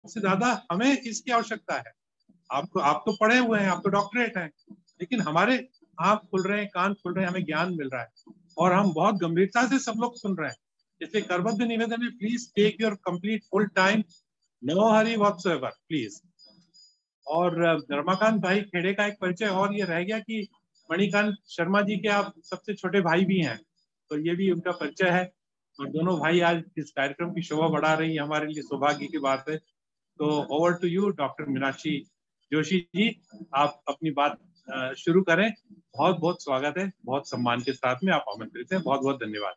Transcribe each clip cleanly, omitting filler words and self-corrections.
उससे ज्यादा हमें इसकी आवश्यकता है। आप तो पढ़े हुए हैं, आप तो डॉक्टरेट हैं, लेकिन हमारे आँख खुल रहे हैं, कान खुल रहे हैं, हमें ज्ञान मिल रहा है और हम बहुत गंभीरता से सब लोग सुन रहे हैं। इसलिए करबद्ध निवेदन है, please take your complete full time, no hurry whatsoever please. और रमाकांत भाई खेड़े का एक परिचय और ये रह गया कि मणिकांत शर्मा जी के आप सबसे छोटे भाई भी हैं, तो ये भी उनका परिचय है। और दोनों भाई आज इस कार्यक्रम की शोभा बढ़ा रही है, हमारे लिए सौभाग्य की बात है। तो over to you doctor Meenakshi Joshi ji, आप अपनी बात शुरू करें। बहुत बहुत स्वागत है, बहुत सम्मान के साथ में आप आमंत्रित हैं। बहुत बहुत धन्यवाद।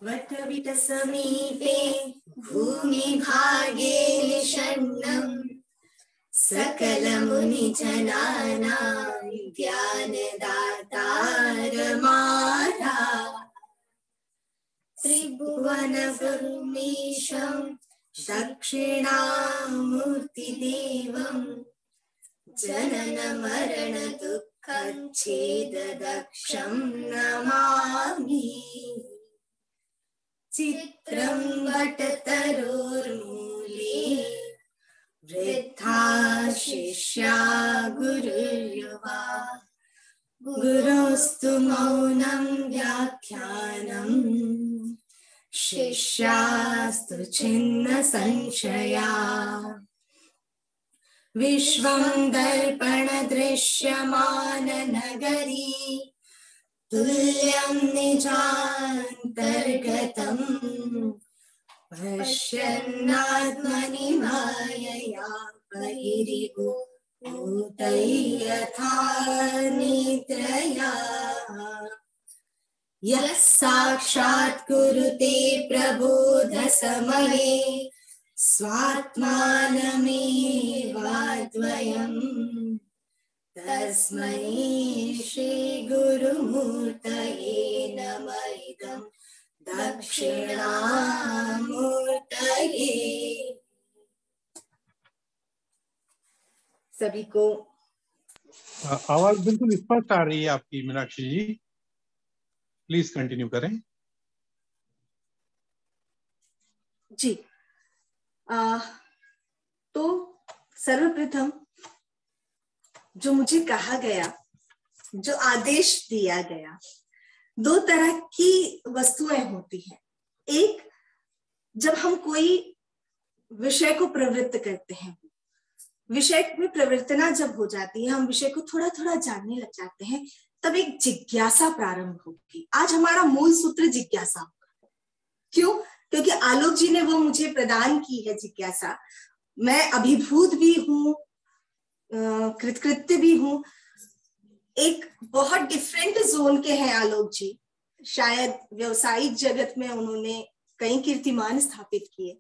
वटविट समीपे भूमि भागे निषण्णम् सकलमुनिजनानां ज्ञानदातारमारा त्रिभुवनगुरुमीशं दक्षिणामूर्तिदेवं जननमरणदुःखच्छेददक्षं नमामि। चित्रं वटतरोर्मूले वृद्धा शिष्या गुरुर्युवा गुरोस्तु मौनं व्याख्यानम् शिष्यास्तु छिन्न संशया। विश्वं दर्पणदृश्यमाननगरी तुल्यं निजान्तर्गतम् पश्यन्नात्मनि मायया बहिर्भूतैर्यथा निद्रया। यः साक्षात् कुरुते प्रबोधसमये स्वात्मानमेवाद्वयम् तस्मै श्रीगुरुमूर्तये नमः इदं दक्षिणामूर्तये। सभी को आवाज बिल्कुल स्पष्ट आ रही है आपकी मीनाक्षी जी, प्लीज कंटिन्यू करें। जी। तो सर्वप्रथम जो मुझे कहा गया, जो आदेश दिया गया, दो तरह की वस्तुएं होती हैं। एक, जब हम कोई विषय को प्रवृत्त करते हैं, विषय में प्रवृत्तना जब हो जाती है, हम विषय को थोड़ा थोड़ा जानने लग जाते हैं, तब एक जिज्ञासा प्रारंभ होगी। आज हमारा मूल सूत्र जिज्ञासा होगा। क्यों? क्योंकि आलोक जी ने वो मुझे प्रदान की है जिज्ञासा। मैं अभिभूत भी हूं, कृतकृत्य भी हूं। एक बहुत डिफरेंट जोन के हैं आलोक जी। शायद व्यवसायिक जगत में उन्होंने कई कीर्तिमान स्थापित किए,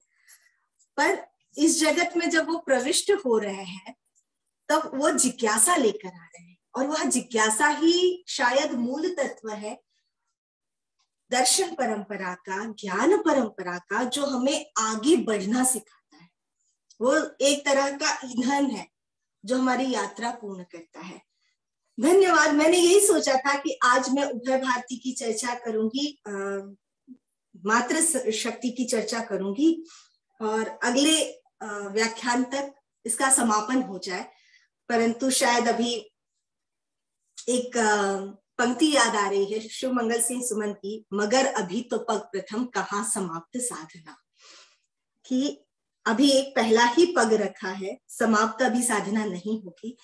पर इस जगत में जब वो प्रविष्ट हो रहे हैं तब वो जिज्ञासा लेकर आ रहे हैं, और वह जिज्ञासा ही शायद मूल तत्व है दर्शन परंपरा का, ज्ञान परंपरा का, जो हमें आगे बढ़ना सिखाता है। वो एक तरह का ईंधन है जो हमारी यात्रा पूर्ण करता है। धन्यवाद। मैंने यही सोचा था कि आज मैं उभय भारती की चर्चा करूंगी, मात्र शक्ति की चर्चा करूंगी, और अगले व्याख्यान तक इसका समापन हो जाए। परंतु शायद अभी एक पंक्ति याद आ रही है शिव मंगल सिंह सुमन की, मगर अभी तो पग प्रथम कहाँ समाप्त साधना, कि अभी एक पहला ही पग रखा है, समाप्त अभी साधना नहीं होगी।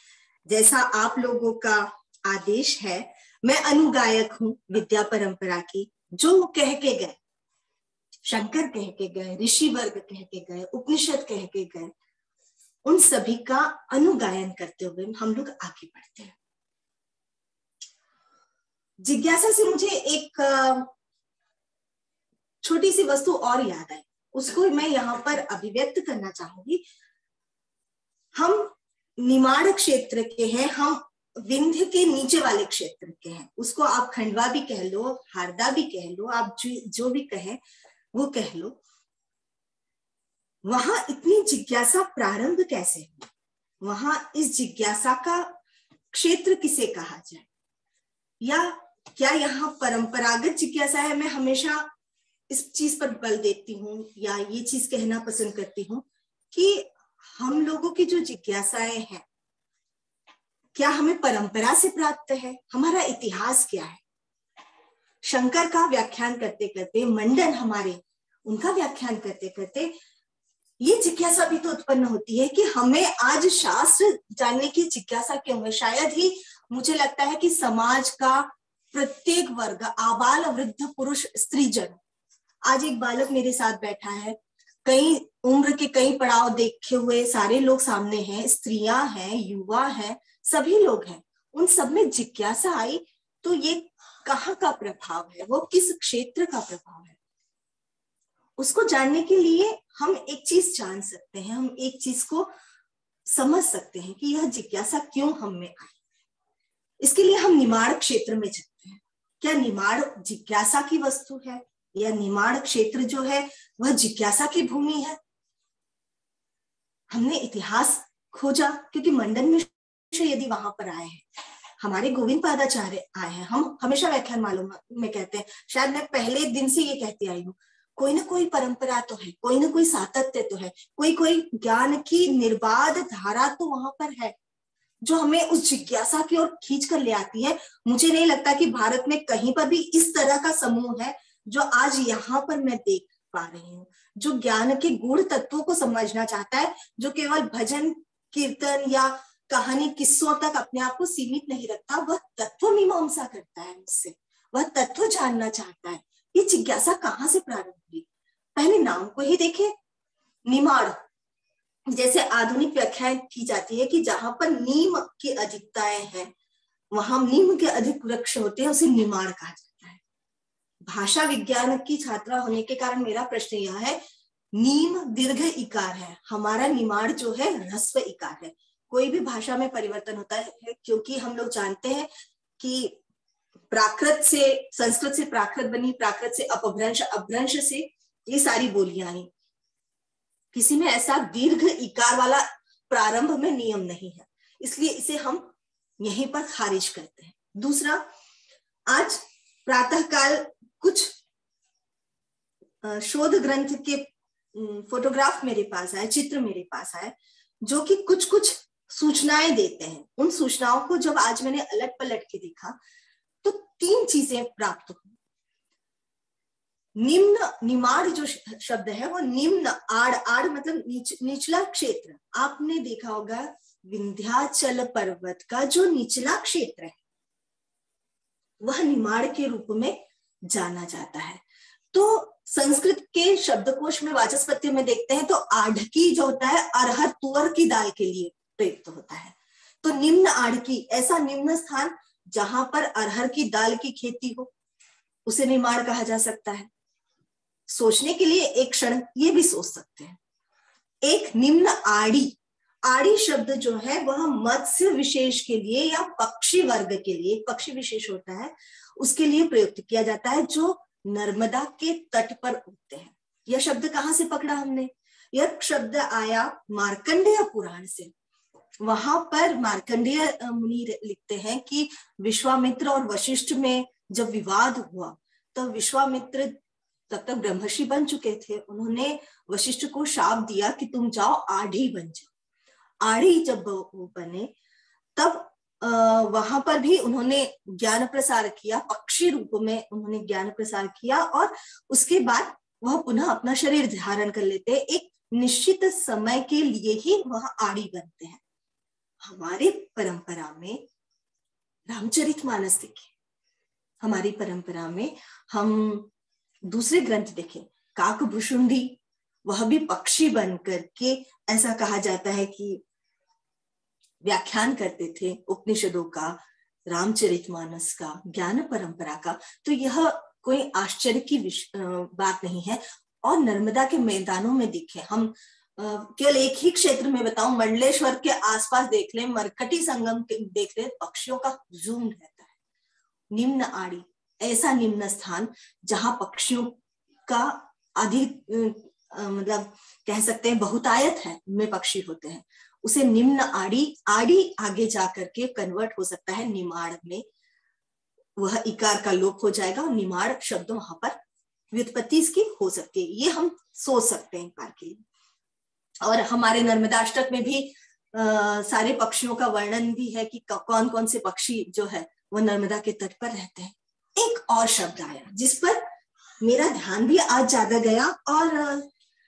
जैसा आप लोगों का आदेश है, मैं अनुगायक हूं विद्या परंपरा की। जो कह के गए, शंकर कह के गए, ऋषि वर्ग कह के गए, उपनिषद कह के गए, उन सभी का अनुगायन करते हुए हम लोग आगे बढ़ते हैं। जिज्ञासा से मुझे एक छोटी सी वस्तु और याद आई, उसको मैं यहाँ पर अभिव्यक्त करना चाहूंगी। हम निमाड़ क्षेत्र के हैं, हम विंध्य के नीचे वाले क्षेत्र के हैं। उसको आप खंडवा भी कह लो, हारदा भी कह लो, आप जो भी कहें वो कह लो। वहां इतनी जिज्ञासा प्रारंभ कैसे हुई? वहां इस जिज्ञासा का क्षेत्र किसे कहा जाए? या क्या यहाँ परंपरागत जिज्ञासा है? मैं हमेशा इस चीज पर बल देती हूँ या ये चीज कहना पसंद करती हूँ कि हम लोगों की जो जिज्ञासाएं हैं, क्या हमें परंपरा से प्राप्त है? हमारा इतिहास क्या है? शंकर का व्याख्यान करते करते, मंडन हमारे, उनका व्याख्यान करते करते ये जिज्ञासा भी तो उत्पन्न होती है कि हमें आज शास्त्र जानने की जिज्ञासा क्यों है? शायद ही मुझे लगता है कि समाज का प्रत्येक वर्ग, आबाल वृद्ध पुरुष स्त्री जन, आज एक बालक मेरे साथ बैठा है, कई उम्र के कई पड़ाव देखे हुए सारे लोग सामने हैं, स्त्रियां हैं, युवा हैं, सभी लोग हैं, उन सब में जिज्ञासा आई तो ये कहाँ का प्रभाव है, वो किस क्षेत्र का प्रभाव है? उसको जानने के लिए हम एक चीज जान सकते हैं, हम एक चीज को समझ सकते हैं कि यह जिज्ञासा क्यों हम में आई। इसके लिए हम निमाड़ क्षेत्र में जाते हैं। क्या निमाड़ जिज्ञासा की वस्तु है या निमाड़ क्षेत्र जो है वह जिज्ञासा की भूमि है? हमने इतिहास खोजा क्योंकि मंडन मिश्र यदि वहां पर आए हैं, हमारे गोविंद पादाचार्य आए हैं, हम हमेशा व्याख्यान मालूम में कहते हैं, शायद मैं पहले दिन से ये कहती आई हूँ, कोई ना कोई परंपरा तो है, कोई ना कोई सातत्य तो है, कोई ज्ञान की निर्बाध धारा तो वहां पर है जो हमें उस जिज्ञासा की ओर खींच कर ले आती है। मुझे नहीं लगता कि भारत में कहीं पर भी इस तरह का समूह है जो आज यहाँ पर मैं देख पा रही हूँ, जो ज्ञान के गूढ़ तत्वों को समझना चाहता है, जो केवल भजन कीर्तन या कहानी किस्सों तक अपने आप को सीमित नहीं रखता, वह तत्व मीमांसा करता है मुझसे, वह तत्व जानना चाहता है। ये जिज्ञासा कहाँ से प्रारंभ हुई? पहले नाम को ही देखें, निमाड़। जैसे आधुनिक व्याख्या की जाती है कि जहां पर नीम की अधिकताएं हैं, वहां नीम के अधिक वृक्ष होते हैं, उसे निमाड़ कहा जाता है। भाषा विज्ञान की छात्रा होने के कारण मेरा प्रश्न यह है, नीम दीर्घ इकार है, हमारा निमाड़ जो है ह्रस्व इकार है। कोई भी भाषा में परिवर्तन होता है क्योंकि हम लोग जानते हैं कि प्राकृत से संस्कृत से प्राकृत बनी, प्राकृत से अपभ्रंश, अपभ्रंश से ये सारी बोलियां आई। किसी में ऐसा दीर्घ इकार वाला प्रारंभ में नियम नहीं है, इसलिए इसे हम यहीं पर खारिज करते हैं। दूसरा, आज प्रातःकाल कुछ शोध ग्रंथ के फोटोग्राफ मेरे पास आए, चित्र मेरे पास आए, जो कि कुछ कुछ सूचनाएं देते हैं। उन सूचनाओं को जब आज मैंने अलट पलट के देखा तो 3 चीजें प्राप्त हुई। निम्न, निमाड़ जो शब्द है वो निम्न, आड़, आड़ मतलब निचला क्षेत्र। आपने देखा होगा विंध्याचल पर्वत का जो निचला क्षेत्र है वह निमाड़ के रूप में जाना जाता है। तो संस्कृत के शब्दकोश में वाचस्पत्य में देखते हैं तो आढ़की जो होता है अरहर तुअर की दाल के लिए प्रयुक्त होता है। तो निम्न आढ़की, ऐसा निम्न स्थान जहां पर अरहर की दाल की खेती हो, उसे निमाड़ कहा जा सकता है। सोचने के लिए एक क्षण ये भी सोच सकते हैं। एक निम्न आड़ी, आड़ी शब्द जो है वह मत्स्य विशेष के लिए या पक्षी वर्ग के लिए, पक्षी विशेष होता है उसके लिए प्रयुक्त किया जाता है जो नर्मदा के तट पर उगते हैं। यह शब्द कहाँ से पकड़ा हमने? यह शब्द आया मार्कंडेय पुराण से। वहां पर मार्कंडेय मुनि लिखते हैं कि विश्वामित्र और वशिष्ठ में जब विवाद हुआ तो विश्वामित्र तब तक ब्रह्मर्षि बन चुके थे, उन्होंने वशिष्ठ को शाप दिया कि तुम जाओ आढ़ी बन जाओ। आढ़ी जब वो बने तब वहां पर भी उन्होंने ज्ञान प्रसार किया, पक्षी रूप में उन्होंने ज्ञान प्रसार किया और उसके बाद वह पुनः अपना शरीर धारण कर लेते हैं। एक निश्चित समय के लिए ही वह आड़ी बनते हैं। हमारे परंपरा में रामचरितमानस देखें, हमारी परंपरा में हम दूसरे ग्रंथ देखें, काकभुषुंडी, वह भी पक्षी बन करके ऐसा कहा जाता है कि व्याख्यान करते थे उपनिषदों का, रामचरितमानस का, ज्ञान परंपरा का। तो यह कोई आश्चर्य की बात नहीं है। और नर्मदा के मैदानों में देखें, हम केवल एक ही क्षेत्र में बताऊं, मंडलेश्वर के आसपास देख लें, मरकटी संगम देख लें, पक्षियों का हुजूम रहता है। निम्न आड़ी, ऐसा निम्न स्थान जहां पक्षियों का अधिक मतलब कह सकते हैं बहुतायत है में पक्षी होते हैं, उसे निम्न आड़ी, आड़ी आगे जाकर के कन्वर्ट हो सकता है निमाड़ में। वह इकार का लोप हो जाएगा और निमाड़ शब्द वहां पर व्युत्पत्ति इसकी हो सकती है, ये हम सोच सकते हैं एक बार के लिए। और हमारे नर्मदाष्टक में भी सारे पक्षियों का वर्णन भी है कि कौन कौन से पक्षी जो है वो नर्मदा के तट पर रहते हैं। एक और शब्द आया जिस पर मेरा ध्यान भी आज ज्यादा गया और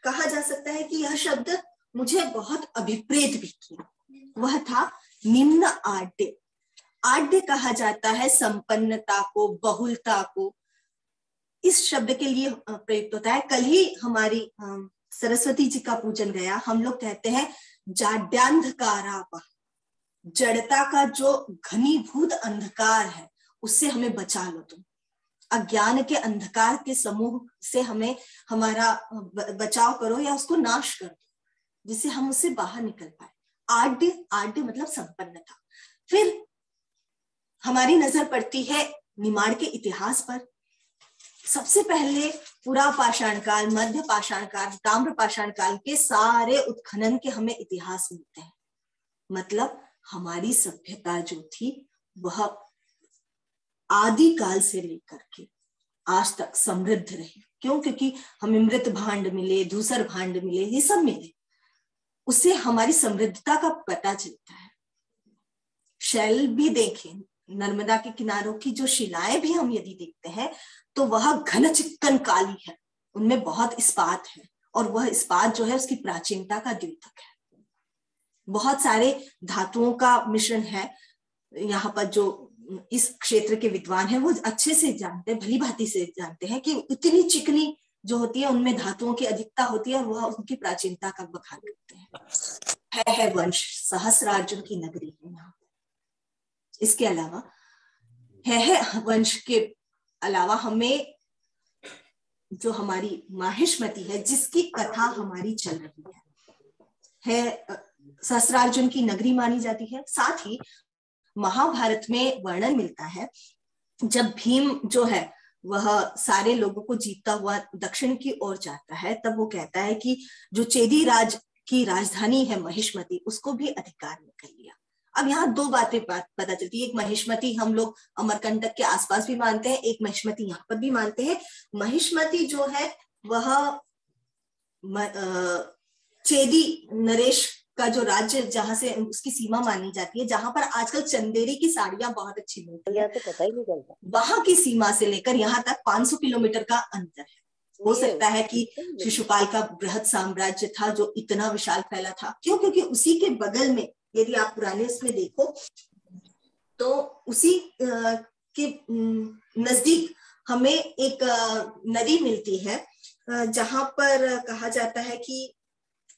कहा जा सकता है कि यह शब्द मुझे बहुत अभिप्रेत भी किया, वह था निम्न आड्य। आड्य कहा जाता है संपन्नता को, बहुलता को, इस शब्द के लिए प्रयुक्त होता है। कल ही हमारी सरस्वती जी का पूजन गया, हम लोग कहते हैं जाड्यांधकारापा, जड़ता का जो घनीभूत अंधकार है उससे हमें बचा लो तुम, अज्ञान के अंधकार के समूह से हमें हमारा बचाव करो या उसको नाश कर दो, जिससे हम उससे बाहर निकल पाए। आड्य, आड्य मतलब संपन्नता। फिर हमारी नजर पड़ती है निमाड़ के इतिहास पर। सबसे पहले पुरा पाषाण काल, मध्य पाषाण काल, ताम्र पाषाण काल के सारे उत्खनन के हमें इतिहास मिलते हैं। मतलब हमारी सभ्यता जो थी वह आदि काल से लेकर के आज तक समृद्ध रही। क्यों? क्योंकि हमें मृत भांड मिले, धूसर भांड मिले, ये सब मिले, उससे हमारी समृद्धता का पता चलता है। शैल भी देखें, नर्मदा के किनारों की जो शिलाएं भी हम यदि देखते हैं तो वह घन चिक्कन काली है, उनमें बहुत इस्पात है और वह इस्पात जो है उसकी प्राचीनता का द्योतक है। बहुत सारे धातुओं का मिश्रण है। यहाँ पर जो इस क्षेत्र के विद्वान हैं वो अच्छे से जानते हैं, भली भांति से जानते हैं कि इतनी चिकनी जो होती है उनमें धातुओं की अधिकता होती है और वह उनकी प्राचीनता का बखान करते हैं। है वंश, सहस्रार्जुन की नगरी है यहाँ। इसके अलावा है वंश के अलावा हमें जो हमारी माहिष्मति है जिसकी कथा हमारी चल रही है सहस्रार्जुन की नगरी मानी जाती है। साथ ही महाभारत में वर्णन मिलता है जब भीम जो है वह सारे लोगों को जीतता हुआ दक्षिण की ओर जाता है, तब वो कहता है कि जो चेदी राज की राजधानी है महिष्मति उसको भी अधिकार में कर लिया। अब यहाँ दो बातें पता चलती है। एक महिष्मति हम लोग अमरकंटक के आसपास भी मानते हैं, एक महिष्मति यहाँ पर भी मानते हैं। महिष्मति जो है वह चेदी नरेश का जो राज्य जहां से उसकी सीमा मानी जाती है, जहां पर आजकल चंदेरी की साड़ियां बहुत अच्छी मिलती है, तो पता ही नहीं चलता। वहां की सीमा से लेकर यहाँ तक 500 किलोमीटर का अंतर है। हो सकता है कि शिशुपाल का बृहद साम्राज्य था जो इतना विशाल फैला था। क्यों? क्योंकि उसी के बगल में यदि आप पुराने उसमें देखो तो उसी के नजदीक हमें एक नदी मिलती है जहां पर कहा जाता है कि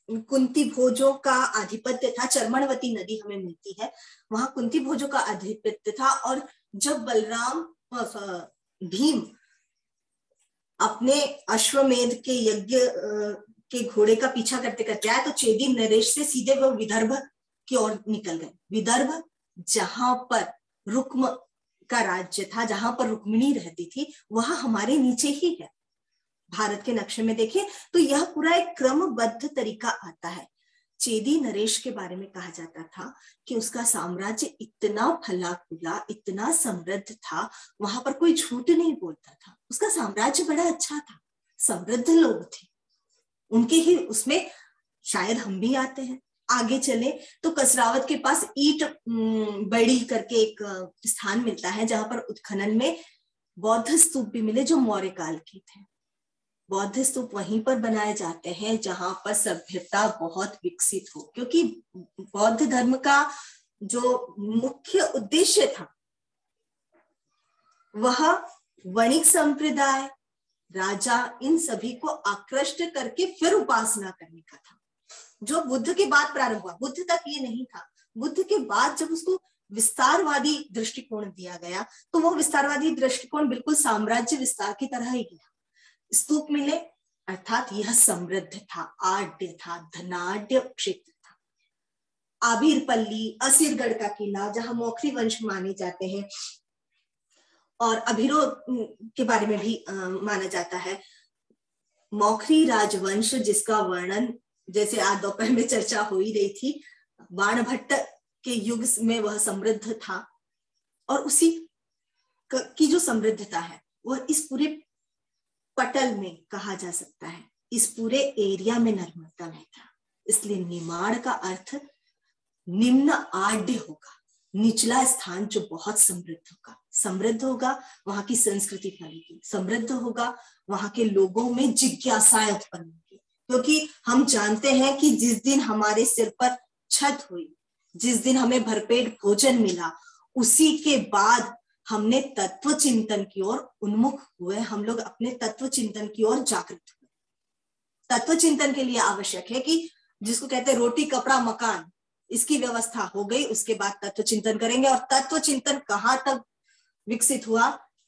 कुंती भोजों का आधिपत्य था। चर्मणवती नदी हमें मिलती है, वहां कुंती भोजों का आधिपत्य था। और जब बलराम भीम अपने अश्वमेध के यज्ञ के घोड़े का पीछा करते करते आए तो चेदी नरेश से सीधे वो विदर्भ की ओर निकल गए। विदर्भ जहां पर रुक्म का राज्य था, जहां पर रुक्मिणी रहती थी, वह हमारे नीचे ही है। भारत के नक्शे में देखें तो यह पूरा एक क्रमबद्ध तरीका आता है। चेदी नरेश के बारे में कहा जाता था कि उसका साम्राज्य इतना फला फूला, इतना समृद्ध था, वहां पर कोई झूठ नहीं बोलता था। उसका साम्राज्य बड़ा अच्छा था, समृद्ध लोग थे, उनके ही उसमें शायद हम भी आते हैं। आगे चले तो कसरावत के पास ईट बड़ी करके एक स्थान मिलता है जहां पर उत्खनन में बौद्ध स्तूप भी मिले जो मौर्य काल के थे। बौद्ध स्तूप वहीं पर बनाए जाते हैं जहां पर सभ्यता बहुत विकसित हो, क्योंकि बौद्ध धर्म का जो मुख्य उद्देश्य था वह वणिक संप्रदाय, राजा, इन सभी को आकृष्ट करके फिर उपासना करने का था, जो बुद्ध के बाद प्रारंभ हुआ। बुद्ध तक ये नहीं था। बुद्ध के बाद जब उसको विस्तारवादी दृष्टिकोण दिया गया तो वो विस्तारवादी दृष्टिकोण बिल्कुल साम्राज्य विस्तार की तरह ही गया। स्तूप मिले अर्थात यह समृद्ध था, आड्य था, धनाढ्य क्षेत्र था। आबिरपल्ली, असीरगढ़ का किला जहां मौखरी वंश माने जाते हैं और अभिरो के बारे में भी माना जाता है। मौखरी राजवंश जिसका वर्णन जैसे आज दोपहर में चर्चा हो ही रही थी, बाणभट्ट के युग में वह समृद्ध था और उसी की जो समृद्धता है वह इस पूरे पटल में कहा जा सकता है, इस पूरे एरिया में नर्मदा में था। इसलिए निमाड़ का अर्थ निम्न आढ़ होगा, निचला स्थान जो बहुत समृद्ध होगा, वहां की संस्कृति फैलेगी, समृद्ध होगा, वहां के लोगों में जिज्ञासाएं उत्पन्न होगी। क्योंकि हम जानते हैं कि जिस दिन हमारे सिर पर छत हुई, जिस दिन हमें भरपेट भोजन मिला, उसी के बाद हमने तत्व चिंतन की ओर उन्मुख हुए, हम लोग अपने तत्व चिंतन की ओर जागृत हुए। तत्व चिंतन के लिए आवश्यक है कि जिसको कहते हैं रोटी कपड़ा मकान, इसकी व्यवस्था हो गई, उसके बाद तत्व चिंतन करेंगे। और तत्व चिंतन कहाँ तक विकसित हुआ?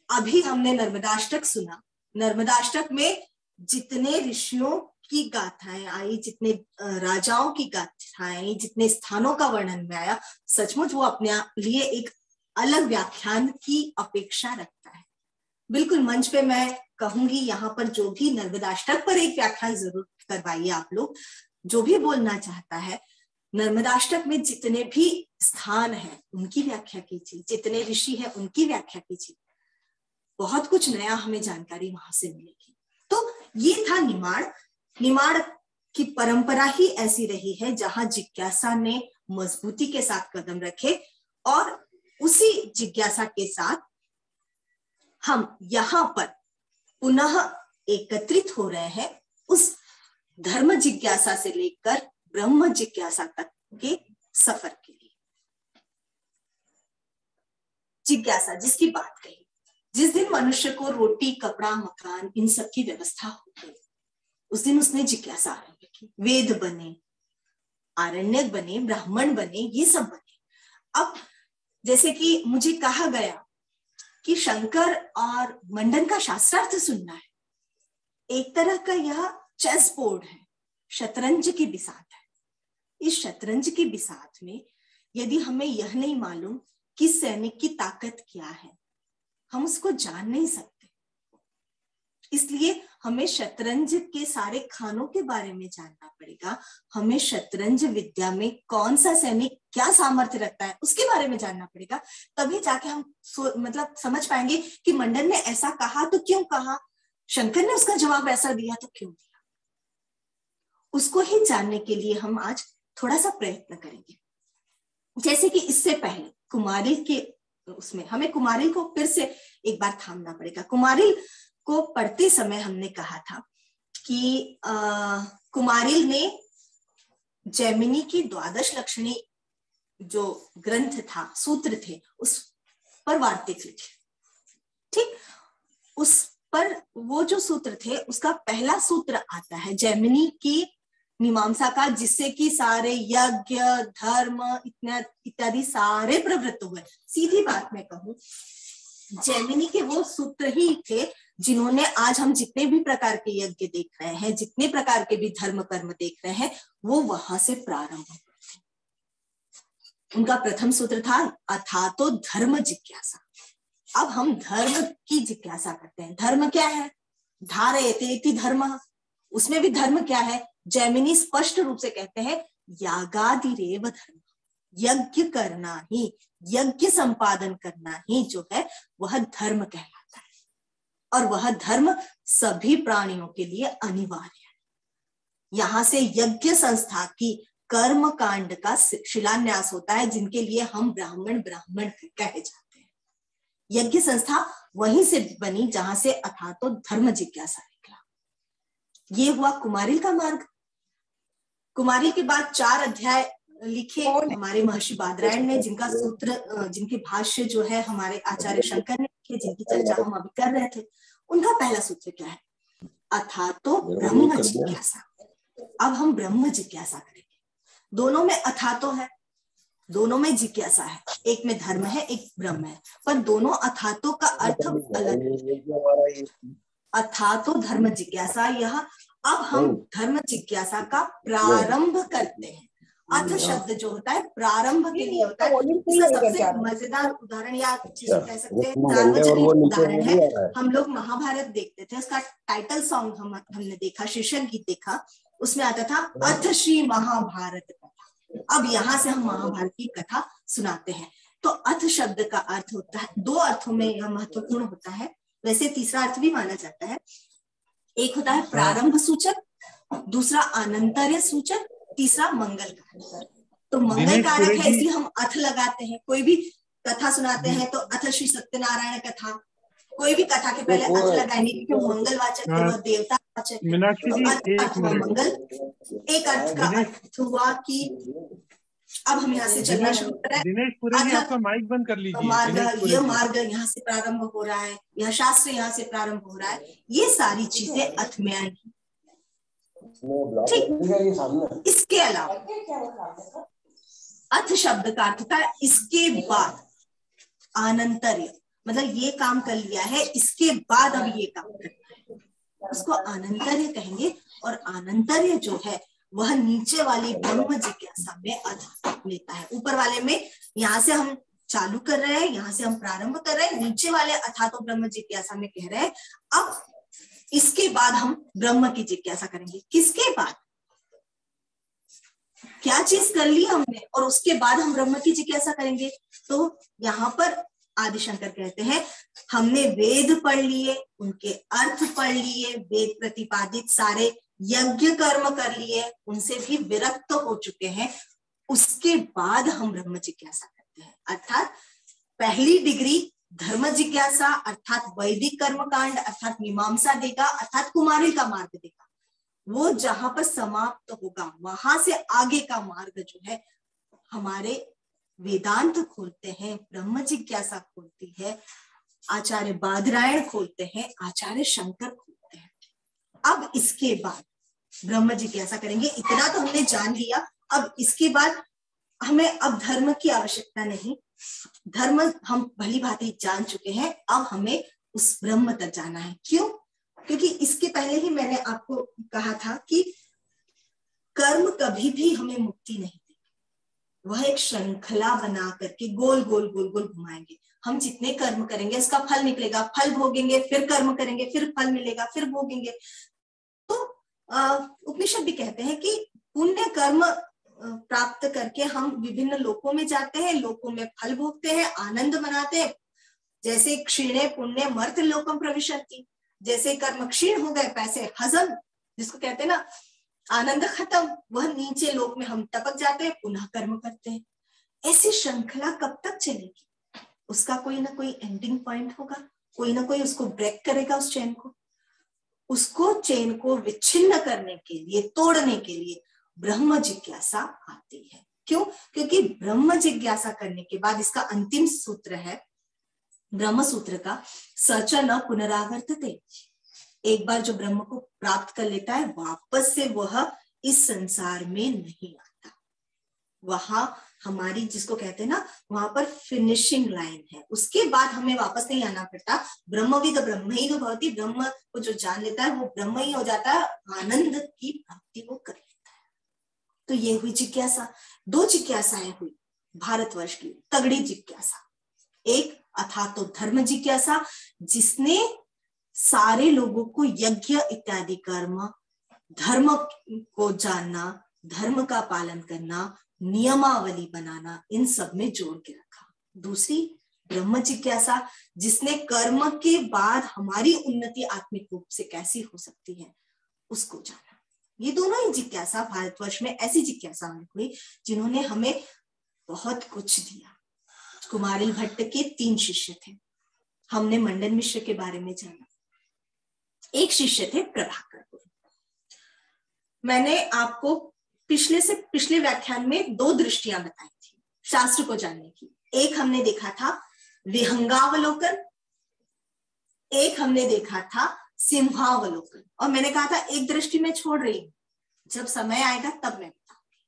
अभी हमने नर्मदाष्टक सुना, नर्मदाष्टक में जितने ऋषियों की गाथाएं आई, जितने राजाओं की गाथाएं आई, जितने स्थानों का वर्णन में आया, सचमुच वो अपने लिए एक अलग व्याख्यान की अपेक्षा रखता है। बिल्कुल मंच पे मैं कहूंगी, यहाँ पर जो भी नर्मदाष्टक पर एक व्याख्यान जरूर करवाइए आप लोग। जो भी बोलना चाहता है, नर्मदाष्टक में जितने भी स्थान हैं उनकी व्याख्या कीजिए, जितने ऋषि हैं उनकी व्याख्या कीजिए, बहुत कुछ नया हमें जानकारी वहां से मिलेगी। तो ये था निमाड़। निमाड़ की परंपरा ही ऐसी रही है जहां जिज्ञासा ने मजबूती के साथ कदम रखे, और उसी जिज्ञासा के साथ हम यहाँ पर पुनः एकत्रित हो रहे हैं, उस धर्म जिज्ञासा से लेकर ब्रह्म जिज्ञासा तक के सफर के लिए। जिज्ञासा जिसकी बात कही, जिस दिन मनुष्य को रोटी कपड़ा मकान इन सब की व्यवस्था हो गई, उस दिन उसने जिज्ञासा आरंभ की। वेद बने, आरण्यक बने, ब्राह्मण बने, ये सब बने। अब जैसे कि मुझे कहा गया कि शंकर और मंडन का शास्त्रार्थ सुनना है, एक तरह का यह चेस बोर्ड है, शतरंज की बिसात है। इस शतरंज की बिसात में यदि हमें यह नहीं मालूम कि सैनिक की ताकत क्या है, हम उसको जान नहीं सकते। इसलिए हमें शतरंज के सारे खानों के बारे में जानना पड़ेगा, हमें शतरंज विद्या में कौन सा सैनिक क्या सामर्थ्य रखता है उसके बारे में जानना पड़ेगा। तभी जाके हम मतलब समझ पाएंगे कि मंडन ने ऐसा कहा तो क्यों कहा, शंकर ने उसका जवाब ऐसा दिया तो क्यों दिया। उसको ही जानने के लिए हम आज थोड़ा सा प्रयत्न करेंगे। जैसे कि इससे पहले कुमारिल के उसमें हमें कुमारिल को फिर से एक बार थामना पड़ेगा। कुमारिल को पढ़ते समय हमने कहा था कि कुमारिल ने जैमिनी की द्वादश लक्षणी जो ग्रंथ था, सूत्र थे, उस पर वार्तिक लिखे। ठीक, उस पर वो जो सूत्र थे, उसका पहला सूत्र आता है जैमिनी की मीमांसा का, जिससे कि सारे यज्ञ धर्म इत्यादि सारे प्रवृत्त हुए। सीधी बात मैं कहूं, जैमिनी के वो सूत्र ही थे जिन्होंने आज हम जितने भी प्रकार के यज्ञ देख रहे हैं, जितने प्रकार के भी धर्म कर्म देख रहे हैं, वो वहां से प्रारंभ हुए। उनका प्रथम सूत्र था अथातो धर्म जिज्ञासा। अब हम धर्म की जिज्ञासा करते हैं। धर्म क्या है? धारयते इति धर्म, उसमें भी धर्म क्या है? जैमिनी स्पष्ट रूप से कहते हैं यागादिरेव धर्म, यज्ञ करना ही, यज्ञ संपादन करना ही जो है वह धर्म कहलाता है, और वह धर्म सभी प्राणियों के लिए अनिवार्य है। यहां से यज्ञ संस्था की कर्म कांड का शिलान्यास होता है, जिनके लिए हम ब्राह्मण कहे जाते हैं। यज्ञ संस्था वहीं से बनी जहां से अथातो धर्म जिज्ञासा निकला। ये हुआ कुमारिल का मार्ग। कुमारिल के बाद 4 अध्याय लिखे हमारे महर्षि बादरायण ने, जिनका सूत्र जिनके भाष्य जो है हमारे आचार्य शंकर ने लिखे, जिनकी चर्चा हम अभी कर रहे थे। उनका पहला सूत्र क्या है? अथातो ब्रह्म जिज्ञासा। अब हम ब्रह्म जिज्ञासा करेंगे। दोनों में अथातो है, दोनों में जिज्ञासा है, एक में धर्म है एक ब्रह्म है, पर दोनों अथातो का अर्थ अलग है। अथातो धर्म जिज्ञासा, यह अब हम धर्म जिज्ञासा का प्रारंभ करते हैं। अर्थ शब्द जो होता है प्रारंभ के लिए होता है। इसका सबसे मजेदार उदाहरण या कह सकते हैं सार्वजनिक उदाहरण है, हम लोग महाभारत देखते थे, उसका टाइटल सॉन्ग हमने देखा, शीर्षक गीत देखा, उसमें आता था अर्थ श्री महाभारत कथा। अब यहाँ से हम महाभारत की कथा सुनाते हैं। तो अथ शब्द का अर्थ होता है, दो अर्थों में यह महत्वपूर्ण होता है, वैसे तीसरा अर्थ भी माना जाता है। एक होता है प्रारंभ सूचक, दूसरा अनंतर्य सूचक, तीसरा मंगल कारक। तो मंगल कारक है इसलिए हम अथ लगाते हैं। कोई भी कथा सुनाते हैं तो अथ श्री सत्यनारायण कथा, कोई भी कथा के पहले अथ लगाएंगे क्योंकि मंगलवाचक है, वह देवता वाचक है। तो अर्थ हुआ मंगल। एक अर्थ का अर्थ हुआ कि अब हम यहाँ से चलना शुरू कर रहे हैं। दिनेश पुरी जी, आपका माइक बंद कर लीजिए। मार्ग, यह मार्ग यहाँ से प्रारंभ हो रहा है, यह शास्त्र यहाँ से प्रारंभ हो रहा है, ये सारी चीजें अथ में आएंगी। ठीक, इसके अलावा अथ शब्द का अर्थ था इसके बाद, अनंतर्य मतलब ये काम कर लिया है, इसके बाद अब ये काम करना है, उसको अनंतर्य कहेंगे। और अनंतर्य जो है वह नीचे वाली ब्रह्म जिज्ञासा में अथ लेता है। ऊपर वाले में यहाँ से हम चालू कर रहे हैं, यहाँ से हम प्रारंभ कर रहे हैं, नीचे वाले अथा तो ब्रह्म जिज्ञासा में कह रहे हैं अब इसके बाद हम ब्रह्म की जिज्ञासा करेंगे। किसके बाद? क्या चीज कर ली हमने और उसके बाद हम ब्रह्म की जिज्ञासा करेंगे। तो यहाँ पर आदिशंकर कहते हैं हमने वेद पढ़ लिए, उनके अर्थ पढ़ लिए, वेद प्रतिपादित सारे यज्ञ कर्म कर लिए, उनसे भी विरक्त हो चुके हैं, उसके बाद हम ब्रह्म जिज्ञासा करते हैं। अर्थात पहली डिग्री धर्म जिज्ञासा अर्थात वैदिक कर्मकांड अर्थात मीमांसा देगा, अर्थात कुमारिल का मार्ग देगा। वो जहां पर समाप्त होगा वहां से आगे का मार्ग जो है हमारे वेदांत खोलते हैं, ब्रह्म जिज्ञासा खोलती है, आचार्य बादरायण खोलते हैं, आचार्य शंकर खोलते हैं। अब इसके बाद ब्रह्म जिज्ञासा करेंगे। इतना तो हमने जान लिया, अब इसके बाद हमें अब धर्म की आवश्यकता नहीं, धर्म हम भली भांति जान चुके हैं, अब हमें उस ब्रह्म तक जाना है। क्यों? क्योंकि इसके पहले ही मैंने आपको कहा था कि कर्म कभी भी हमें मुक्ति नहीं देगी, वह एक श्रृंखला बना करके गोल गोल गोल गोल घुमाएंगे। हम जितने कर्म करेंगे उसका फल निकलेगा, फल भोगेंगे, फिर कर्म करेंगे, फिर फल मिलेगा, फिर भोगेंगे। तो उपनिषद भी कहते हैं कि पुण्य कर्म प्राप्त करके हम विभिन्न लोकों में जाते हैं, लोकों में फल भोगते हैं, आनंद मनाते हैं। जैसे क्षीणे पुण्य मर्त लोकम प्रविशन्ति, जैसे कर्म क्षीण हो गए, पैसे हजम, जिसको कहते हैं ना आनंद खत्म, वह नीचे लोक में हम टपक जाते हैं, पुनः कर्म करते हैं। ऐसी श्रृंखला कब तक चलेगी? उसका कोई ना कोई एंडिंग पॉइंट होगा, कोई ना कोई उसको ब्रेक करेगा उस चेन को। उसको चेन को विच्छिन्न करने के लिए, तोड़ने के लिए ब्रह्म जिज्ञासा आती है। क्यों? क्योंकि ब्रह्म जिज्ञासा करने के बाद इसका अंतिम सूत्र है ब्रह्म सूत्र का, सच न पुनरावर्तते। एक बार जो ब्रह्म को प्राप्त कर लेता है वापस से वह इस संसार में नहीं आता। वहां हमारी जिसको कहते हैं ना, वहां पर फिनिशिंग लाइन है, उसके बाद हमें वापस नहीं आना पड़ता। ब्रह्मविद ब्रह्मैव भवति, ब्रह्म को जो जान लेता है वो ब्रह्म ही हो जाता है, आनंद की प्राप्ति वो कर लेता है। तो ये हुई जिज्ञासा। दो जिज्ञासाएं हुई भारतवर्ष की, तगड़ी जिज्ञासा। एक अथा तो धर्म जिज्ञासा, जिसने सारे लोगों को यज्ञ इत्यादि कर्म, धर्म को जानना, धर्म का पालन करना, नियमावली बनाना, इन सब में जोड़ के रखा। दूसरी ब्रह्म जिज्ञासा, जिसने कर्म के बाद हमारी उन्नति आत्मिक रूप से कैसी हो सकती है उसको जाना। ये दोनों ही जिज्ञासा भारतवर्ष में ऐसी जिज्ञासा हुई जिन्होंने हमें बहुत कुछ दिया। कुमारिल भट्ट के 3 शिष्य थे, हमने मंडन मिश्र के बारे में जाना। एक शिष्य थे प्रभाकर। मैंने आपको पिछले व्याख्यान में 2 दृष्टियां बताई थी शास्त्र को जानने की। एक हमने देखा था विहंगावलोकन, एक हमने देखा था सिंहावलोकन। और मैंने कहा था एक दृष्टि में छोड़ रही हूं, जब समय आएगा तब मैं बताऊंगी।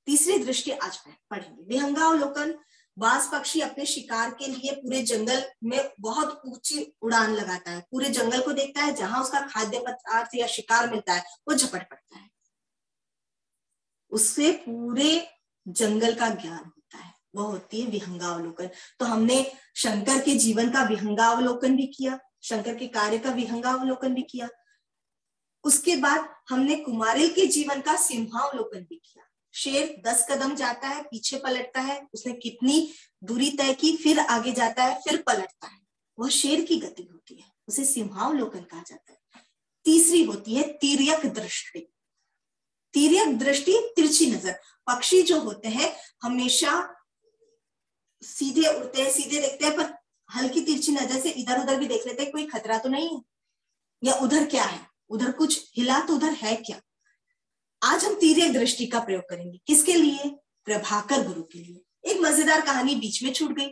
तीसरी दृष्टि आज पढ़ेंगे। विहंगावलोकन, बाज पक्षी अपने शिकार के लिए पूरे जंगल में बहुत ऊंची उड़ान लगाता है, पूरे जंगल को देखता है, जहां उसका खाद्य पदार्थ या शिकार मिलता है वो झपट पड़ता है, उससे पूरे जंगल का ज्ञान होता है, वह होती है विहंगावलोकन। तो हमने शंकर के जीवन का विहंगावलोकन भी किया, शंकर के कार्य का विहंगावलोकन भी किया। उसके बाद हमने कुमारिल के जीवन का सिंहावलोकन भी किया। शेर 10 कदम जाता है, पीछे पलटता है, उसने कितनी दूरी तय की, फिर आगे जाता है, फिर पलटता है, वह शेर की गति होती है, उसे सिंहावलोकन कहा जाता है। तीसरी होती है तिर्यक दृष्टि। तिर्यक दृष्टि, तिरछी नजर। पक्षी जो होते हैं हमेशा सीधे उड़ते हैं, सीधे देखते हैं, पर हल्की तिरछी नजर से इधर उधर भी देख लेते हैं, कोई खतरा तो नहीं है, या उधर क्या है, उधर कुछ हिला तो उधर है क्या। आज हम तिर्यक दृष्टि का प्रयोग करेंगे। किसके लिए? प्रभाकर गुरु के लिए। एक मजेदार कहानी बीच में छूट गई,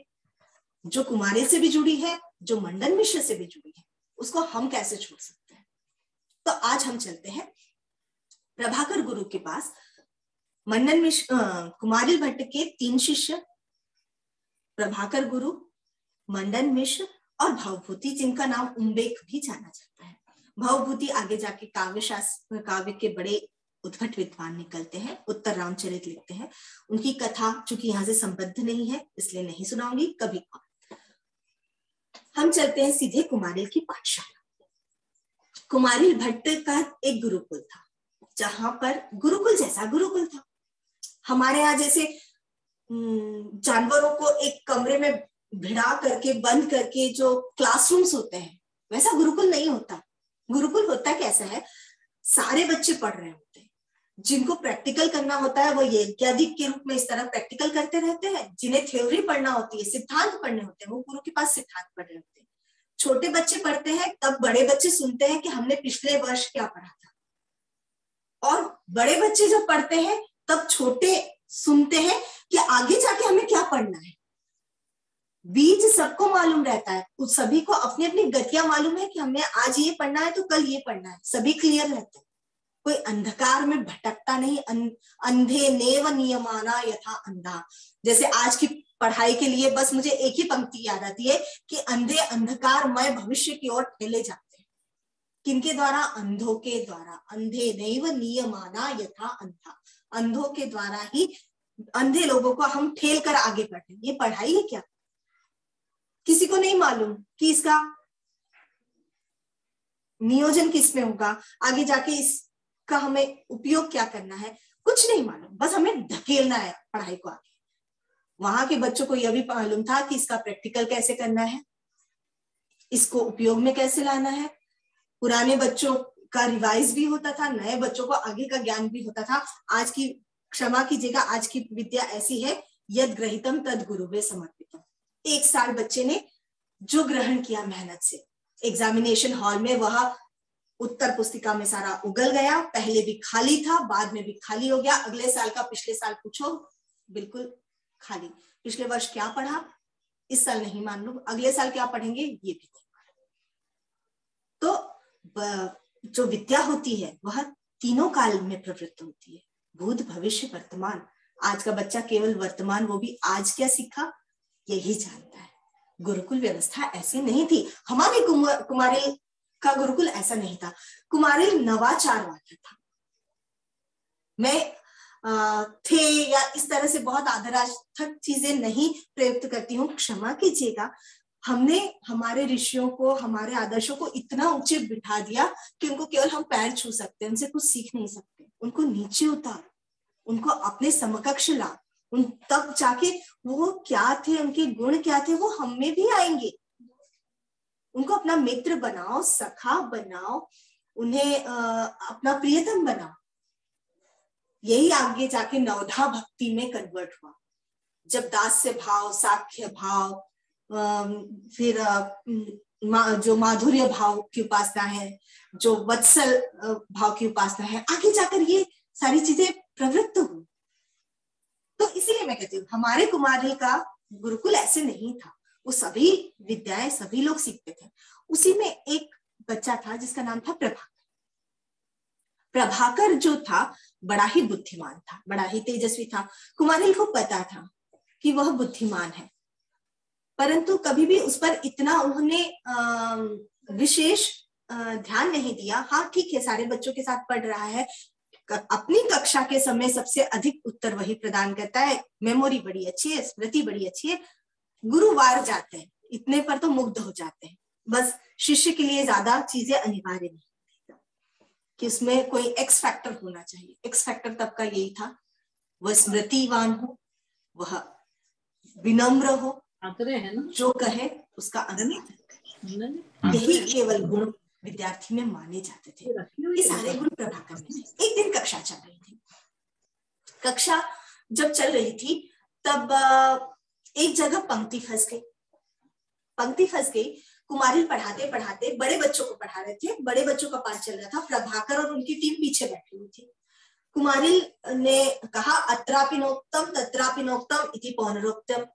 जो कुमारी से भी जुड़ी है, जो मंडन मिश्र से भी जुड़ी है, उसको हम कैसे छोड़ सकते हैं। तो आज हम चलते हैं प्रभाकर गुरु के पास। मंडन मिश्र, कुमारिल भट्ट के 3 शिष्य, प्रभाकर गुरु, मंडन मिश्र और भवभूति, जिनका नाम उम्बेक भी जाना जाता है। भवभूति आगे जाके काव्य के बड़े उद्भट विद्वान निकलते हैं, उत्तर रामचरित लिखते हैं। उनकी कथा चूंकि यहाँ से संबद्ध नहीं है इसलिए नहीं सुनाऊंगी, कभी हम चलते हैं सीधे कुमारिल की पाठशाला। कुमारिल भट्ट का एक गुरुकुल था, जहां पर गुरुकुल जैसा गुरुकुल था। हमारे यहाँ जैसे जानवरों को एक कमरे में भिड़ा करके बंद करके जो क्लासरूम्स होते हैं, वैसा गुरुकुल नहीं होता। गुरुकुल होता कैसा है, सारे बच्चे पढ़ रहे होते हैं, जिनको प्रैक्टिकल करना होता है वो यज्ञाधिक के रूप में इस तरह प्रैक्टिकल करते रहते हैं, जिन्हें थ्योरी पढ़ना होती है, सिद्धांत पढ़ने होते हैं, वो गुरु के पास सिद्धांत पढ़ रहे होते हैं। छोटे बच्चे पढ़ते हैं, तब बड़े बच्चे सुनते हैं कि हमने पिछले वर्ष क्या पढ़ा था, और बड़े बच्चे जब पढ़ते हैं तब छोटे सुनते हैं कि आगे जाके हमें क्या पढ़ना है। बीज सबको मालूम रहता है, उस सभी को अपनी अपनी गतियां मालूम है कि हमें आज ये पढ़ना है तो कल ये पढ़ना है, सभी क्लियर रहते हैं, कोई अंधकार में भटकता नहीं। अंधे नेव नियमाना यथा अंधा, जैसे आज की पढ़ाई के लिए बस मुझे एक ही पंक्ति याद आती है कि अंधे अंधकारमय भविष्य की ओर ठेले जाते हैं। किनके द्वारा? अंधों के द्वारा। अंधे नैव नियमाना यथा अंधा, अंधों के द्वारा ही अंधे लोगों को हम ठेल कर आगे बढ़े। ये पढ़ाई है क्या? किसी को नहीं मालूम कि इसका नियोजन किसमें होगा, आगे जाके इसका हमें उपयोग क्या करना है, कुछ नहीं मालूम, बस हमें धकेलना है पढ़ाई को आगे। वहां के बच्चों को यह भी मालूम था कि इसका प्रैक्टिकल कैसे करना है, इसको उपयोग में कैसे लाना है। पुराने बच्चों का रिवाइज भी होता था, नए बच्चों को आगे का ज्ञान भी होता था। आज की, क्षमा कीजिएगा, आज की विद्या ऐसी है, यद ग्रहितम तद गुरुवे समर्पितम। 1 साल बच्चे ने जो ग्रहण किया मेहनत से, एग्जामिनेशन हॉल में वह उत्तर पुस्तिका में सारा उगल गया। पहले भी खाली था, बाद में भी खाली हो गया। अगले साल का पिछले साल पूछो, बिल्कुल खाली। पिछले वर्ष क्या पढ़ा, इस साल नहीं मालूम, अगले साल क्या पढ़ेंगे ये भी नहीं मालूम। तो जो विद्या होती है वह तीनों काल में प्रवृत्त होती है, भूत भविष्य वर्तमान। आज का बच्चा केवल वर्तमान, वो भी आज क्या सीखा यही जानता है। गुरुकुल व्यवस्था ऐसी नहीं थी। हमारे कुमारिल का गुरुकुल ऐसा नहीं था। कुमारिल नवाचार वाला था। मैं थे या इस तरह से बहुत आदरार्थक चीजें नहीं प्रयुक्त करती हूँ, क्षमा कीजिएगा। हमने हमारे ऋषियों को, हमारे आदर्शों को इतना ऊंचे बिठा दिया कि उनको केवल हम पैर छू सकते हैं, उनसे कुछ सीख नहीं सकते। उनको नीचे उतार, उनको अपने समकक्ष ला, उन तब जाके वो क्या थे, उनके गुण क्या थे, वो हम में भी आएंगे। उनको अपना मित्र बनाओ, सखा बनाओ, उन्हें अपना प्रियतम बनाओ। यही आगे जाके नवधा भक्ति में कन्वर्ट हुआ, जब दास्य भाव, साख्य भाव, फिर जो माधुर्य भाव की उपासना है, जो वत्सल भाव की उपासना है, आगे जाकर ये सारी चीजें प्रवृत्त हुई। तो इसीलिए मैं कहती हूँ हमारे कुमारिल का गुरुकुल ऐसे नहीं था। वो सभी विद्याएं सभी लोग सीखते थे। उसी में एक बच्चा था जिसका नाम था प्रभाकर। प्रभाकर जो था बड़ा ही बुद्धिमान था, बड़ा ही तेजस्वी था। कुमारिल को पता था कि वह बुद्धिमान है, परंतु कभी भी उस पर इतना उन्होंने विशेष ध्यान नहीं दिया। हाँ ठीक है, सारे बच्चों के साथ पढ़ रहा है, अपनी कक्षा के समय सबसे अधिक उत्तर वही प्रदान करता है, मेमोरी बड़ी अच्छी है, स्मृति बड़ी अच्छी है, गुरुवार जाते हैं, इतने पर तो मुग्ध हो जाते हैं। बस शिष्य के लिए ज्यादा चीजें अनिवार्य नहीं कि उसमें कोई एक्स फैक्टर होना चाहिए। एक्स फैक्टर तब का यही था, वह स्मृतिवान हो, वह विनम्र हो, है ना, जो कहे उसका अनुमोदन करे। यही केवल गुण विद्यार्थी में माने जाते थे। ये सारे गुण प्रभाकर में थे। एक दिन कक्षा चल रही थी। कक्षा जब चल रही थी तब एक जगह पंक्ति फंस गई। पंक्ति फंस गई। कुमारिल पढ़ाते पढ़ाते बड़े बच्चों को पढ़ा रहे थे। बड़े बच्चों का पाठ चल रहा था। प्रभाकर और उनकी टीम पीछे बैठी हुई थी। कुमारिल ने कहा अत्रापि नोक्तम तत्रापि नोक्तम इति पुनरुक्तम।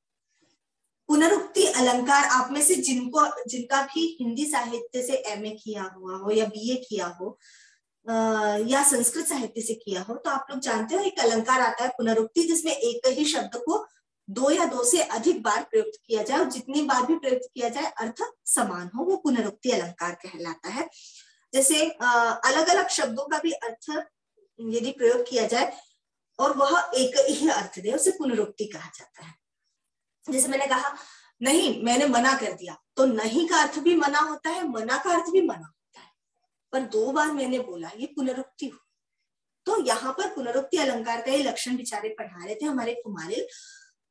पुनरुक्ति अलंकार आप में से जिनका भी हिंदी साहित्य से एमए किया हुआ हो या बीए किया हो या संस्कृत साहित्य से किया हो तो आप लोग जानते हो एक अलंकार आता है पुनरुक्ति, जिसमें एक ही शब्द को दो या दो से अधिक बार प्रयुक्त किया जाए और जितनी बार भी प्रयुक्त किया जाए अर्थ समान हो, वो पुनरुक्ति अलंकार कहलाता है। जैसे अलग अलग शब्दों का भी अर्थ यदि प्रयोग किया जाए और वह एक ही अर्थ दे उसे पुनरुक्ति कहा जाता है। जैसे मैंने कहा नहीं, मैंने मना कर दिया, तो नहीं का अर्थ भी मना होता है, मना का अर्थ भी मना होता है, पर दो बार मैंने बोला, ये पुनरुक्ति हुई। तो यहाँ पर पुनरुक्ति अलंकार का ये लक्षण बेचारे पढ़ा रहे थे हमारे कुमारिल।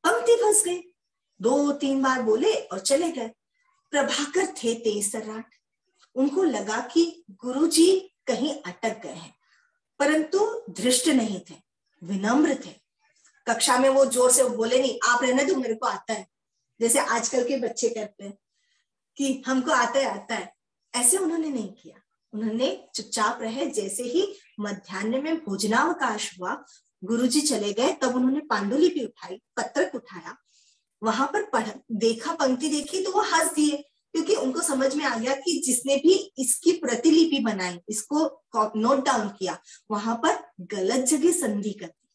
पंक्ति फंस गई, 2-3 बार बोले और चले गए। प्रभाकर थे तेज तर्राट, उनको लगा कि गुरुजी कहीं अटक गए हैं, परंतु धृष्ट नहीं थे, विनम्र थे। कक्षा में वो जोर से बोले नहीं, आप रहने दो मेरे को आता है, जैसे आजकल के बच्चे करते हैं कि हमको आता है। ऐसे उन्होंने नहीं किया। उन्होंने चुपचाप रहे। जैसे ही मध्याह्न में भोजनावकाश हुआ, गुरुजी चले गए, तब उन्होंने पांडुलिपि उठाई, पत्रक उठाया, वहां पर देखा, पंक्ति देखी तो वो हंस दिए, क्योंकि उनको समझ में आ गया कि जिसने भी इसकी प्रतिलिपि बनाई, इसको नोट डाउन किया, वहां पर गलत जगह संधि कर दी।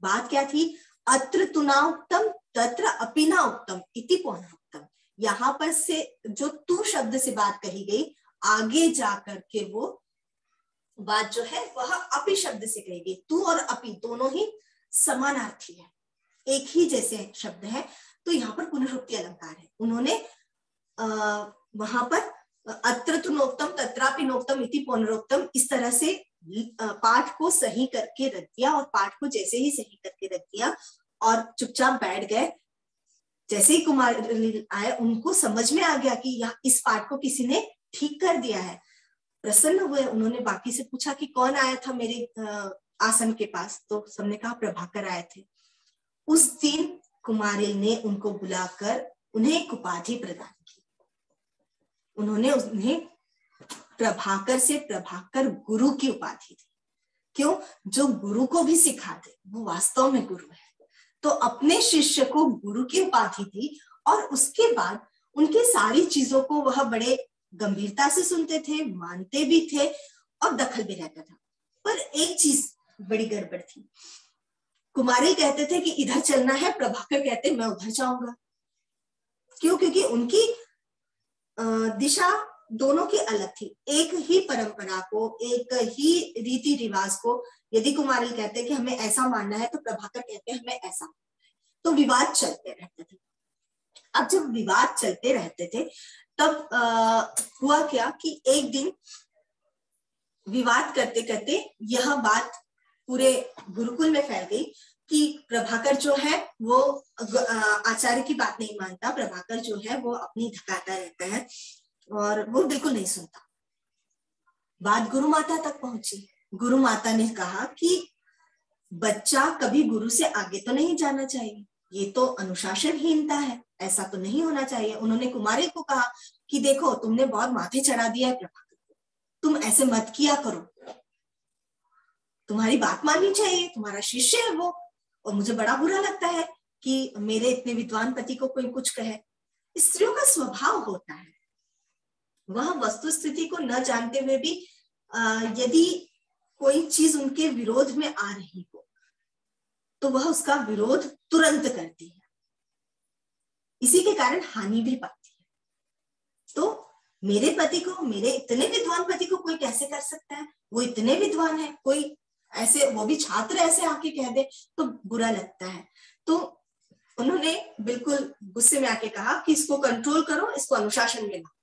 बात क्या थी? अत्र तुना उक्तम तत्र अपि न उक्तम इति पुनरुक्तम। यहाँ पर से जो तू शब्द से बात कही गई, आगे जाकर के वो बात जो है वह अपि शब्द से कही गई। तू और अपि दोनों ही समानार्थी है, एक ही जैसे शब्द है, तो यहाँ पर पुनरुक्ति अलंकार है। उन्होंने वहां पर अत्र तु नोक्तम तत्रापि नोक्तम इति पुनरुक्तम इस तरह से पाठ को सही करके रख दिया, और पाठ को जैसे ही सही करके रख दिया और चुपचाप बैठ गए। जैसे ही कुमार आए, उनको समझ में आ गया कि यहाँ इस पाठ को किसी ने ठीक कर दिया है। प्रसन्न हुए। उन्होंने बाकी से पूछा कि कौन आया था मेरे आसन के पास, तो सबने कहा प्रभाकर आए थे। उस दिन कुमारिल ने उनको बुलाकर उन्हें एक उपाधि प्रदान की। उन्होंने उन्हें प्रभाकर से प्रभाकर गुरु की उपाधि दी। क्यों? जो गुरु को भी सिखा दे वो वास्तव में गुरु है। तो अपने शिष्य को गुरु की उपाधि दी, और उसके बाद उनकी सारी चीजों को वह बड़े गंभीरता से सुनते थे, मानते भी थे और दखल भी रहता था। पर एक चीज बड़ी गड़बड़ थी। कुमारिल कहते थे कि इधर चलना है, प्रभाकर कहते मैं उधर जाऊंगा। क्यों? क्योंकि उनकी दिशा दोनों की अलग थी। एक ही परंपरा को, एक ही रीति रिवाज को यदि कुमारिल कहते कि हमें ऐसा मानना है, तो प्रभाकर कहते हमें ऐसा। तो विवाद चलते रहते थे। अब जब विवाद चलते रहते थे तब हुआ क्या कि एक दिन विवाद करते करते यह बात पूरे गुरुकुल में फैल गई कि प्रभाकर जो है वो आचार्य की बात नहीं मानता। प्रभाकर जो है वो अपनी धकाता रहता है और वो बिल्कुल नहीं सुनता। बात गुरु माता तक पहुंची। गुरु माता ने कहा कि बच्चा कभी गुरु से आगे तो नहीं जाना चाहिए, ये तो अनुशासनहीनता है, ऐसा तो नहीं होना चाहिए। उन्होंने कुमारी को कहा कि देखो तुमने बहुत माथे चढ़ा दिया है प्रभाकर को, तुम ऐसे मत किया करो, तुम्हारी बात माननी चाहिए, तुम्हारा शिष्य है वो, और मुझे बड़ा बुरा लगता है कि मेरे इतने विद्वान पति को कोई कुछ कहे। स्त्रियों का स्वभाव होता है, वह वस्तु स्थिति को न जानते हुए भी यदि कोई चीज उनके विरोध में आ रही हो तो वह उसका विरोध तुरंत करती है, इसी के कारण हानि भी पाती है। तो मेरे पति को, मेरे इतने विद्वान पति को कोई कैसे कर सकता है? वो इतने विद्वान है, कोई ऐसे, वो भी छात्र ऐसे आके कह दे तो बुरा लगता है। तो उन्होंने बिल्कुल गुस्से में आके कहा कि इसको कंट्रोल करो, इसको अनुशासन में लाओ।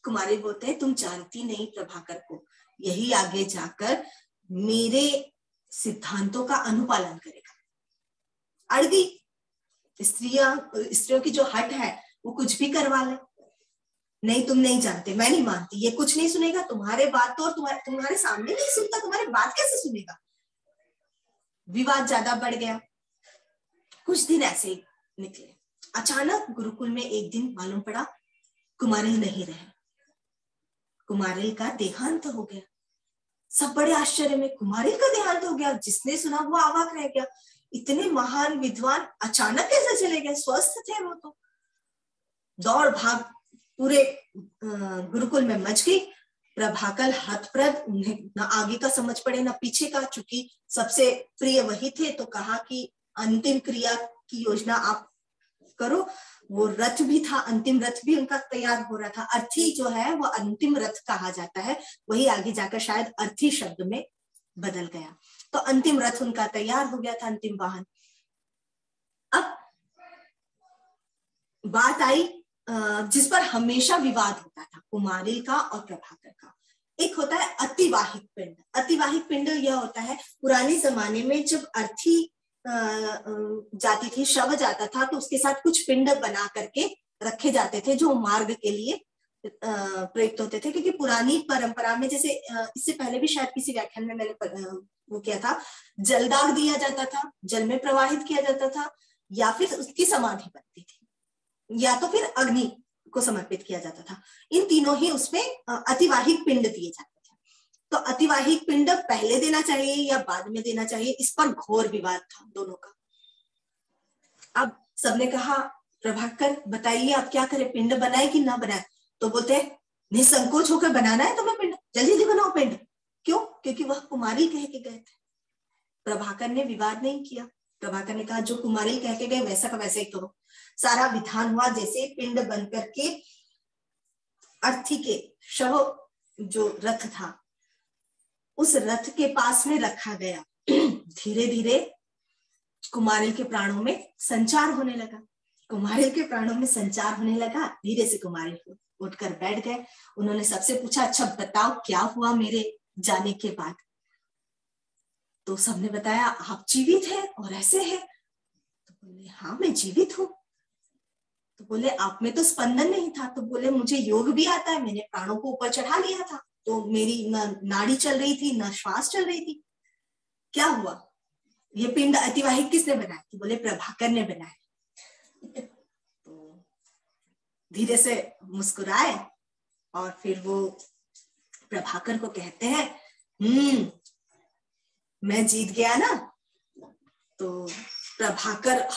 कुमारी बोलते हैं तुम जानती नहीं प्रभाकर को, यही आगे जाकर मेरे सिद्धांतों का अनुपालन करेगा। अड़ गई। स्त्रियों की जो हट है वो कुछ भी करवा ले, नहीं तुम नहीं जानते, मैं नहीं मानती, ये कुछ नहीं सुनेगा तुम्हारे बात तो, और तुम्हारे सामने नहीं सुनता, तुम्हारी बात कैसे सुनेगा। विवाद ज्यादा बढ़ गया। कुछ दिन ऐसे ही निकले। अचानक गुरुकुल में एक दिन मालूम पड़ा कुमारिल नहीं रहे, कुमारिल का देहांत हो गया। सब बड़े आश्चर्य में, कुमारिल का देहांत हो गया। जिसने सुना वो अवाक रह गया, इतने महान विद्वान अचानक कैसे चले गए, स्वस्थ थे वो तो। दौड़ भाग पूरे गुरुकुल में मच गई। प्रभाकर हतप्रद, उन्हें न आगे का समझ पड़े न पीछे का, चूंकि सबसे प्रिय वही थे, तो कहा कि अंतिम क्रिया की योजना आप करो। वो रथ भी था, अंतिम रथ भी उनका तैयार हो रहा था। अर्थी जो है वो अंतिम रथ कहा जाता है, वही आगे जाकर शायद अर्थी शब्द में बदल गया। तो अंतिम रथ उनका तैयार हो गया था, अंतिम वाहन। अब बात आई जिस पर हमेशा विवाद होता था कुमारिल का और प्रभाकर का। एक होता है अतिवाहिक पिंड। अतिवाहिक पिंड यह होता है, पुराने जमाने में जब अर्थी जाती थी, शव जाता था, तो उसके साथ कुछ पिंड बना करके रखे जाते थे जो मार्ग के लिए प्रयुक्त होते थे। क्योंकि पुरानी परंपरा में, जैसे इससे पहले भी शायद किसी व्याख्यान में मैंने वो किया था, जलदाग दिया जाता था, जल में प्रवाहित किया जाता था, या फिर उसकी समाधि बनती थी, या तो फिर अग्नि को समर्पित किया जाता था। इन तीनों ही उसमें अतिवाहिक पिंड दिए जाते थे। तो अतिवाहिक पिंड पहले देना चाहिए या बाद में देना चाहिए, इस पर घोर विवाद था दोनों का। अब सबने कहा प्रभाकर बताइए आप क्या करें, पिंड बनाए कि ना बनाए। तो बोलते निसंकोच होकर बनाना है तुम्हें पिंड, जल्दी बनाओ पिंड। क्यों? क्योंकि वह कुमारी कह के गए थे। प्रभाकर ने विवाद नहीं किया। प्रभाकर ने कहा जो कुमारी कह के गए वैसा का वैसा ही करो। सारा विधान हुआ। जैसे पिंड बन करके अर्थी के शव जो रथ था उस रथ के पास में रखा गया, धीरे धीरे कुमारिल के प्राणों में संचार होने लगा। कुमारिल के प्राणों में संचार होने लगा। धीरे से कुमारिल उठकर बैठ गए। उन्होंने सबसे पूछा अच्छा बताओ क्या हुआ मेरे जाने के बाद। तो सबने बताया आप जीवित हैं और ऐसे है। तो बोले हाँ मैं जीवित हूं। तो बोले आप में तो स्पंदन नहीं था। तो बोले मुझे योग भी आता है, मैंने प्राणों को ऊपर चढ़ा लिया था, तो मेरी न नाड़ी चल रही थी न श्वास चल रही थी। क्या हुआ? ये पिंड अतिवाहिक किसने बनाया? तो बोले प्रभाकर ने बनाया। तो धीरे से मुस्कुराए और फिर वो प्रभाकर को कहते हैं मैं जीत गया ना। तो प्रभाकर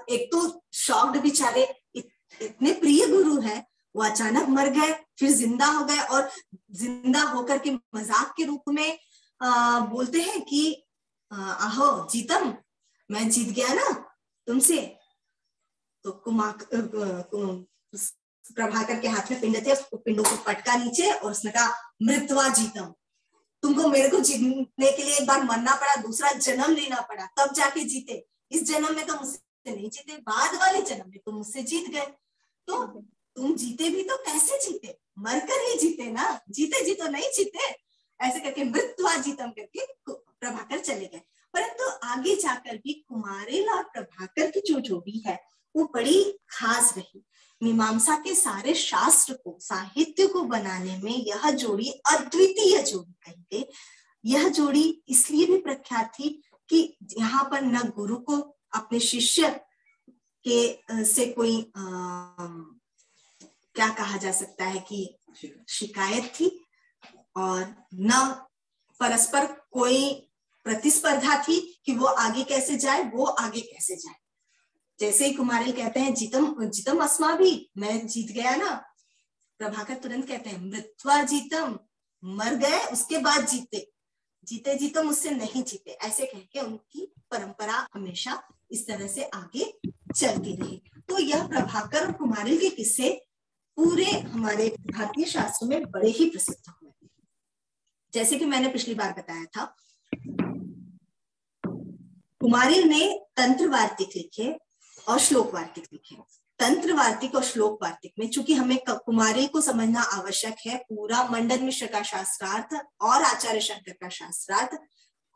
एक तो शॉक्ड, बेचारे इतने प्रिय गुरु है, वो अचानक मर गए फिर जिंदा हो गए, और जिंदा होकर के मजाक के रूप में बोलते हैं कि आहो जीतम, मैं जीत गया ना तुमसे। तो प्रभाकर के हाथ में पिंड थे, पिंडों को पटका नीचे और उसने कहा मृत्वा जीतम, तुमको मेरे को जीतने के लिए एक बार मरना पड़ा, दूसरा जन्म लेना पड़ा, तब जाके जीते। इस जन्म में तो मुझसे नहीं जीते, बाद वाले जन्म में तो मुझसे जीत गए। तो तुम जीते भी तो कैसे जीते? मरकर ही जीते ना, जीते जी तो नहीं जीते। ऐसे करके मृत्वा जीतम करके प्रभाकर चले गए। परंतु आगे जाकर भी कुमारिल और प्रभाकर की जो जोड़ी है वो बड़ी खास रही। मीमांसा के सारे शास्त्र को, साहित्य को बनाने में यह जोड़ी अद्वितीय जोड़ी कही गई। यह जोड़ी इसलिए भी प्रख्यात थी कि यहाँ पर न गुरु को अपने शिष्य के से कोई क्या कहा जा सकता है कि शिकायत थी, और न परस्पर कोई प्रतिस्पर्धा थी कि वो आगे कैसे जाए, वो आगे कैसे जाए। जैसे ही कुमारिल कहते हैं जीतम अस्मा भी, मैं जीत गया ना, प्रभाकर तुरंत कहते हैं मृत्वा जीतम, मर गए उसके बाद जीते, जीते जी तो मुझसे नहीं जीते। ऐसे कह के उनकी परंपरा हमेशा इस तरह से आगे चलती रही। तो यह प्रभाकर और कुमारिल के किस्से पूरे हमारे भारतीय शास्त्र में बड़े ही प्रसिद्ध हुए। जैसे कि मैंने पिछली बार बताया था, कुमारिल ने तंत्र वार्तिक लिखे और श्लोक वार्तिक लिखे। तंत्र वार्तिक और श्लोक वार्तिक में चूंकि हमें कुमारिल को समझना आवश्यक है, पूरा मंडन मिश्र का शास्त्रार्थ और आचार्य शंकर का शास्त्रार्थ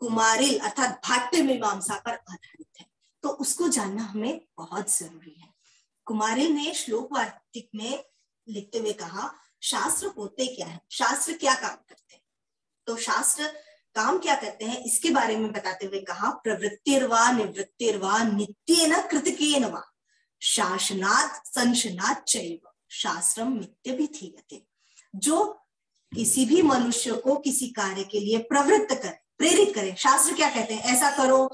कुमारिल अर्थात भाट्ट मीमांसा पर आधारित है। तो उसको जानना हमें बहुत जरूरी है। कुमारी ने श्लोक वार्तिक में लिखते हुए कहा, शास्त्र होते क्या है, शास्त्र क्या काम करते हैं। तो शास्त्र काम क्या करते हैं इसके बारे में बताते हुए कहा, प्रवृत्तिर्वा निवृत्तिर्वा नित्येन कृतकेन वा शासनात् संशनात् चैव शास्त्रम नित्य विधीयते। जो किसी भी मनुष्य को किसी कार्य के लिए प्रवृत्त करे, प्रेरित करे, शास्त्र क्या कहते हैं, ऐसा करो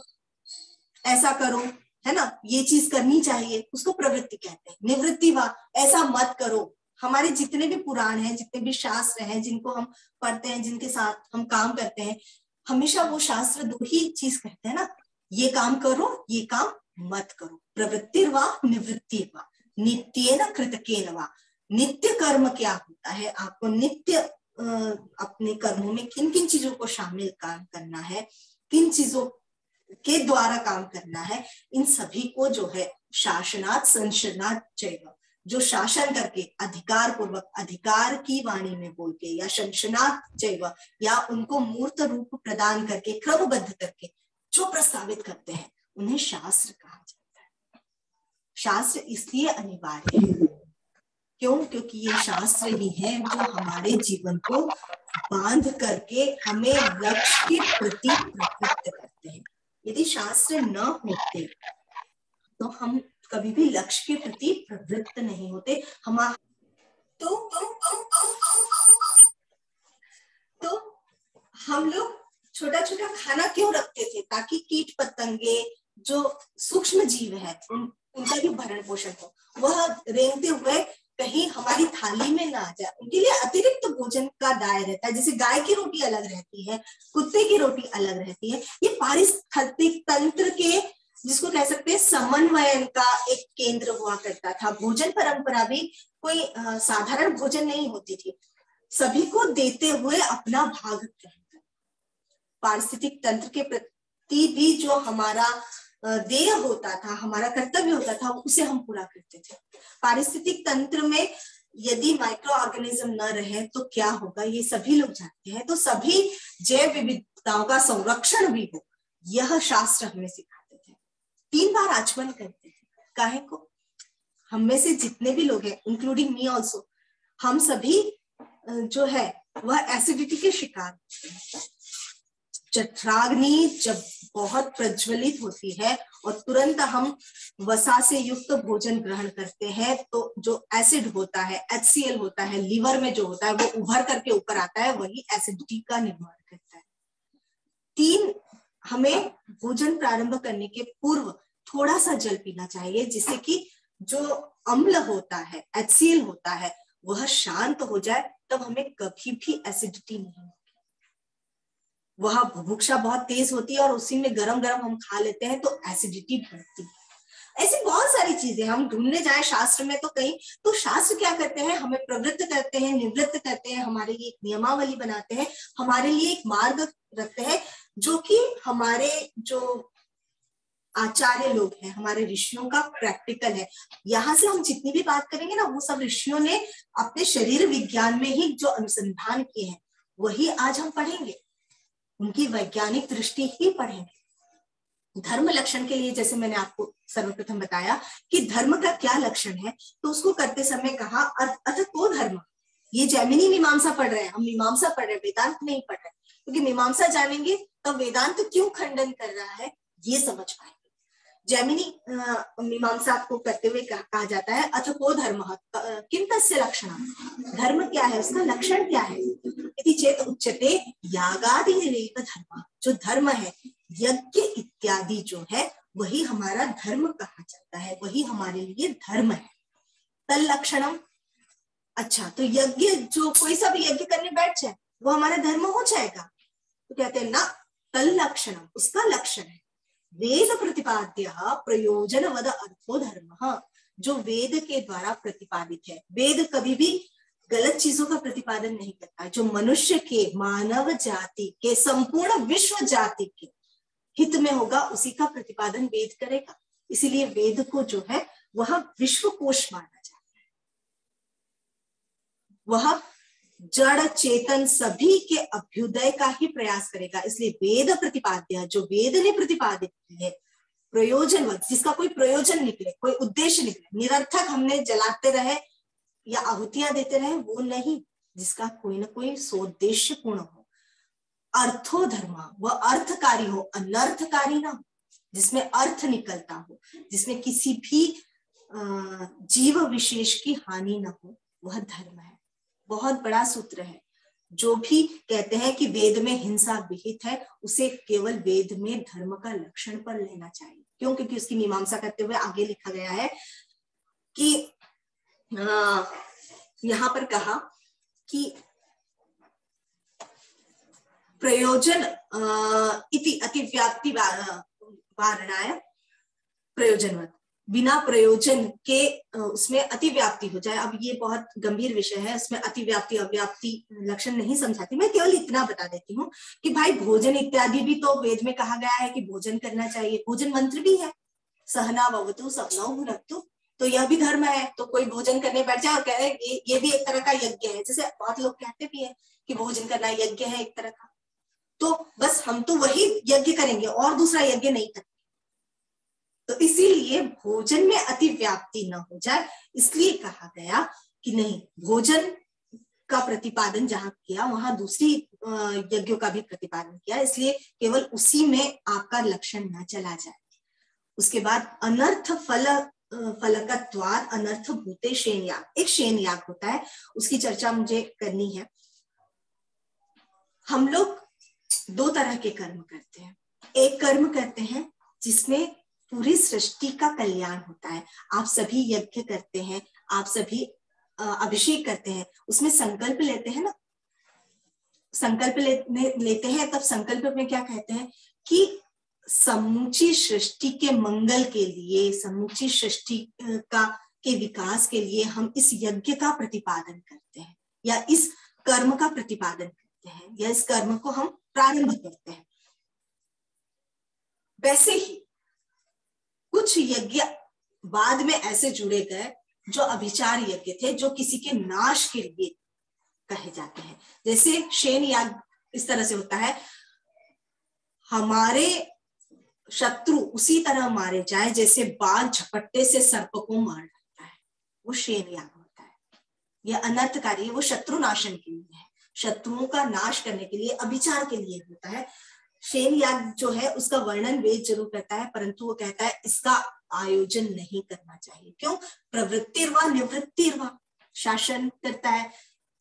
ऐसा करो, है ना, ये चीज करनी चाहिए, उसको प्रवृत्ति कहते हैं। निवृत्ति वा, ऐसा मत करो। हमारे जितने भी पुराण हैं, जितने भी शास्त्र हैं जिनको हम पढ़ते हैं, जिनके साथ हम काम करते हैं, हमेशा वो शास्त्र दो ही चीज कहते हैं ना, ये काम करो, ये काम मत करो। प्रवृत्तिर्वा निवृत्तिर्वा नित्येन कृतकेन वा। नित्य कर्म क्या होता है, आपको नित्य अपने कर्मों में किन किन चीजों को शामिल काम करना है, किन चीजों के द्वारा काम करना है, इन सभी को जो है शासनात् संशनात् चैव, जो शासन करके अधिकार पूर्वक, अधिकार की वाणी में बोल के, या संशनात् चैव, या उनको मूर्त रूप प्रदान करके, क्रमबद्ध करके जो प्रस्तावित करते हैं, उन्हें शास्त्र कहा जाता है। शास्त्र इसलिए अनिवार्य है, क्यों? क्योंकि ये शास्त्र ही है जो हमारे जीवन को बांध करके हमें लक्ष्य के प्रति प्रवृत्त करते हैं। यदि शास्त्र न होते तो हम कभी भी लक्ष्य के प्रति प्रवृत्त नहीं होते। तो हम लोग छोटा छोटा खाना क्यों रखते थे, ताकि कीट पतंगे जो सूक्ष्म जीव है उनका भी भरण पोषण हो, वह रेंगते हुए कहीं हमारी थाली में ना आ जाए, उनके लिए अतिरिक्त भोजन का दाय रहता है। जैसे गाय की रोटी अलग रहती है, कुत्ते की रोटी अलग रहती है। ये पारिस्थितिक तंत्र के, जिसको कह सकते हैं, समन्वयन का एक केंद्र हुआ करता था। भोजन परंपरा भी कोई साधारण भोजन नहीं होती थी, सभी को देते हुए अपना भाग ग्रहण करना। पारिस्थितिक तंत्र के प्रति भी जो हमारा देय होता था, हमारा कर्तव्य होता था, उसे हम पूरा करते थे। पारिस्थितिक तंत्र में यदि माइक्रो ऑर्गेनिज्म न रहे तो क्या होगा, ये सभी लोग जानते हैं। तो सभी जैव विविधताओं का संरक्षण भी हो, यह शास्त्र हमें सिखाते थे। 3 बार आचमन करते थे, काहे को? हम में से जितने भी लोग हैं, इंक्लूडिंग मी ऑल्सो, हम सभी जो है वह एसिडिटी के शिकार। जठराग्नि जब बहुत प्रज्वलित होती है और तुरंत हम वसा से युक्त भोजन ग्रहण करते हैं, तो जो एसिड होता है, HCl होता है, लीवर में जो होता है, वो उभर करके ऊपर आता है, वही एसिडिटी का निर्माण करता है। 3, हमें भोजन प्रारंभ करने के पूर्व थोड़ा सा जल पीना चाहिए, जिससे कि जो अम्ल होता है, HCl होता है, वह शांत हो जाए, तब हमें कभी भी एसिडिटी नहीं होगी। वह बुभुक्षा बहुत तेज होती है और उसी में गरम गरम हम खा लेते हैं तो एसिडिटी बढ़ती है। ऐसी बहुत सारी चीजें हम ढूंढने जाए शास्त्र में तो कहीं, तो शास्त्र क्या करते हैं, हमें प्रवृत्त करते हैं, निवृत्त करते हैं, हमारे लिए एक नियमावली बनाते हैं, हमारे लिए एक मार्ग रखते हैं, जो कि हमारे जो आचार्य लोग हैं, हमारे ऋषियों का प्रैक्टिकल है। यहाँ से हम जितनी भी बात करेंगे ना, वो सब ऋषियों ने अपने शरीर विज्ञान में ही जो अनुसंधान किए हैं, वही आज हम पढ़ेंगे, उनकी वैज्ञानिक दृष्टि ही पढ़ेंगे। धर्म लक्षण के लिए जैसे मैंने आपको सर्वप्रथम बताया कि धर्म का क्या लक्षण है, तो उसको करते समय कहा अथ को धर्म। ये जैमिनी मीमांसा पढ़ रहे हैं, हम मीमांसा पढ़ रहे हैं, वेदांत नहीं पढ़ रहे, क्योंकि मीमांसा जानेंगे तब वेदांत क्यों खंडन कर रहा है ये समझ पाएंगे। जैमिनी मीमांसा को करते हुए कहा जाता है अथ को धर्म किम तस्य लक्षणम, धर्म क्या है, उसका लक्षण क्या है। यदि चेत उच्यते यागादिरेव धर्म, जो धर्म है, यज्ञ इत्यादि जो है, वही हमारा धर्म कहा जाता है, वही हमारे लिए धर्म है। तल लक्षणम, अच्छा तो यज्ञ, जो कोई सा भी यज्ञ करने बैठ जाए वो हमारा धर्म हो जाएगा, तो कहते हैं ना, तल लक्षणम, उसका लक्षण है वेद प्रतिपाद्य प्रयोजनवद अर्थो धर्म, जो वेद के द्वारा प्रतिपादित है। वेद कभी भी गलत चीजों का प्रतिपादन नहीं करता है, जो मनुष्य के, मानव जाति के, संपूर्ण विश्व जाति के हित में होगा, उसी का प्रतिपादन वेद करेगा। इसीलिए वेद को जो है वह विश्व कोश माना जाता है, वह जड़ चेतन सभी के अभ्युदय का ही प्रयास करेगा। इसलिए वेद प्रतिपाद्य, जो वेद ने प्रतिपादित की है, प्रयोजनवत, जिसका कोई प्रयोजन निकले, कोई उद्देश्य निकले, निरर्थक हमने जलाते रहे या आहुतियां देते रहे, वो नहीं, जिसका कोई ना कोई सोद्देश्य पूर्ण हो, अर्थो धर्मा, वह अर्थकारी हो, अनर्थकारी ना हो, जिसमें अर्थ निकलता हो, जिसमें किसी भी जीव विशेष की हानि ना हो, वह धर्म है। बहुत बड़ा सूत्र है। जो भी कहते हैं कि वेद में हिंसा विहित है, उसे केवल वेद में धर्म का लक्षण पर लेना चाहिए। क्यों? क्योंकि उसकी मीमांसा करते हुए आगे लिखा गया है कि यहां पर कहा कि प्रयोजन इति अतिव्याप्ति वारणाय प्रयोजनवत, बिना प्रयोजन के उसमें अतिव्याप्ति हो जाए। अब ये बहुत गंभीर विषय है, उसमें अतिव्याप्ति अव्याप्ति लक्षण नहीं समझाती, मैं केवल इतना बता देती हूँ कि भाई भोजन इत्यादि भी तो वेद में कहा गया है कि भोजन करना चाहिए, भोजन मंत्र भी है, सहना भवतु सबनौ भुनक्तु, तो यह भी धर्म है। तो कोई भोजन करने बैठ जाए और कहे ये भी एक तरह का यज्ञ है, जैसे बहुत लोग कहते भी है कि भोजन करना यज्ञ है एक तरह का, तो बस हम तो वही यज्ञ करेंगे और दूसरा यज्ञ नहीं करेंगे। तो इसीलिए भोजन में अतिव्याप्ति न हो जाए, इसलिए कहा गया कि नहीं, भोजन का प्रतिपादन जहां किया वहां दूसरी यज्ञों का भी प्रतिपादन किया, इसलिए केवल उसी में आपका लक्षण न चला जाए। उसके बाद अनर्थ फलकत्वात् अनर्थ भूते शेन याग, एक शेन याग होता है, उसकी चर्चा मुझे करनी है। हम लोग दो तरह के कर्म करते हैं। एक कर्म करते हैं जिसमें पूरी सृष्टि का कल्याण होता है। आप सभी यज्ञ करते हैं, आप सभी अभिषेक करते हैं, उसमें संकल्प लेते हैं ना, संकल्प लेते हैं, तब संकल्प में क्या कहते हैं कि समूची सृष्टि के मंगल के लिए, समूची सृष्टि के विकास के लिए हम इस यज्ञ का प्रतिपादन करते हैं, या इस कर्म का प्रतिपादन करते हैं, या इस कर्म को हम प्रारंभ करते हैं। वैसे ही कुछ यज्ञ बाद में ऐसे जुड़े गए जो अभिचार यज्ञ थे, जो किसी के नाश के लिए कहे जाते हैं। जैसे शेन याग इस तरह से होता है, हमारे शत्रु उसी तरह मारे जाए जैसे बाल झपट्टे से सर्प को मार डालता है, वो शेन याग होता है। यह अनर्थकारी है, वो शत्रु नाशन के लिए है, शत्रुओं का नाश करने के लिए, अभिचार के लिए होता है। शेन याग जो है उसका वर्णन वेद जरूर करता है, परंतु वो कहता है इसका आयोजन नहीं करना चाहिए। क्यों? प्रवृत्तिर्वा निवृत्तिर्वा, शासन करता है,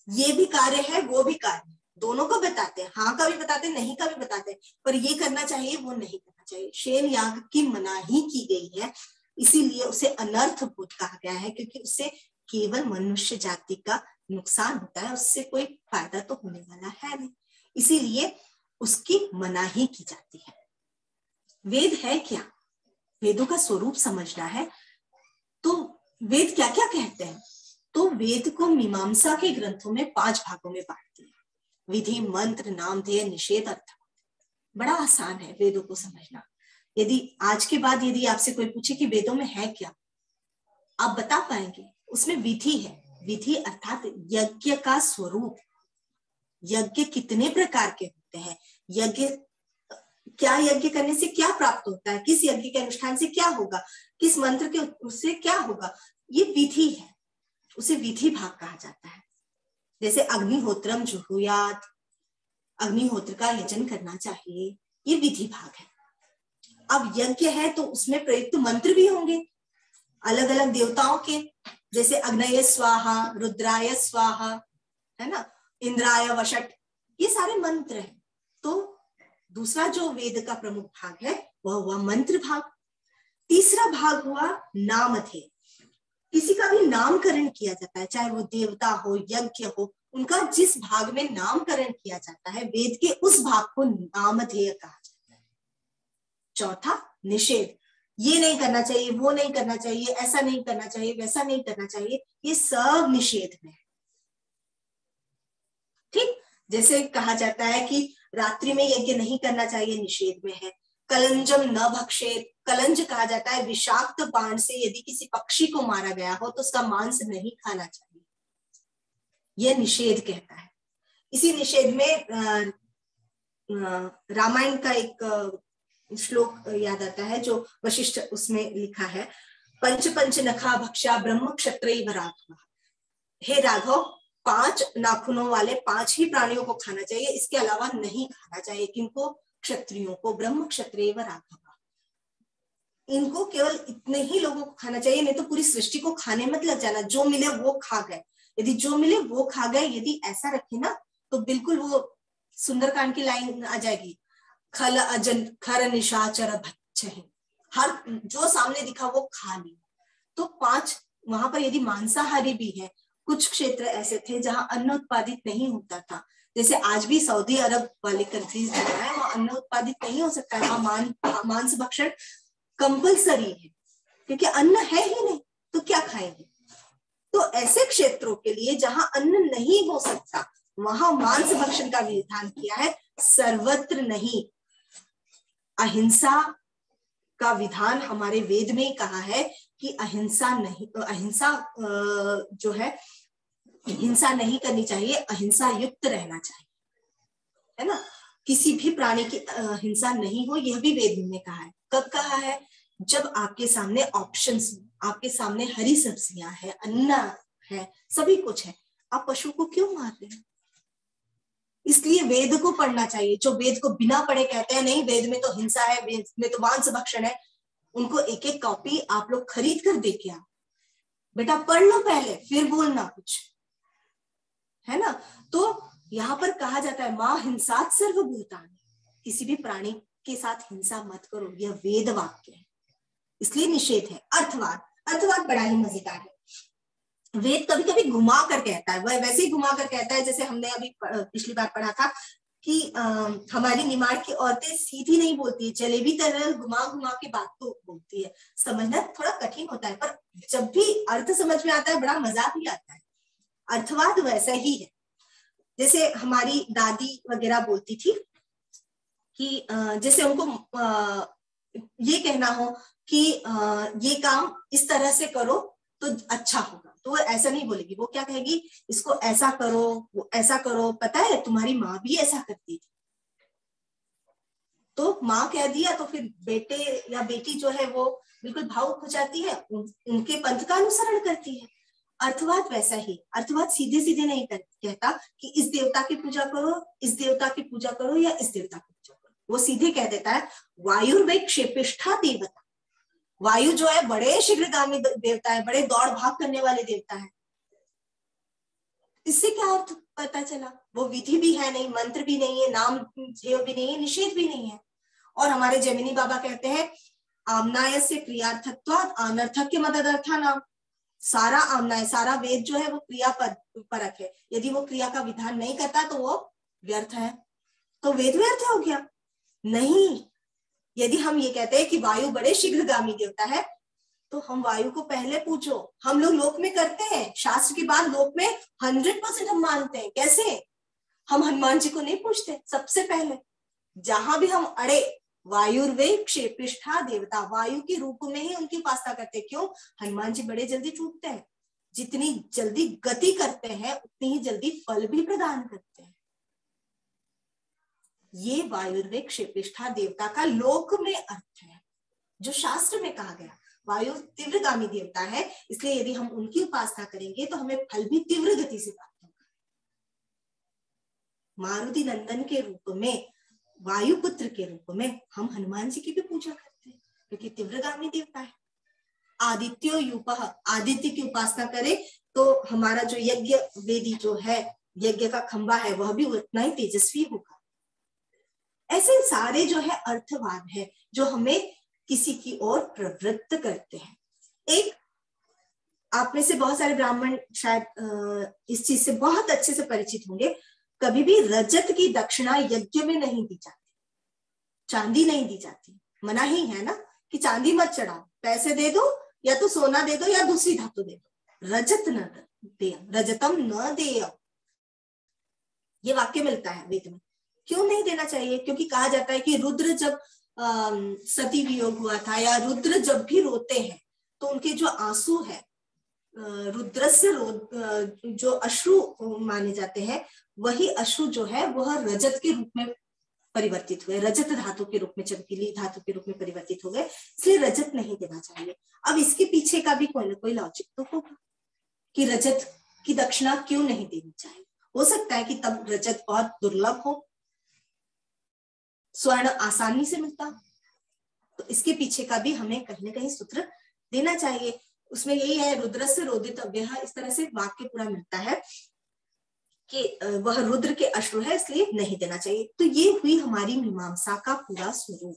ये भी कार्य है वो भी कार्य है, दोनों को बताते हैं, हाँ का भी बताते हैं, नहीं का भी बताते हैं, पर ये करना चाहिए वो नहीं करना चाहिए। शेन याग की मनाही की गई है, इसीलिए उसे अनर्थभूत कहा गया है, क्योंकि उससे केवल मनुष्य जाति का नुकसान होता है, उससे कोई फायदा तो होने वाला है नहीं, इसीलिए उसकी मनाही की जाती है। वेद है क्या? वेदों का स्वरूप समझना है तो वेद क्या क्या कहते हैं। तो वेद को मीमांसा के ग्रंथों में 5 भागों में बांटते हैं, विधि, मंत्र, नामधेय, निषेध, अर्थ। बड़ा आसान है वेदों को समझना। यदि आज के बाद यदि आपसे कोई पूछे कि वेदों में है क्या, आप बता पाएंगे? उसमें विधि है। विधि अर्थात यज्ञ का स्वरूप, यज्ञ कितने प्रकार के होते हैं, यज्ञ क्या, यज्ञ करने से क्या प्राप्त होता है, किस यज्ञ के अनुष्ठान से क्या होगा, किस मंत्र के उससे क्या होगा, ये विधि है, उसे विधि भाग कहा जाता है। जैसे अग्निहोत्रम जुहुयात, अग्निहोत्र का यजन करना चाहिए, ये विधि भाग है। अब यज्ञ है तो उसमें प्रयुक्त मंत्र भी होंगे अलग अलग देवताओं के, जैसे अग्नये स्वाहा, रुद्राय स्वाहा, है ना, इंद्राय वषट, ये सारे मंत्र हैं। तो दूसरा जो वेद का प्रमुख भाग है वह हुआ मंत्र भाग। तीसरा भाग हुआ नामधेय। किसी का भी नामकरण किया जाता है, चाहे वो देवता हो, यज्ञ हो, उनका जिस भाग में नामकरण किया जाता है, वेद के उस भाग को नामधेय कहा जाता है। चौथा निषेध, ये नहीं करना चाहिए, वो नहीं करना चाहिए, ऐसा नहीं करना चाहिए, वैसा नहीं करना चाहिए, ये सब निषेध में है। ठीक, जैसे कहा जाता है कि रात्रि में यज्ञ नहीं करना चाहिए, निषेध में है। कलंजम न भक्षेत, कलंज कहा जाता है विषाक्त बाण से यदि किसी पक्षी को मारा गया हो तो उसका मांस नहीं खाना चाहिए, यह निषेध कहता है। इसी निषेध में रामायण का एक श्लोक याद आता है जो वशिष्ठ उसमें लिखा है, पंच पंच नखा भक्षा ब्रह्म क्षत्रिय राघव। हे राघव, 5 नाखूनों वाले 5 ही प्राणियों को खाना चाहिए, इसके अलावा नहीं खाना चाहिए। किनको? क्षत्रियों को। ब्रह्म क्षत्रिय राघव, इनको केवल इतने ही लोगों को खाना चाहिए, नहीं तो पूरी सृष्टि को खाने मत लग जाना। जो मिले वो खा गए, यदि जो मिले वो खा गए, यदि ऐसा रखे ना तो बिल्कुल वो सुंदरकांड की लाइन आ जाएगी, खल अजन खर निशाचर भक्षहि, हर जो सामने दिखा वो खा लिया। तो 5 वहां पर यदि मांसाहारी भी है, कुछ क्षेत्र ऐसे थे जहां अन्न उत्पादित नहीं होता था, जैसे आज भी सऊदी अरब वाले कंट्रीज जो है वहां अन्न उत्पादित नहीं हो सकता है, वहां मांस भक्षण कंपल्सरी है, क्योंकि अन्न है ही नहीं तो क्या खाएंगे। तो ऐसे क्षेत्रों के लिए जहां अन्न नहीं हो सकता वहां मांस भक्षण का विधान किया है, सर्वत्र नहीं। अहिंसा का विधान हमारे वेद में ही कहा है कि अहिंसा नहीं, अहिंसा जो है हिंसा नहीं करनी चाहिए, अहिंसा युक्त रहना चाहिए, है ना। किसी भी प्राणी की हिंसा नहीं हो, यह भी वेद में कहा है। कब कहा है? जब आपके सामने ऑप्शंस, आपके सामने हरी सब्जियां है, अन्न है, सभी कुछ है, आप पशु को क्यों मारते हैं? इसलिए वेद को पढ़ना चाहिए। जो वेद को बिना पढ़े कहते हैं नहीं वेद में तो हिंसा है, वेद में तो मांस भक्षण है, उनको एक एक कॉपी आप लोग खरीद कर दे के आओ, बेटा पढ़ लो पहले फिर बोलना कुछ, है ना। तो यहाँ पर कहा जाता है मां हिंसात सर्वभूतानि, किसी भी प्राणी के साथ हिंसा मत करो, यह वेद वाक्य है, इसलिए निषेध है। अर्थवाद, अर्थवाद बड़ा ही मजेदार है। वेद कभी कभी घुमा कर कहता है, वह वैसे ही घुमा कर कहता है जैसे हमने अभी पिछली बार पढ़ा था कि हमारी निमाड़ की औरतें सीधी नहीं बोलती है, जलेबी तरह घुमा घुमा के बात को बोलती है। समझना थोड़ा कठिन होता है, पर जब भी अर्थ समझ में आता है बड़ा मजा भी आता है। अर्थवाद वैसा ही है, जैसे हमारी दादी वगैरह बोलती थी कि जैसे उनको ये कहना हो कि ये काम इस तरह से करो तो अच्छा होगा, तो वो ऐसा नहीं बोलेगी, वो क्या कहेगी, इसको ऐसा करो, वो ऐसा करो। पता है तुम्हारी माँ भी ऐसा करती थी, तो माँ कह दिया तो फिर बेटे या बेटी जो है वो बिल्कुल भावुक हो जाती है, उनके पंथ का अनुसरण करती है। अर्थवाद वैसा ही, अर्थवाद सीधे सीधे नहीं कहता कि इस देवता की पूजा करो, इस देवता की पूजा करो या इस देवता की पूजा करो, वो सीधे कह देता है वायुर्वै क्षेपिष्ठा देवता, वायु जो है बड़े शीघ्रगामी देवता है, बड़े दौड़ भाग करने वाले देवता है। इससे क्या अर्थ पता चला? वो विधि भी है नहीं, मंत्र भी नहीं है, नाम ध्येय भी नहीं है, निषेध भी नहीं है। और हमारे जैमिनी बाबा कहते हैं आमनाय से क्रियार्थत्वात् अनर्थक्य मददर्था नाम, सारा आमनाय, सारा वेद जो है वो क्रिया परक है, यदि वो क्रिया का विधान नहीं करता तो वो व्यर्थ है, तो वेद व्यर्थ हो गया? नहीं। यदि हम ये कहते हैं कि वायु बड़े शीघ्रगामी देवता है, तो हम वायु को पहले पूछो। हम लोग लोक में करते हैं, शास्त्र के बाद लोक में 100% हम मानते हैं। कैसे? हम हनुमान जी को नहीं पूछते सबसे पहले, जहां भी हम अड़े वायुर्वे क्षेपिष्ठा देवता, वायु के रूप में ही उनकी उपासना करते। क्यों? हनुमान जी बड़े जल्दी टूटते हैं, जितनी जल्दी गति करते हैं उतनी ही जल्दी फल भी प्रदान करते हैं। ये वायुर्वे क्षेपिष्ठा देवता का लोक में अर्थ है, जो शास्त्र में कहा गया। वायु तीव्रगामी देवता है, इसलिए यदि हम उनकी उपासना करेंगे तो हमें फल भी तीव्र गति से प्राप्त होगा। मारुति नंदन के रूप में, वायुपुत्र के रूप में हम हनुमान जी की भी पूजा करते हैं, क्योंकि तीव्रगामी देवता है। आदित्यो यूपः, आदित्य की उपासना करें तो हमारा जो यज्ञ वेदी जो है, यज्ञ का खंबा है, वह भी उतना ही तेजस्वी होगा। ऐसे सारे जो है अर्थवाद है जो हमें किसी की ओर प्रवृत्त करते हैं। एक, आप में से बहुत सारे ब्राह्मण शायद इस चीज से बहुत अच्छे से परिचित होंगे, कभी भी रजत की दक्षिणा यज्ञ में नहीं दी जाती, चांदी नहीं दी जाती, मना ही है ना कि चांदी मत चढ़ाओ, पैसे दे दो या तो सोना दे दो या दूसरी धातु दे दो, रजत न दे, रजतम न देय, ये वाक्य मिलता है वेद में। क्यों नहीं देना चाहिए? क्योंकि कहा जाता है कि रुद्र जब सती वियोग हुआ था, या रुद्र जब भी रोते हैं तो उनके जो आंसू है, रुद्रस्य जो अश्रु माने जाते हैं, वही अश्रु जो है वह रजत के रूप में परिवर्तित हुए, रजत धातु के रूप में, चमकीली धातु के रूप में परिवर्तित हो गए, इसलिए रजत नहीं देना चाहिए। अब इसके पीछे का भी कोई ना कोई लॉजिक तो होगा कि रजत की दक्षिणा क्यों नहीं देनी चाहिए। हो सकता है कि तब रजत बहुत दुर्लभ हो, स्वर्ण आसानी से मिलता, तो इसके पीछे का भी हमें कहीं ना कहीं सूत्र देना चाहिए। उसमें यही है, रुद्रस्य रोदितव्यः, इस तरह से वाक्य पूरा मिलता है कि वह रुद्र के अश्रु है इसलिए नहीं देना चाहिए। तो ये हुई हमारी मीमांसा का पूरा स्वरूप।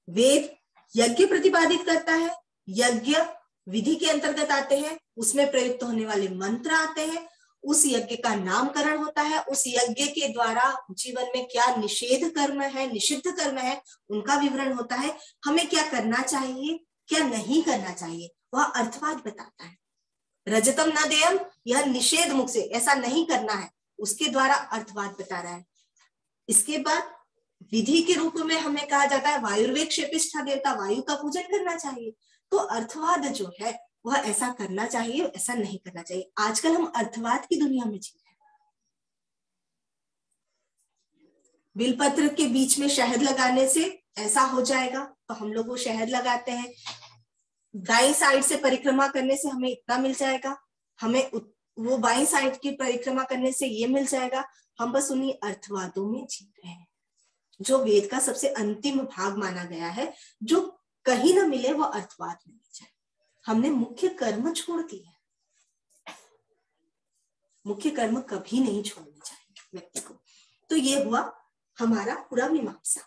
वेद यज्ञ प्रतिपादित करता है, यज्ञ विधि के अंतर्गत आते हैं, उसमें प्रयुक्त होने वाले मंत्र आते हैं, उस यज्ञ का नामकरण होता है, उस यज्ञ के द्वारा जीवन में क्या निषेध कर्म है, निषिद्ध कर्म है, उनका विवरण होता है। हमें क्या करना चाहिए, क्या नहीं करना चाहिए, वह अर्थवाद बताता है। रजतम न देयम, यह निषेध मुख से, ऐसा नहीं करना है, उसके द्वारा अर्थवाद बता रहा है। इसके बाद विधि के रूप में हमें कहा जाता है वायुर्वेग क्षेपिष्ठा देवता, वायु का पूजन करना चाहिए। तो अर्थवाद जो है वह ऐसा करना चाहिए, ऐसा नहीं करना चाहिए। आजकल हम अर्थवाद की दुनिया में जी रहे हैं। बिलपत्र के बीच में शहद लगाने से ऐसा हो जाएगा, तो हम लोग वो शहद लगाते हैं। दाई साइड से परिक्रमा करने से हमें इतना मिल जाएगा, हमें वो बाई साइड की परिक्रमा करने से ये मिल जाएगा। हम बस उन्हीं अर्थवादों में जी रहे हैं, जो वेद का सबसे अंतिम भाग माना गया है। जो कहीं ना मिले वो अर्थवाद में मिल जाए। हमने मुख्य कर्म छोड़ दिए, मुख्य कर्म कभी नहीं छोड़ने चाहिए व्यक्ति को। तो ये हुआ हमारा पूरा मीमांसा।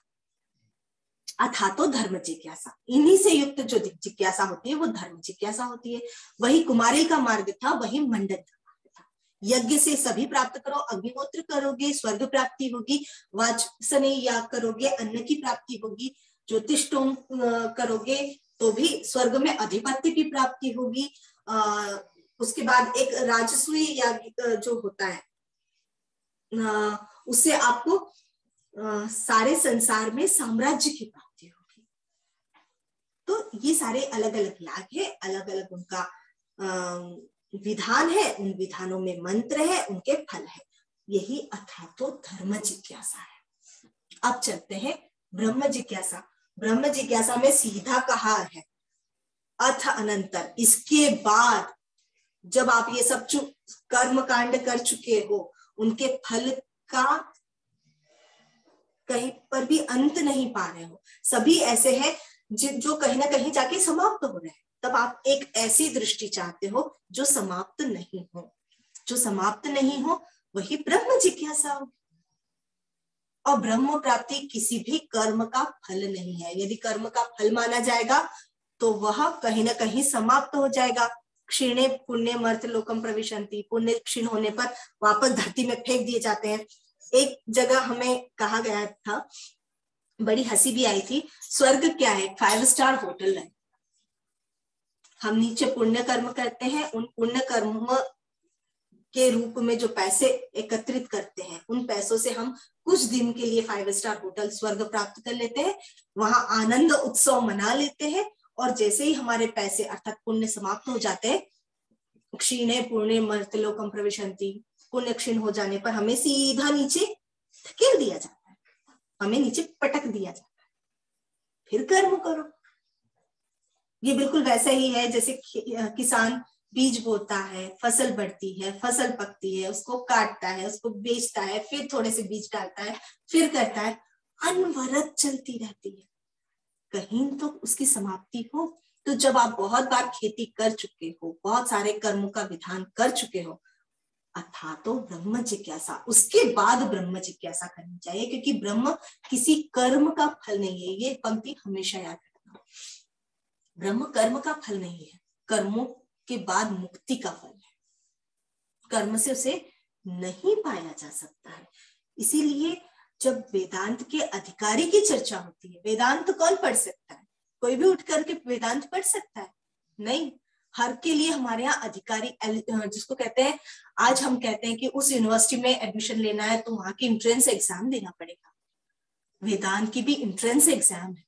अथा तो धर्म जिज्ञासा, इन्हीं से युक्त जो जिज्ञासा होती है वो धर्म जिज्ञासा होती है। वही कुमारी का मार्ग था, वही मंडन का मार्ग था। यज्ञ से सभी प्राप्त करो, अग्निहोत्र करोगे स्वर्ग प्राप्ति होगी, वाजसने याग करोगे अन्न की प्राप्ति होगी, ज्योतिषोम करोगे तो भी स्वर्ग में अधिपत्य की प्राप्ति होगी। उसके बाद एक राजसूय याग जो होता है, उससे आपको सारे संसार में साम्राज्य की प्राप्ति होगी। तो ये सारे अलग अलग याग है, अलग अलग उनका विधान है, उन विधानों में मंत्र है, उनके फल है। यही अथातो धर्म जिज्ञासा है। अब चलते हैं ब्रह्म जिज्ञासा। ब्रह्म जिज्ञासा में सीधा कहा है अथ अनंतर, इसके बाद जब आप ये सब कर्म कांड कर चुके हो, उनके फल का कहीं पर भी अंत नहीं पा रहे हो, सभी ऐसे हैं जो कहीं ना कहीं जाके समाप्त हो रहे हैं, तब आप एक ऐसी दृष्टि चाहते हो जो समाप्त नहीं हो। जो समाप्त नहीं हो वही ब्रह्म जिज्ञासा हो। और ब्रह्म प्राप्ति किसी भी कर्म का फल नहीं है। यदि कर्म का फल माना जाएगा तो वह कहीं ना कहीं समाप्त हो जाएगा। क्षीणे पुण्य मर्त्य लोकम प्रविशन्ति, पुण्य क्षीण होने पर वापस धरती में फेंक दिए जाते हैं। एक जगह हमें कहा गया था, बड़ी हंसी भी आई थी, स्वर्ग क्या है, 5 स्टार होटल है। हम नीचे पुण्य कर्म करते हैं, उन पुण्य कर्म के रूप में जो पैसे एकत्रित करते हैं, उन पैसों से हम कुछ दिन के लिए 5 स्टार होटल स्वर्ग प्राप्त कर लेते हैं, वहां आनंद उत्सव मना लेते हैं। और जैसे ही हमारे पैसे अर्थात पुण्य समाप्त हो जाते हैं, क्षीणे पुण्य मर्त्य लोकम प्रविशन्ति, पुण्य क्षीण हो जाने पर हमें सीधा नीचे धकेल दिया जाता है, हमें नीचे पटक दिया जाता है, फिर कर्म करो। ये बिल्कुल वैसा ही है जैसे किसान बीज बोता है, फसल बढ़ती है, फसल पकती है, उसको काटता है, उसको बेचता है, फिर थोड़े से बीज डालता है, फिर करता है, अनवरत चलती रहती है, कहीं तो उसकी समाप्ति हो। तो जब आप बहुत बार खेती कर चुके हो, बहुत सारे कर्मों का विधान कर चुके हो, अथा तो ब्रह्म जिज्ञासा, उसके बाद ब्रह्म जिज्ञासा करनी चाहिए, क्योंकि ब्रह्म किसी कर्म का फल नहीं है। ये पंक्ति हमेशा याद रखना, ब्रह्म कर्म का फल नहीं है, कर्मों के बाद मुक्ति का फल है, कर्म से उसे नहीं पाया जा सकता है। इसीलिए जब वेदांत के अधिकारी की चर्चा होती है, वेदांत कौन पढ़ सकता है? कोई भी उठ करके वेदांत पढ़ सकता है? नहीं, हर के लिए हमारे यहाँ अधिकारी, जिसको कहते हैं, आज हम कहते हैं कि उस यूनिवर्सिटी में एडमिशन लेना है तो वहां की एंट्रेंस एग्जाम देना पड़ेगा। वेदांत की भी एंट्रेंस एग्जाम है,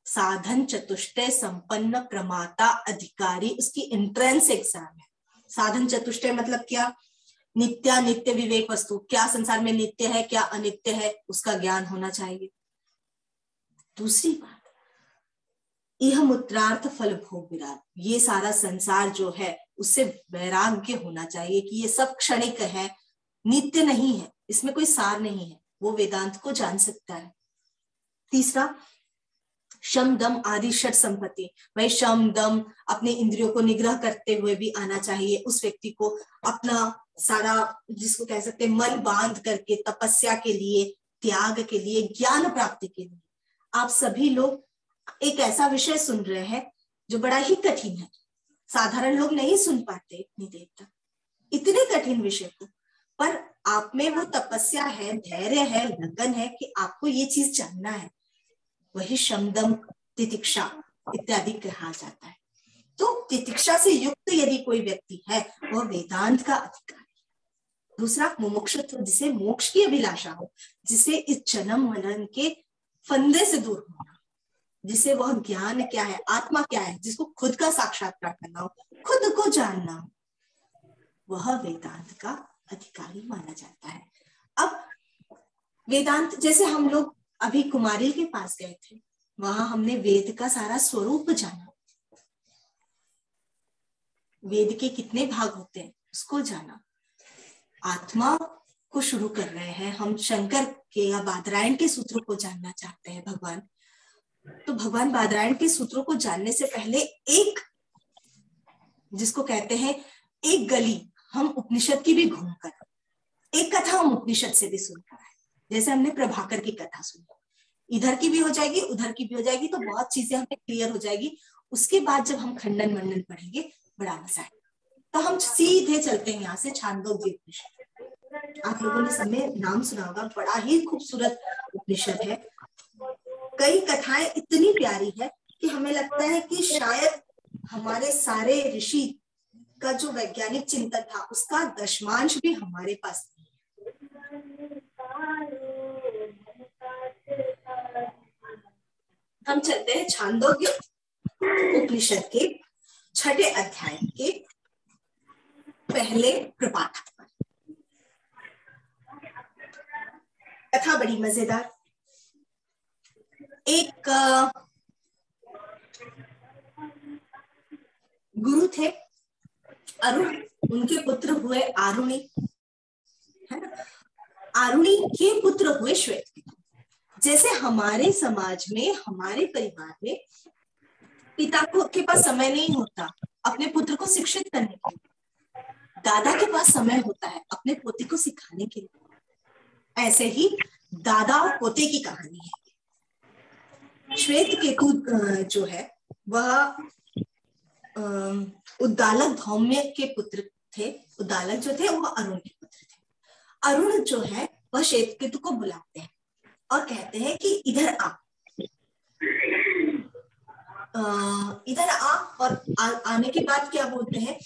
साधन चतुष्टय संपन्न प्रमाता अधिकारी, उसकी एंट्रेंस एग्जाम है। साधन चतुष्टय मतलब क्या? नित्यानित्य विवेक वस्तु, क्या संसार में नित्य है क्या अनित्य है उसका ज्ञान होना चाहिए। दूसरी बात, यह मूत्रार्थ फल भोग विराग, ये सारा संसार जो है उससे वैराग्य होना चाहिए कि ये सब क्षणिक है, नित्य नहीं है, इसमें कोई सार नहीं है, वो वेदांत को जान सकता है। तीसरा, शम दम आदि षट संपत्ति, भाई शम दम अपने इंद्रियों को निग्रह करते हुए भी आना चाहिए उस व्यक्ति को, अपना सारा जिसको कह सकते हैं मन बांध करके तपस्या के लिए, त्याग के लिए, ज्ञान प्राप्ति के लिए। आप सभी लोग एक ऐसा विषय सुन रहे हैं जो बड़ा ही कठिन है, साधारण लोग नहीं सुन पाते इतनी देर तक इतने कठिन विषय को, पर आप में वो तपस्या है, धैर्य है, लगन है कि आपको ये चीज जानना है, वही शमदम तितिक्षा इत्यादि कहा जाता है। तो तितिक्षा से युक्त यदि कोई व्यक्ति है वह वेदांत का अधिकारी। दूसरा, मुमुक्षुत्व, जिसे मोक्ष की अभिलाषा हो, जिसे इस जन्म मरण के फंदे से दूर होना, जिसे वह ज्ञान क्या है, आत्मा क्या है, जिसको खुद का साक्षात्कार करना हो, खुद को जानना हो, वह वेदांत का अधिकारी माना जाता है। अब वेदांत, जैसे हम लोग अभी कुमारी के पास गए थे, वहां हमने वेद का सारा स्वरूप जाना, वेद के कितने भाग होते हैं उसको जाना। आत्मा को शुरू कर रहे हैं हम, शंकर के या बादरायण के सूत्रों को जानना चाहते हैं भगवान, तो भगवान बादरायण के सूत्रों को जानने से पहले एक, जिसको कहते हैं एक गली, हम उपनिषद की भी घूमकर, एक कथा हम उपनिषद से भी सुनकर आए, जैसे हमने प्रभाकर की कथा सुनी, इधर की भी हो जाएगी उधर की भी हो जाएगी, तो बहुत चीजें हमें क्लियर हो जाएगी। उसके बाद जब हम खंडन मंडन पढ़ेंगे बड़ा मजा आएगा। तो हम सीधे चलते हैं यहाँ से छांदोग्य उपनिषद। आप लोगों ने समय नाम सुना होगा, बड़ा ही खूबसूरत उपनिषद है। कई कथाएं इतनी प्यारी है कि हमें लगता है कि शायद हमारे सारे ऋषि का जो वैज्ञानिक चिंतन था उसका दशमांश भी हमारे पास नहीं। हम चलते हैं छांदोग्य उपनिषद के 6ठे अध्याय के पहले प्रपाठ पर। कथा बड़ी मजेदार। एक गुरु थे अरुण, उनके पुत्र हुए आरुणि, है ना। आरुणि के पुत्र हुए श्वेतकेतु। जैसे हमारे समाज में, हमारे परिवार में पिता को के पास समय नहीं होता अपने पुत्र को शिक्षित करने के लिए, दादा के पास समय होता है अपने पोते को सिखाने के लिए। ऐसे ही दादा और पोते की कहानी है। श्वेतकेतु जो है वह उद्दालक धौम्य के पुत्र थे। उद्दालक जो थे वह अरुण के पुत्र थे। अरुण जो है वह श्वेतकेतु को बुलाते हैं और कहते हैं कि इधर आ, इधर आ। और आने के बाद क्या बोलते हैं,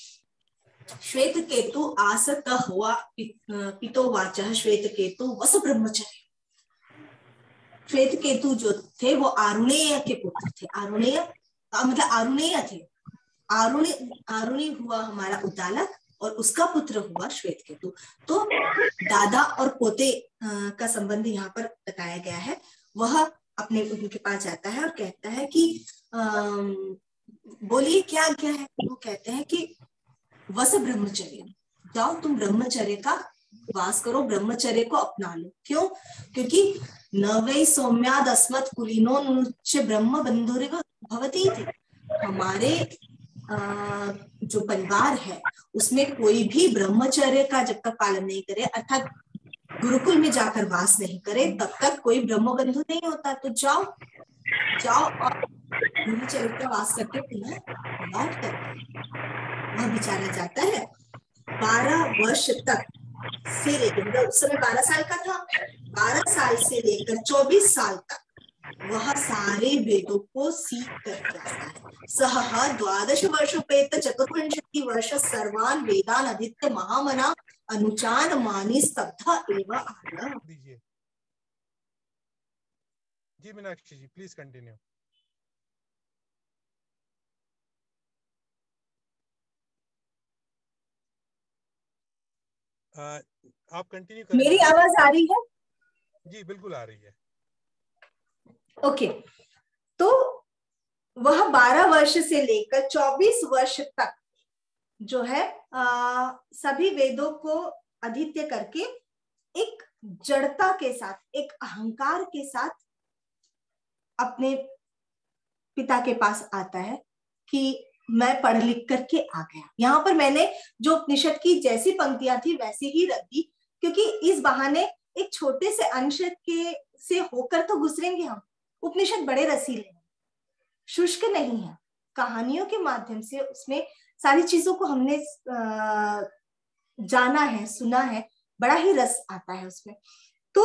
श्वेतकेतु आसत हुआ पितो वाचः श्वेतकेतु वस ब्रह्मचर्य। श्वेतकेतु जो थे वो आरुणेय के पुत्र थे। आरुणेय मतलब आरुणेय थे। आरुणि हुआ हमारा उद्दालक और उसका पुत्र हुआ श्वेतकेतु। तो दादा और पोते का संबंध यहाँ पर बताया गया है। वह अपने उनके पास जाता है और कहता है कि बोलिए क्या आज्ञा है। वो कहते हैं कि वस ब्रह्मचर्य, जाओ तुम ब्रह्मचर्य का वास करो, ब्रह्मचर्य को अपना लो। क्यों? क्योंकि न वै सौम्याद अस्मत् कुलीनो नुच्च ब्रह्म बंधुरिव भवति थे। हमारे जो परिवार है उसमें कोई भी ब्रह्मचर्य का जब तक पालन नहीं करे, अर्थात गुरुकुल में जाकर वास नहीं करे, तब तक कोई ब्रह्म बंधु नहीं होता। तो जाओ और ब्रह्मचर्य का वास करके पुनः लौट कर वह बेचारा जाता है। 12 वर्ष तक से लेकर, मतलब उस समय 12 साल का था, 12 साल से लेकर 24 साल तक वह सारे वेदों को सीख करके आता है। सह 12 वर्षोपेत 4 वर्ष सर्वान वेदान अधीत्य महामना अनुचान मानी स्तब्धा एवं आह। जी मीनाक्षी जी प्लीज कंटिन्यू। आप कंटिन्यू करें। मेरी आवाज आ रही है? जी बिल्कुल आ रही है। ओके, तो वह 12 वर्ष से लेकर 24 वर्ष तक जो है सभी वेदों को अधीत्य करके एक जड़ता के साथ, एक अहंकार के साथ अपने पिता के पास आता है कि मैं पढ़ लिख करके आ गया। यहाँ पर मैंने जो उपनिषद की जैसी पंक्तियां थी वैसी ही रख दी, क्योंकि इस बहाने एक छोटे से अंश के से होकर तो गुजरेंगे हम। उपनिषद बड़े रसीले हैं, शुष्क नहीं है, कहानियों के माध्यम से उसमें सारी चीजों को हमने जाना है, सुना है, बड़ा ही रस आता है उसमें। तो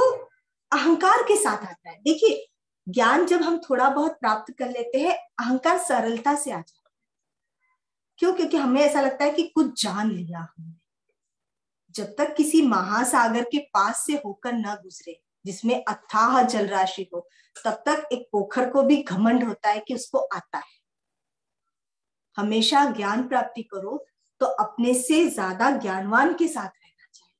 अहंकार के साथ आता है। देखिए, ज्ञान जब हम थोड़ा बहुत प्राप्त कर लेते हैं, अहंकार सरलता से आ जाता है। क्यों? क्योंकि हमें ऐसा लगता है कि कुछ जान लिया हमने। जब तक किसी महासागर के पास से होकर न गुजरे जिसमें अथाह जल राशि हो, तब तक एक पोखर को भी घमंड होता है कि उसको आता है। हमेशा ज्ञान प्राप्ति करो तो अपने से ज्यादा ज्ञानवान के साथ रहना चाहिए,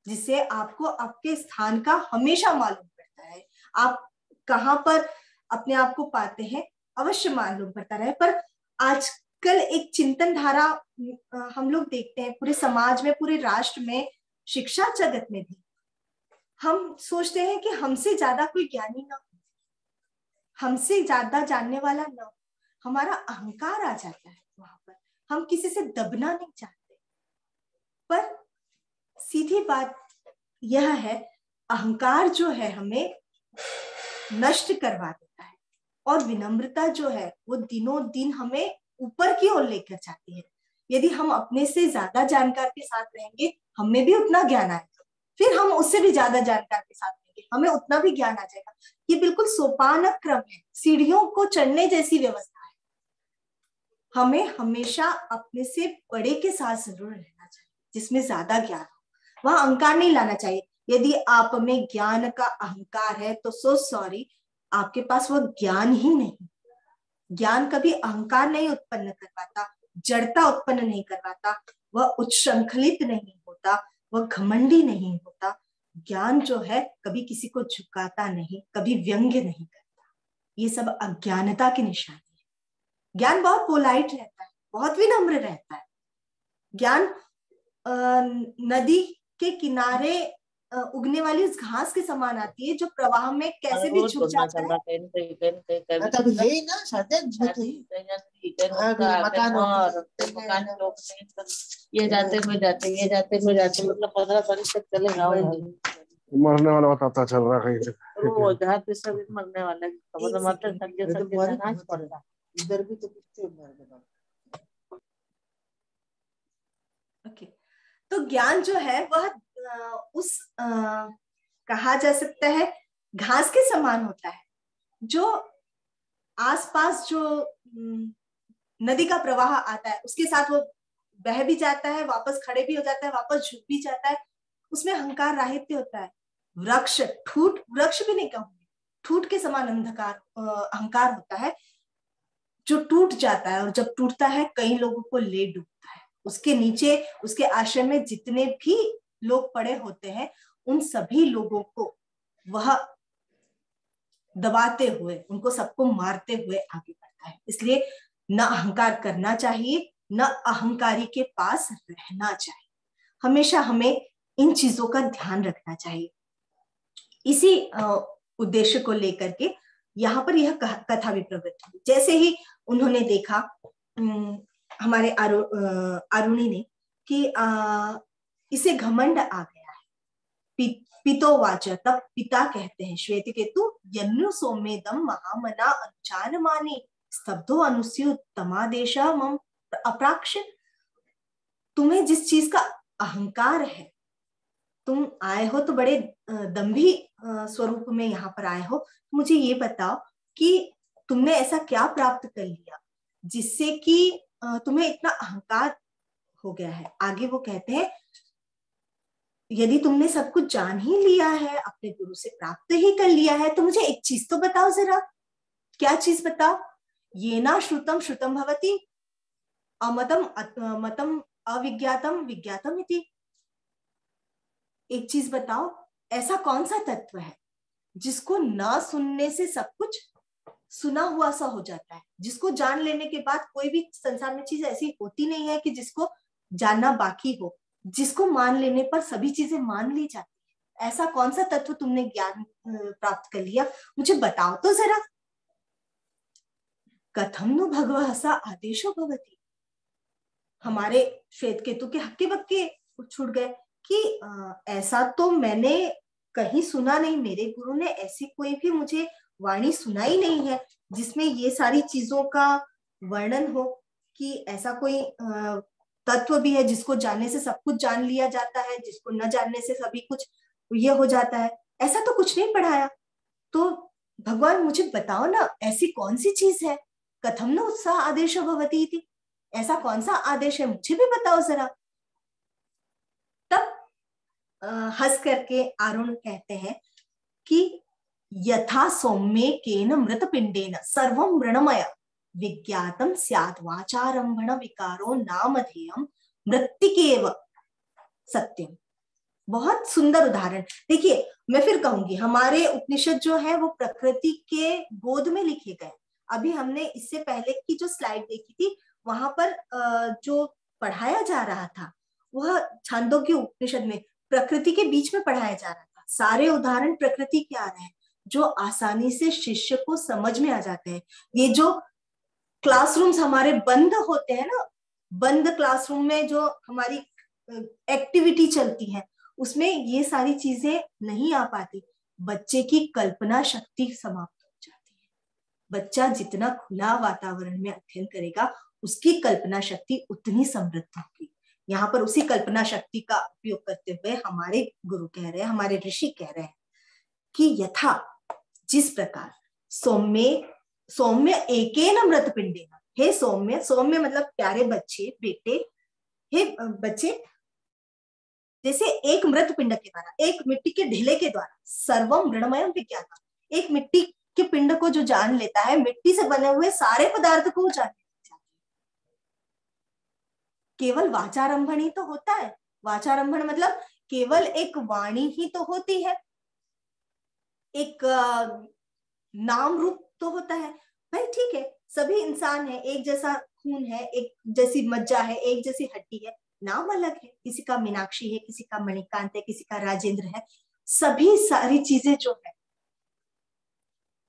जिससे आपको आपके स्थान का हमेशा मालूम पड़ता है। आप कहाँ पर अपने आप को पाते हैं अवश्य मालूम पड़ता रहे। पर आजकल एक चिंतन धारा हम लोग देखते हैं पूरे समाज में, पूरे राष्ट्र में, शिक्षा जगत में भी। हम सोचते हैं कि हमसे ज्यादा कोई ज्ञानी ना हो, हमसे ज्यादा जानने वाला ना हो। हमारा अहंकार आ जाता है वहां पर, हम किसी से दबना नहीं चाहते। पर सीधी बात यह है, अहंकार जो है हमें नष्ट करवा देता है, और विनम्रता जो है वो दिनों दिन हमें ऊपर की ओर लेकर जाती है। यदि हम अपने से ज्यादा जानकार के साथ रहेंगे, हमें भी उतना ज्ञान आएगा, फिर हम उससे भी ज्यादा जानकार के साथ रहेंगे, हमें उतना भी ज्ञान आ जाएगा। ये बिल्कुल सोपान क्रम है, सीढ़ियों को चढ़ने जैसी व्यवस्था है। हमें हमेशा अपने से बड़े के साथ जरूर रहना चाहिए, जिसमें ज्यादा ज्ञान हो। वहां अहंकार नहीं लाना चाहिए। यदि आप में ज्ञान का अहंकार है तो सो सॉरी, आपके पास वह ज्ञान ही नहीं। ज्ञान कभी अहंकार नहीं उत्पन्न करवाता, जड़ता उत्पन्न नहीं करवाता, वह उच्छृंखलित नहीं होता, वह घमंडी नहीं होता। ज्ञान जो है कभी किसी को झुकाता नहीं, कभी व्यंग्य नहीं करता। ये सब अज्ञानता की निशानी है। ज्ञान बहुत पोलाइट रहता है, बहुत विनम्र रहता है। ज्ञान नदी के किनारे उगने वाली उस घास के समान आती है, जो प्रवाह में कैसे भी झुक जाता है। तब यही ना ये जाते हुए जाते मतलब 15 तारीख तक चलेगा। मरने वाला बताता चल रहा कहीं से। वो जहाँ पे सभी मरने वाले इधर भी तो किससे मरने। ओके, तो ज्ञान जो है वह उस कहा जा सकता है घास के समान होता है, जो आसपास जो नदी का प्रवाह आता है उसके साथ वो बह भी जाता है, वापस खड़े भी हो जाता है, वापस झुक भी जाता है। उसमें अहंकार राहित्य होता है। वृक्ष, ठूठ, वृक्ष भी नहीं कहूंगी, ठूठ के समान अंधकार अहंकार होता है, जो टूट जाता है, और जब टूटता है कई लोगों को ले डूबता है। उसके नीचे, उसके आश्रम में जितने भी लोग पड़े होते हैं, उन सभी लोगों को वह दबाते हुए, उनको सबको मारते हुए आगे बढ़ता है। इसलिए न अहंकार करना चाहिए, न अहंकारी के पास रहना चाहिए। हमेशा हमें इन चीजों का ध्यान रखना चाहिए। इसी उद्देश्य को लेकर के यहाँ पर यह कथा भी प्रवृत्त हुई। जैसे ही उन्होंने देखा हमारे अरुणी ने कि इसे घमंड आ गया है। पितोवाच, तब पिता कहते हैं श्वेतकेतु, यन्नु सोमेदम महामना अनुचान मानी स्तब्धो अनुस्यु तमादेशा मम अप्राक्ष। तुम्हें जिस चीज का अहंकार है, तुम आए हो तो बड़े दंभी स्वरूप में यहाँ पर आए हो, मुझे ये बताओ कि तुमने ऐसा क्या प्राप्त कर लिया जिससे कि तुम्हें इतना अहंकार हो गया है। आगे वो कहते हैं, यदि तुमने सब कुछ जान ही लिया है, अपने गुरु से प्राप्त ही कर लिया है, तो मुझे एक चीज तो बताओ जरा। क्या चीज बताओ? ये ना श्रुतम श्रुतम भवति, अमतम मतम अविज्ञातम विज्ञातम इति। एक चीज बताओ, ऐसा कौन सा तत्व है जिसको ना सुनने से सब कुछ सुना हुआ सा हो जाता है, जिसको जान लेने के बाद कोई भी संसार में चीज ऐसी होती नहीं है कि जिसको जानना बाकी हो, जिसको मान लेने पर सभी चीजें मान ली जाती है। ऐसा कौन सा तत्व तुमने ज्ञान प्राप्त कर लिया, मुझे बताओ तो जरा। कथम नु भगवः सा आदेशो भवति। हमारे श्वेत केतु के हक्के बक्के छूट गए कि ऐसा तो मैंने कहीं सुना नहीं, मेरे गुरु ने ऐसी कोई भी मुझे वाणी सुनाई नहीं है जिसमें ये सारी चीजों का वर्णन हो, कि ऐसा कोई तत्व भी है जिसको जानने से सब कुछ जान लिया जाता है, जिसको न जानने से सभी कुछ ये हो जाता है। ऐसा तो कुछ नहीं पढ़ाया। तो भगवान मुझे बताओ ना, ऐसी कौन सी चीज है। कथम न उत्साह आदेश भवती इति, ऐसा कौन सा आदेश है, मुझे भी बताओ जरा। तब हंस करके अरुण कहते हैं कि यथा सौम्ये केन मृत पिंडेन सर्वं मृणमय विज्ञातम स्यात् वाचारंभण विकारो नामधेयम मृत्तिकेव सत्यम। बहुत सुंदर उदाहरण। देखिए, मैं फिर कहूंगी, हमारे उपनिषद जो है वो प्रकृति के गोद में लिखे गए। अभी हमने इससे पहले की जो स्लाइड देखी थी, वहां पर जो पढ़ाया जा रहा था वह छांदोग्य उपनिषद में प्रकृति के बीच में पढ़ाया जा रहा था। सारे उदाहरण प्रकृति के आ रहे हैं जो आसानी से शिष्य को समझ में आ जाते हैं। ये जो क्लासरूम्स हमारे बंद होते हैं ना, बंद क्लासरूम में जो हमारी एक्टिविटी चलती है उसमें ये सारी चीजें नहीं आ पाती। बच्चे की कल्पना शक्ति समाप्त हो जाती है। बच्चा जितना खुला वातावरण में अध्ययन करेगा उसकी कल्पना शक्ति उतनी समृद्ध होगी। यहाँ पर उसी कल्पना शक्ति का उपयोग करते हुए हमारे गुरु कह रहे हैं, हमारे ऋषि कह रहे हैं कि यथा, जिस प्रकार सौम्य एकेन मृत पिंडेन, हे सौम्य, सौम्य मतलब प्यारे बच्चे, बेटे, हे बच्चे, जैसे एक मृत पिंड के द्वारा, एक मिट्टी के ढेले के द्वारा, सर्वम मृणमयम विज्ञातम, एक मिट्टी के पिंड को जो जान लेता है, मिट्टी से बने हुए सारे पदार्थ को जान लेता है। केवल वाचारंभण ही तो होता है। वाचारंभण मतलब केवल एक वाणी ही तो होती है, एक नाम रूप तो होता है। भाई ठीक है, सभी इंसान है, एक जैसा खून है, एक जैसी मज्जा है, एक जैसी हड्डी है, नाम अलग है, किसी का मीनाक्षी है, किसी का मणिकांत है, किसी का राजेंद्र है। सभी सारी चीजें जो है,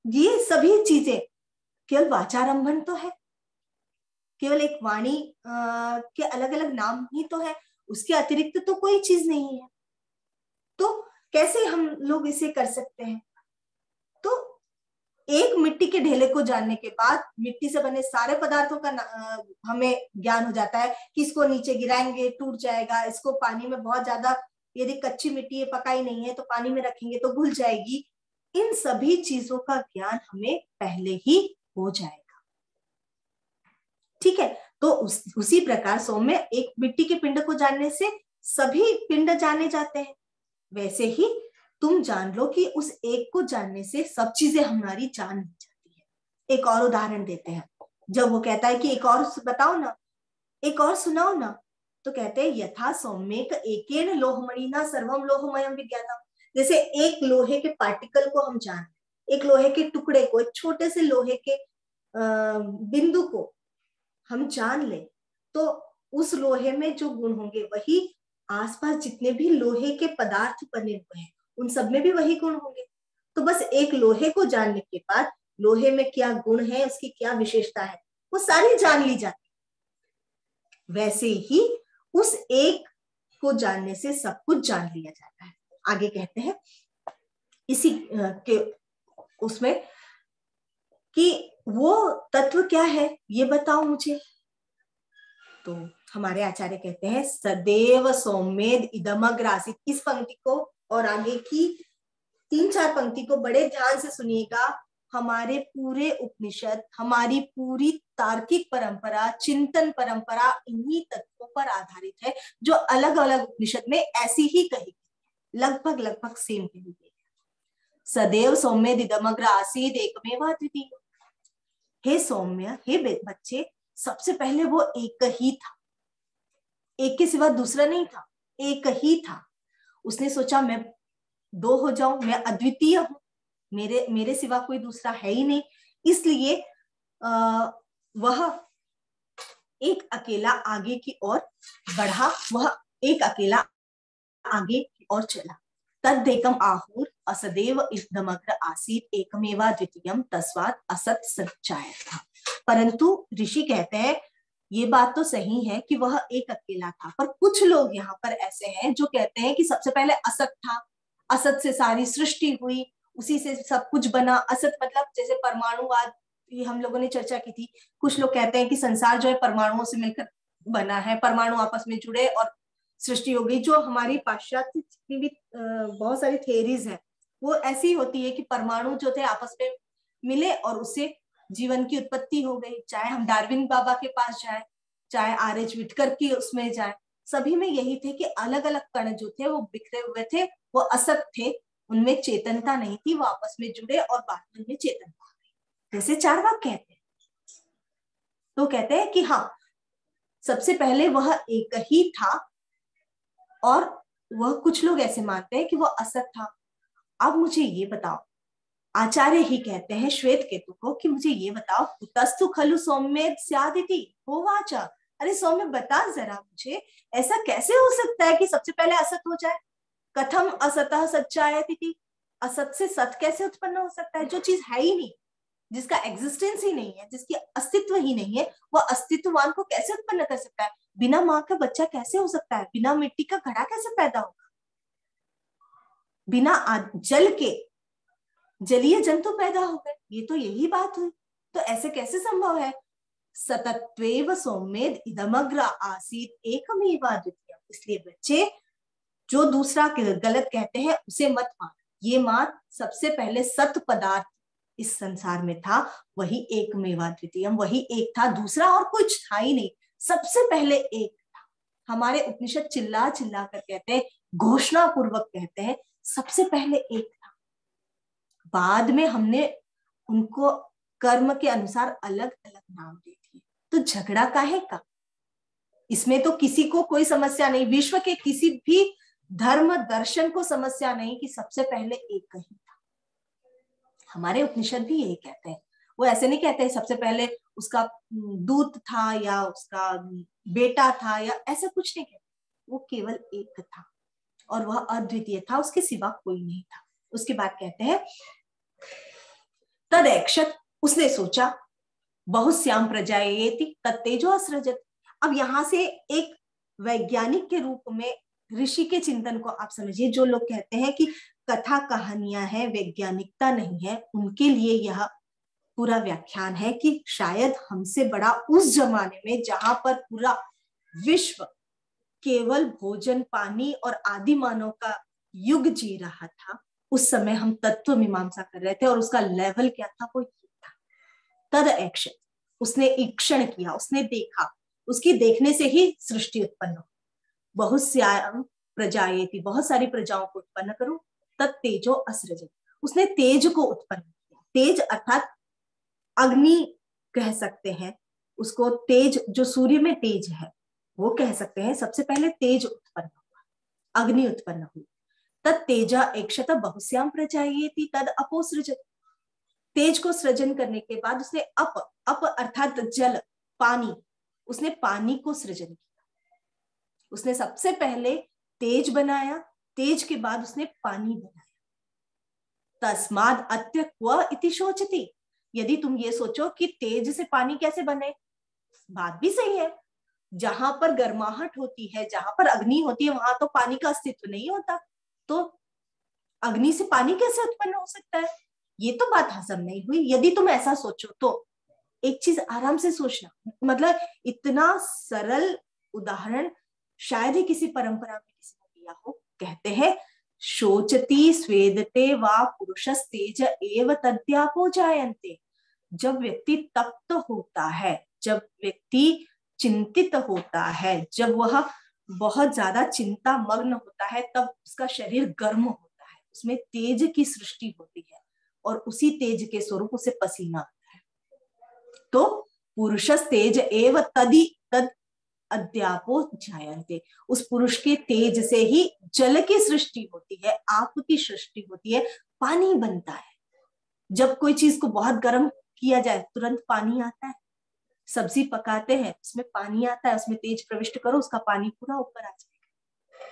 ये सभी चीजें केवल वाचारंभण तो है, केवल एक वाणी के अलग अलग नाम ही तो है, उसके अतिरिक्त तो कोई चीज नहीं है। तो कैसे हम लोग इसे कर सकते हैं? तो एक मिट्टी के ढेले को जानने के बाद मिट्टी से बने सारे पदार्थों का हमें ज्ञान हो जाता है कि इसको नीचे गिराएंगे टूट जाएगा, इसको पानी में बहुत ज्यादा, यदि कच्ची मिट्टी है, पकाई नहीं है, तो पानी में रखेंगे तो घुल जाएगी। इन सभी चीजों का ज्ञान हमें पहले ही हो जाएगा। ठीक है, तो उसी प्रकार सौम्य, एक मिट्टी के पिंड को जानने से सभी पिंड जाने जाते हैं, वैसे ही तुम जान लो कि उस एक को जानने से सब चीजें हमारी जान ली जाती है। एक और उदाहरण देते हैं। जब वो कहता है कि एक और बताओ ना, एक और सुनाओ ना, तो कहते हैं यथा सौम्येक एकेन लोहमणिना सर्वम लोहमयम विज्ञातम। जैसे एक लोहे के पार्टिकल को हम जान, एक लोहे के टुकड़े को, एक छोटे से लोहे के बिंदु को हम जान ले, तो उस लोहे में जो गुण होंगे वही आसपास जितने भी लोहे के पदार्थ बने हुए हैं उन सब में भी वही गुण होंगे। तो बस एक लोहे को जानने के बाद लोहे में क्या गुण है, उसकी क्या विशेषता है, वो सारी जान ली जाती है। वैसे ही उस एक को जानने से सब कुछ जान लिया जाता है। आगे कहते हैं इसी के उसमें कि वो तत्व क्या है ये बताओ मुझे। तो हमारे आचार्य कहते हैं सदैव सौम्येद इदमग्र आसीत्। इस पंक्ति को और आगे की 3-4 पंक्ति को बड़े ध्यान से सुनिएगा। हमारे पूरे उपनिषद, हमारी पूरी तार्किक परंपरा, चिंतन परंपरा इन्हीं तत्वों पर आधारित है, जो अलग अलग उपनिषद में ऐसी ही कही, लगभग सेम कही गई। सदैव सौम्येद इदमग्र आसीत् एकमेव अद्वितीय। हे सौम्य, हे बच्चे, सबसे पहले वो एक ही था, एक के सिवा दूसरा नहीं था, एक ही था। उसने सोचा मैं दो हो जाऊं, मैं अद्वितीय हूं, मेरे सिवा कोई दूसरा है ही नहीं, इसलिए वह एक अकेला आगे की ओर बढ़ा, वह एक अकेला आगे की ओर चला। तद्देकम आहुर असदेव इदमग्र आसीत एकमेवा द्वितीयम तस्मात् असत सच्चाय था। परंतु ऋषि कहते हैं ये बात तो सही है कि वह एक अकेला था, पर कुछ लोग यहाँ पर ऐसे हैं जो कहते हैं कि सबसे पहले असत था, असत से सारी सृष्टि हुई, उसी से सब कुछ बना। असत मतलब जैसे परमाणुवाद, ये हम लोगों ने चर्चा की थी। कुछ लोग कहते हैं कि संसार जो है परमाणुओं से मिलकर बना है, परमाणु आपस में जुड़े और सृष्टि हो गई। जो हमारी पाश्चात्य जितनी भी बहुत सारी थियरीज हैं वो ऐसी होती है कि परमाणु जो थे आपस में मिले और उससे जीवन की उत्पत्ति हो गई। चाहे हम डार्विन बाबा के पास जाए, चाहे आर.एच. विटकर की उसमें जाए, सभी में यही थे कि अलग अलग कण जो थे वो बिखरे हुए थे, वो असत थे, उनमें चेतनता नहीं थी, वो आपस में जुड़े और बाद में उनमें चेतनता आ गई। जैसे चार्वाक कहते हैं, तो कहते हैं कि हाँ सबसे पहले वह एक ही था, और वह कुछ लोग ऐसे मानते हैं कि वह असत था। अब मुझे ये बताओ, आचार्य ही कहते हैं श्वेत केतु को कि मुझे ये बताओ, कुतस्तु खलु सौम्येद स्यादिति होवाच। अरे सौम्य बता जरा मुझे, ऐसा कैसे हो सकता है कि सबसे पहले असत हो जाए? कथम असतः सच्चायति, असत से सत कैसे उत्पन्न हो सकता है? जो चीज है ही नहीं, जिसका एग्जिस्टेंस ही नहीं है, जिसकी अस्तित्व ही नहीं है, वह अस्तित्ववान को कैसे उत्पन्न कर सकता है? बिना माँ का बच्चा कैसे हो सकता है? बिना मिट्टी का घड़ा कैसे पैदा होगा? बिना जल के जलीय जंतु पैदा हो गए, ये तो यही बात हुई। तो ऐसे कैसे संभव है? सतत्वेव सौम्येद इदमग्र आसीत एकमेव द्वितीयम्। इसलिए बच्चे जो दूसरा गलत कहते हैं उसे मत मान, ये मान सबसे पहले सत पदार्थ इस संसार में था, वही एकमेव द्वितीयम्, वही एक था, दूसरा और कुछ था ही नहीं, सबसे पहले एक था। हमारे उपनिषद चिल्ला चिल्ला कर कहते हैं, घोषणा पूर्वक कहते हैं सबसे पहले एक था। बाद में हमने उनको कर्म के अनुसार अलग अलग नाम दे दिए, तो झगड़ा काहे का? इसमें तो किसी को कोई समस्या नहीं, विश्व के किसी भी धर्म दर्शन को समस्या नहीं कि सबसे पहले एक ही था। हमारे उपनिषद भी यही कहते हैं, वो ऐसे नहीं कहते सबसे पहले उसका दूत था या उसका बेटा था या ऐसा कुछ नहीं कहते, वो केवल एक था और वह अद्वितीय था, उसके सिवा कोई नहीं था। उसके बाद कहते हैं तदैक्षत, उसने सोचा, बहुश्याम प्रजायेति तत्तेजो असृजत। अब यहां से एक वैज्ञानिक के रूप में ऋषि के चिंतन को आप समझिए। जो लोग कहते हैं कि कथा कहानियां हैं, वैज्ञानिकता नहीं है, उनके लिए यह पूरा व्याख्यान है कि शायद हमसे बड़ा उस जमाने में जहां पर पूरा विश्व केवल भोजन पानी और आदि मानव का युग जी रहा था, उस समय हम तत्व मीमांसा कर रहे थे और उसका लेवल क्या था, वो ये था। तद एक्शन, उसने ईक्षण किया, उसने देखा, उसकी देखने से ही सृष्टि उत्पन्न हो। बहुश्याम प्रजायेति, बहुत सारी प्रजाओं को उत्पन्न करो। तत् तेजो असृजत, उसने तेज को उत्पन्न किया। तेज अर्थात अग्नि कह सकते हैं उसको, तेज जो सूर्य में तेज है वो कह सकते हैं। सबसे पहले तेज उत्पन्न हुआ, अग्नि उत्पन्न हुई। तत् तेजा एकशत बहुश्याम प्रजायेति तद अपो सृजत, तेज को सृजन करने के बाद उसने अप अर्थात जल, पानी, उसने पानी को सृजन किया। उसने सबसे पहले तेज बनाया, तेज के बाद उसने पानी बनाया। तस्माद अत्य क्व इति शोचति, यदि तुम ये सोचो कि तेज से पानी कैसे बने, बात भी सही है। जहां पर गर्माहट होती है, जहां पर अग्नि होती है, वहां तो पानी का अस्तित्व नहीं होता, तो अग्नि से पानी कैसे उत्पन्न हो सकता है? ये तो बात हजम नहीं हुई। यदि तुम ऐसा सोचो तो एक चीज आराम से सोचना, मतलब इतना सरल उदाहरण शायद ही किसी परंपरा में किसी ने दिया हो। कहते हैं शोचती स्वेदते वा पुरुषस्तेज एव तद्यापो जायन्ते। जब व्यक्ति तप्त होता है, जब व्यक्ति चिंतित होता है, जब वह बहुत ज्यादा चिंता मग्न होता है, तब उसका शरीर गर्म होता है, उसमें तेज की सृष्टि होती है और उसी तेज के स्वरूप उसे पसीना आता है। तो पुरुषस्तेज एव तद अद्यापो जायन्ते, उस पुरुष के तेज से ही जल की सृष्टि होती है, आप की सृष्टि होती है, पानी बनता है। जब कोई चीज को बहुत गर्म किया जाए तुरंत पानी आता है, सब्जी पकाते हैं उसमें पानी आता है, उसमें तेज प्रविष्ट करो उसका पानी पूरा ऊपर आ जाएगा।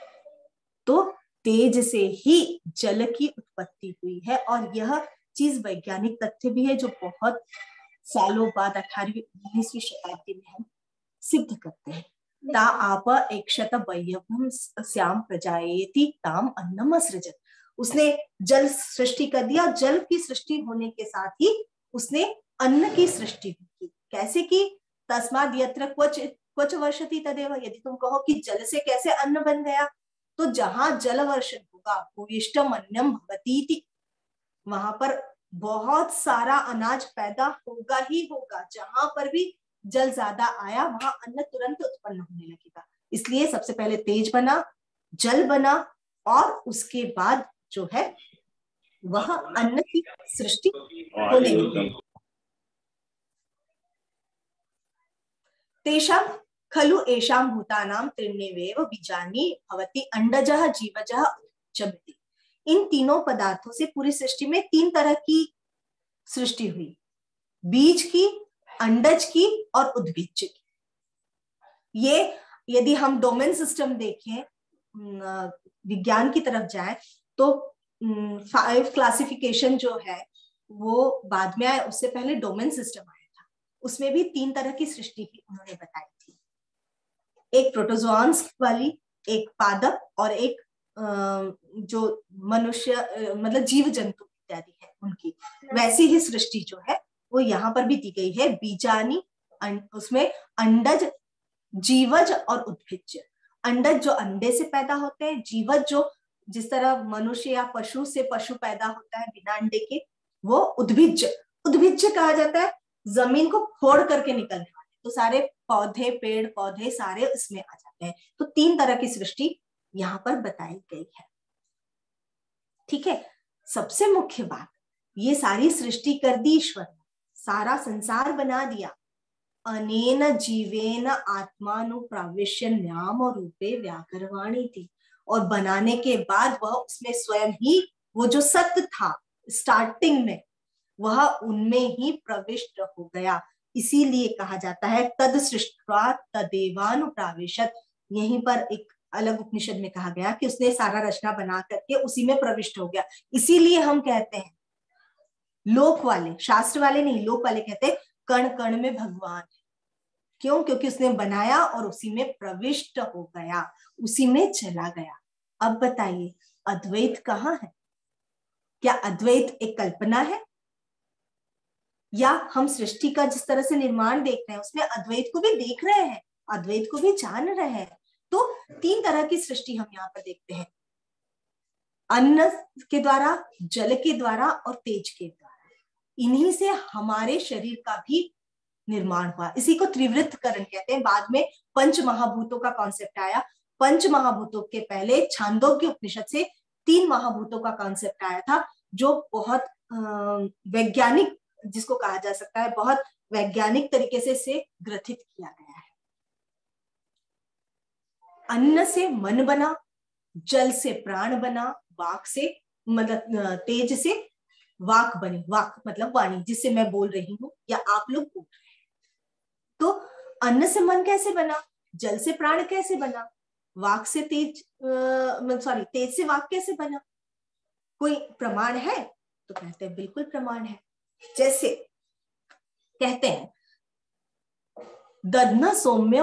तो तेज से ही जल की उत्पत्ति हुई है, और यह चीज वैज्ञानिक तथ्य भी है जो बहुत सालों बाद 18वीं 19वीं शताब्दी में हम सिद्ध करते हैं। ता आप एक शत वयभम श्याम प्रजायेति ताम अन्नम असृजत, उसने जल सृष्टि कर दिया, जल की सृष्टि होने के साथ ही उसने अन्न की सृष्टि की। कैसे की? तस्माद् यत्र क्वच वर्षति तदेव, यदि तुम कहो कि जल से कैसे अन्न बन गया, तो जहां जल वर्षण होगा भूयिष्ठम अन्यम भवतीति, वहां पर बहुत सारा अनाज पैदा होगा ही होगा। जहां पर भी जल ज्यादा आया वहां अन्न तुरंत उत्पन्न होने लगेगा। इसलिए सबसे पहले तेज बना, जल बना, और उसके बाद जो है वह अन्न की सृष्टि होने लगी। तेषां खलु एषां भूतानां त्रिण्येव बीजानि भवति अंडजः जीवजः उच्चमिति। इन तीनों पदार्थों से पूरी सृष्टि में 3 तरह की सृष्टि हुई, बीज की, अंडज की और उद्भिज्ज की। ये यदि हम डोमेन सिस्टम देखें, विज्ञान की तरफ जाए, तो 5 क्लासिफिकेशन जो है वो बाद में आया, उससे पहले डोमेन सिस्टम आया था। उसमें भी 3 तरह की सृष्टि की उन्होंने बताई थी, एक प्रोटोजोआन्स वाली, एक पादप, और एक जो मनुष्य मतलब जीव जंतु इत्यादि है उनकी। वैसी ही सृष्टि जो है वो यहाँ पर भी दी गई है। बीजानी, उसमें अंडज, जीवज और उद्भिज्ज। अंडज जो अंडे से पैदा होते हैं, जीवज जो जिस तरह मनुष्य या पशु से पशु पैदा होता है बिना अंडे के, वो उद्भिज्ज। उद्भिज्ज कहा जाता है जमीन को फोड़ करके निकलने वाले, तो सारे पौधे, पेड़ पौधे सारे इसमें आ जाते हैं। तो 3 तरह की सृष्टि यहाँ पर बताई गई है। ठीक है, सबसे मुख्य बात, ये सारी सृष्टि कर दी ईश्वर ने, सारा संसार बना दिया। अनेन जीवेन आत्मानुप्रविश्य नाम रूपे व्याकरवाणी थी, और बनाने के बाद वह उसमें स्वयं ही वो जो सत्य था स्टार्टिंग में, वह उनमें ही प्रविष्ट हो गया। इसीलिए कहा जाता है तद सृष्ट्वा तदेवानुप्राविशत। यहीं पर एक अलग उपनिषद में कहा गया कि उसने सारा रचना बना करके उसी में प्रविष्ट हो गया। इसीलिए हम कहते हैं, लोक वाले, शास्त्र वाले नहीं, लोक वाले कहते हैं कण कण में भगवान है। क्यों? क्योंकि उसने बनाया और उसी में प्रविष्ट हो गया, उसी में चला गया। अब बताइए अद्वैत कहाँ है? क्या अद्वैत एक कल्पना है, या हम सृष्टि का जिस तरह से निर्माण देख रहे हैं उसमें अद्वैत को भी देख रहे हैं, अद्वैत को भी जान रहे हैं? तो 3 तरह की सृष्टि हम यहाँ पर देखते हैं, अन्न के द्वारा, जल के द्वारा और तेज के द्वारा। इन्हीं से हमारे शरीर का भी निर्माण हुआ। इसी को त्रिवृत्तकरण कहते हैं। बाद में पंच महाभूतों का कॉन्सेप्ट आया। पंच महाभूतों के पहले छांदोग्य उपनिषद से 3 महाभूतों का कॉन्सेप्ट आया था, जो बहुत वैज्ञानिक, जिसको कहा जा सकता है बहुत वैज्ञानिक तरीके से इसे ग्रथित किया गया है। अन्न से मन बना, जल से प्राण बना, वाक से मतलब तेज से वाक बनी। वाक मतलब वाणी, जिससे मैं बोल रही हूं या आप लोग बोल रहे हैं। तो अन्न से मन कैसे बना, जल से प्राण कैसे बना, वाक से तेज तेज से वाक कैसे बना? कोई प्रमाण है? तो कहते हैं बिल्कुल प्रमाण है। जैसे कहते हैं दध्न सौम्य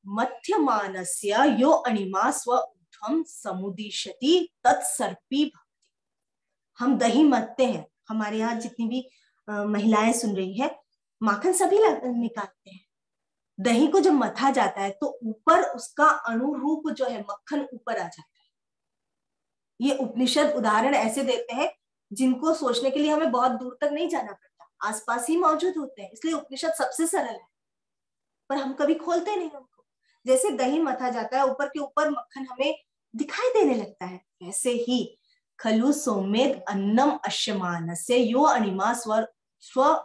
मध्यमानस्य यो अणिमा स्व ऊर्ध्वं समुदिशति तत्सर्पी भवति। हम दही मथते हैं, हमारे यहाँ जितनी भी महिलाएं सुन रही है, माखन सभी निकालते हैं। दही को जब मथा जाता है तो ऊपर उसका अनुरूप जो है मक्खन ऊपर आ जाता है। ये उपनिषद उदाहरण ऐसे देते हैं जिनको सोचने के लिए हमें बहुत दूर तक नहीं जाना पड़ता, आसपास ही मौजूद होते हैं। इसलिए उपनिषद सबसे सरल है, पर हम कभी खोलते नहीं उनको। जैसे दही मथा जाता है, ऊपर के ऊपर मक्खन हमें दिखाई देने लगता है, वैसे ही खलु सौम्येद अन्नम अश्यमानस्य यो अणिमा स्व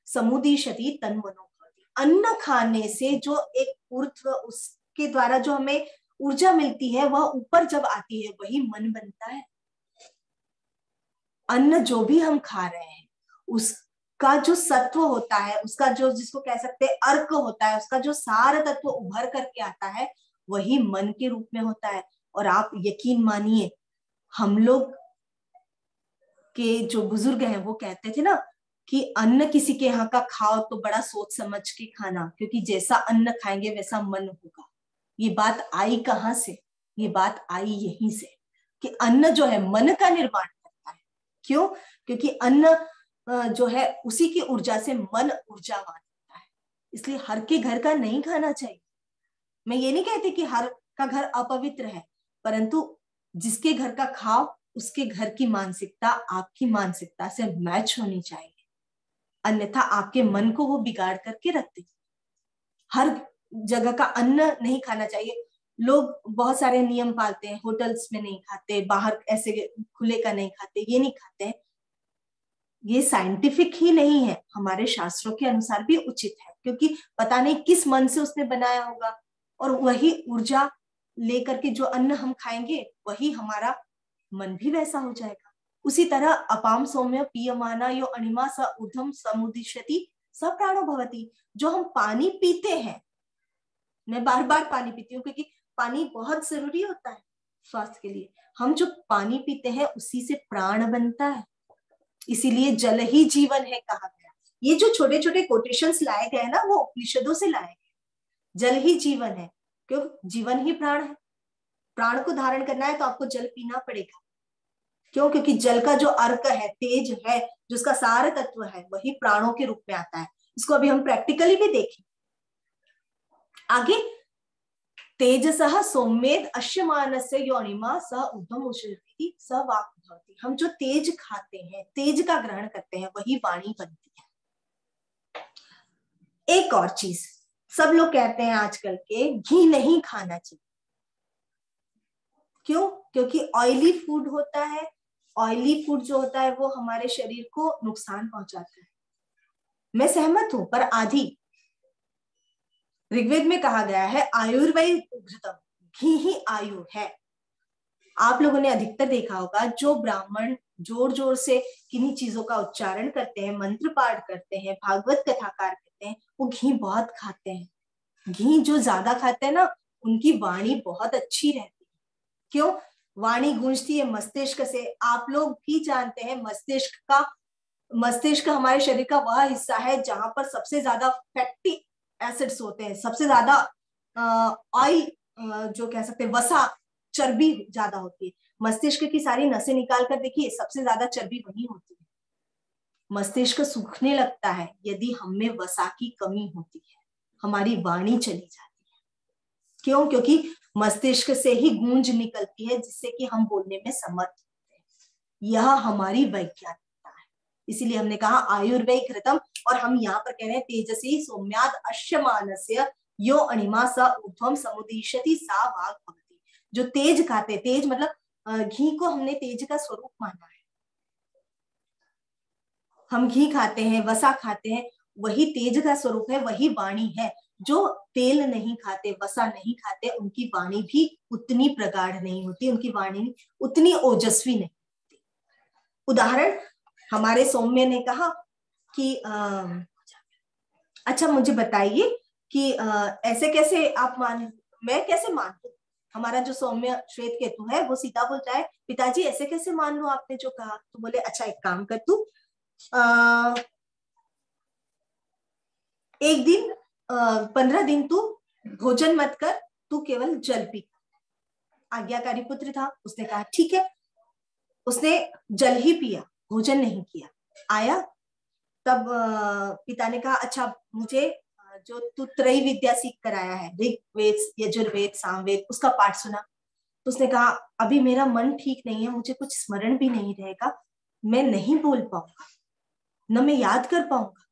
समुदिशति तन्मनो भवति। अन्न खाने से जो एक ऊर्ध्व, उसके द्वारा जो हमें ऊर्जा मिलती है, वह ऊपर जब आती है वही मन बनता है। अन्न जो भी हम खा रहे हैं उसका जो सत्व होता है, उसका जो, जिसको कह सकते हैं अर्क होता है, उसका जो सार तत्व उभर करके आता है वही मन के रूप में होता है। और आप यकीन मानिए, हम लोग के जो बुजुर्ग हैं वो कहते थे ना कि अन्न किसी के यहाँ का खाओ तो बड़ा सोच समझ के खाना, क्योंकि जैसा अन्न खाएंगे वैसा मन होगा। ये बात आई कहाँ से? ये बात आई यहीं से कि अन्न जो है मन का निर्माण करता है। क्यों? क्योंकि अन्न जो है उसी की ऊर्जा से मन ऊर्जावान होता है। इसलिए हर के घर का नहीं खाना चाहिए। मैं ये नहीं कहती कि हर का घर अपवित्र है, परंतु जिसके घर का खाओ उसके घर की मानसिकता आपकी मानसिकता से मैच होनी चाहिए, अन्यथा आपके मन को वो बिगाड़ करके रखते। हर जगह का अन्न नहीं खाना चाहिए। लोग बहुत सारे नियम पालते हैं, होटल्स में नहीं खाते, बाहर ऐसे खुले का नहीं खाते, ये नहीं खाते। ये साइंटिफिक ही नहीं है, हमारे शास्त्रों के अनुसार भी उचित है, क्योंकि पता नहीं किस मन से उसने बनाया होगा, और वही ऊर्जा लेकर के जो अन्न हम खाएंगे वही हमारा मन भी वैसा हो जाएगा। उसी तरह अपाम सौम्य पीयमाना यो अणिमा स ऊर्ध्वम समुदिशति स प्राणो भवति। जो हम पानी पीते हैं, मैं बार बार पानी पीती हूँ क्योंकि पानी बहुत जरूरी होता है स्वास्थ्य के लिए। हम जो पानी पीते हैं उसी से प्राण बनता है, इसीलिए जल ही जीवन है कहा गया। ये जो छोटे छोटे कोटेशंस लाए गए ना वो उपनिषदों से लाए गए। जल ही जीवन है, क्यों? जीवन ही प्राण है। प्राण को धारण करना है तो आपको जल पीना पड़ेगा। क्यों? क्योंकि जल का जो अर्क है, तेज है, जो उसका सार तत्व है, वही प्राणों के रूप में आता है। इसको अभी हम प्रैक्टिकली भी देखें आगे। तेजसः सौम्येद अश्यमानस्य योनिमा स ऊर्ध्वम उषति स वाक् भवति। हम जो तेज खाते हैं, तेज का ग्रहण करते हैं, वही वाणी बनती है। एक और चीज, सब लोग कहते हैं आजकल के घी नहीं खाना चाहिए। क्यों? क्योंकि ऑयली फूड होता है। ऑयली फूड जो होता है वो हमारे शरीर को नुकसान पहुंचाता है। मैं सहमत हूं, पर आधी। ऋग्वेद में कहा गया है आयुर्वै घृतम, घी ही आयु है। आप लोगों ने अधिकतर देखा होगा जो ब्राह्मण जोर जोर से किन्हीं चीजों का उच्चारण करते हैं, मंत्र पाठ करते हैं, भागवत कथाकार करते हैं, वो घी बहुत खाते हैं। घी जो ज्यादा खाते हैं ना, उनकी वाणी बहुत अच्छी रहती है। क्यों? वाणी गूंजती है मस्तिष्क से। आप लोग भी जानते हैं मस्तिष्क हमारे शरीर का वह हिस्सा है जहां पर सबसे ज्यादा फैटी एसिड्स होते हैं, सबसे ज्यादा ऑयल, जो कह सकते हैं वसा, चर्बी ज्यादा होती है। मस्तिष्क की सारी नसें निकाल कर देखिए, सबसे ज्यादा चर्बी वही होती है। मस्तिष्क सूखने लगता है यदि हम में वसा की कमी होती है, हमारी वाणी चली जाती है। क्यों? क्योंकि मस्तिष्क से ही गूंज निकलती है जिससे कि हम बोलने में समर्थ होते हैं। यह हमारी वैज्ञानिकता है। इसीलिए हमने कहा आयुर्वै घृतम, और हम यहाँ पर कह रहे हैं तेजसी सौम्याद अश्यमानस्य यो अणिमा स ऊर्ध्वम समुदिशति सा वाक् भवति। जो तेज खाते, तेज मतलब घी को हमने तेज का स्वरूप माना है। हम घी खाते हैं, वसा खाते हैं, वही तेज का स्वरूप है, वही वाणी है। जो तेल नहीं खाते, वसा नहीं खाते, उनकी वाणी भी उतनी प्रगाढ़ नहीं होती, उनकी वाणी उतनी ओजस्वी नहीं होती। उदाहरण, हमारे सौम्य ने कहा कि अच्छा मुझे बताइए कि ऐसे कैसे आप मैं कैसे मान लूं? हमारा जो सौम्य श्वेत केतु है वो सीधा बोलता है पिताजी ऐसे कैसे मान लूं आपने जो कहा? तो बोले अच्छा एक काम कर तू, एक दिन 15 दिन तू भोजन मत कर, तू केवल जल पी। आज्ञाकारी पुत्र था, उसने कहा ठीक है। उसने जल ही पिया, भोजन नहीं किया। आया तब पिता ने कहा अच्छा मुझे जो तू त्रय विद्या सीख कर आया है, ऋग वेद, यजुर्वेद, सामवेद, उसका पाठ सुना। तो उसने कहा अभी मेरा मन ठीक नहीं है, मुझे कुछ स्मरण भी नहीं रहेगा, मैं नहीं बोल पाऊंगा, न मैं याद कर पाऊंगा।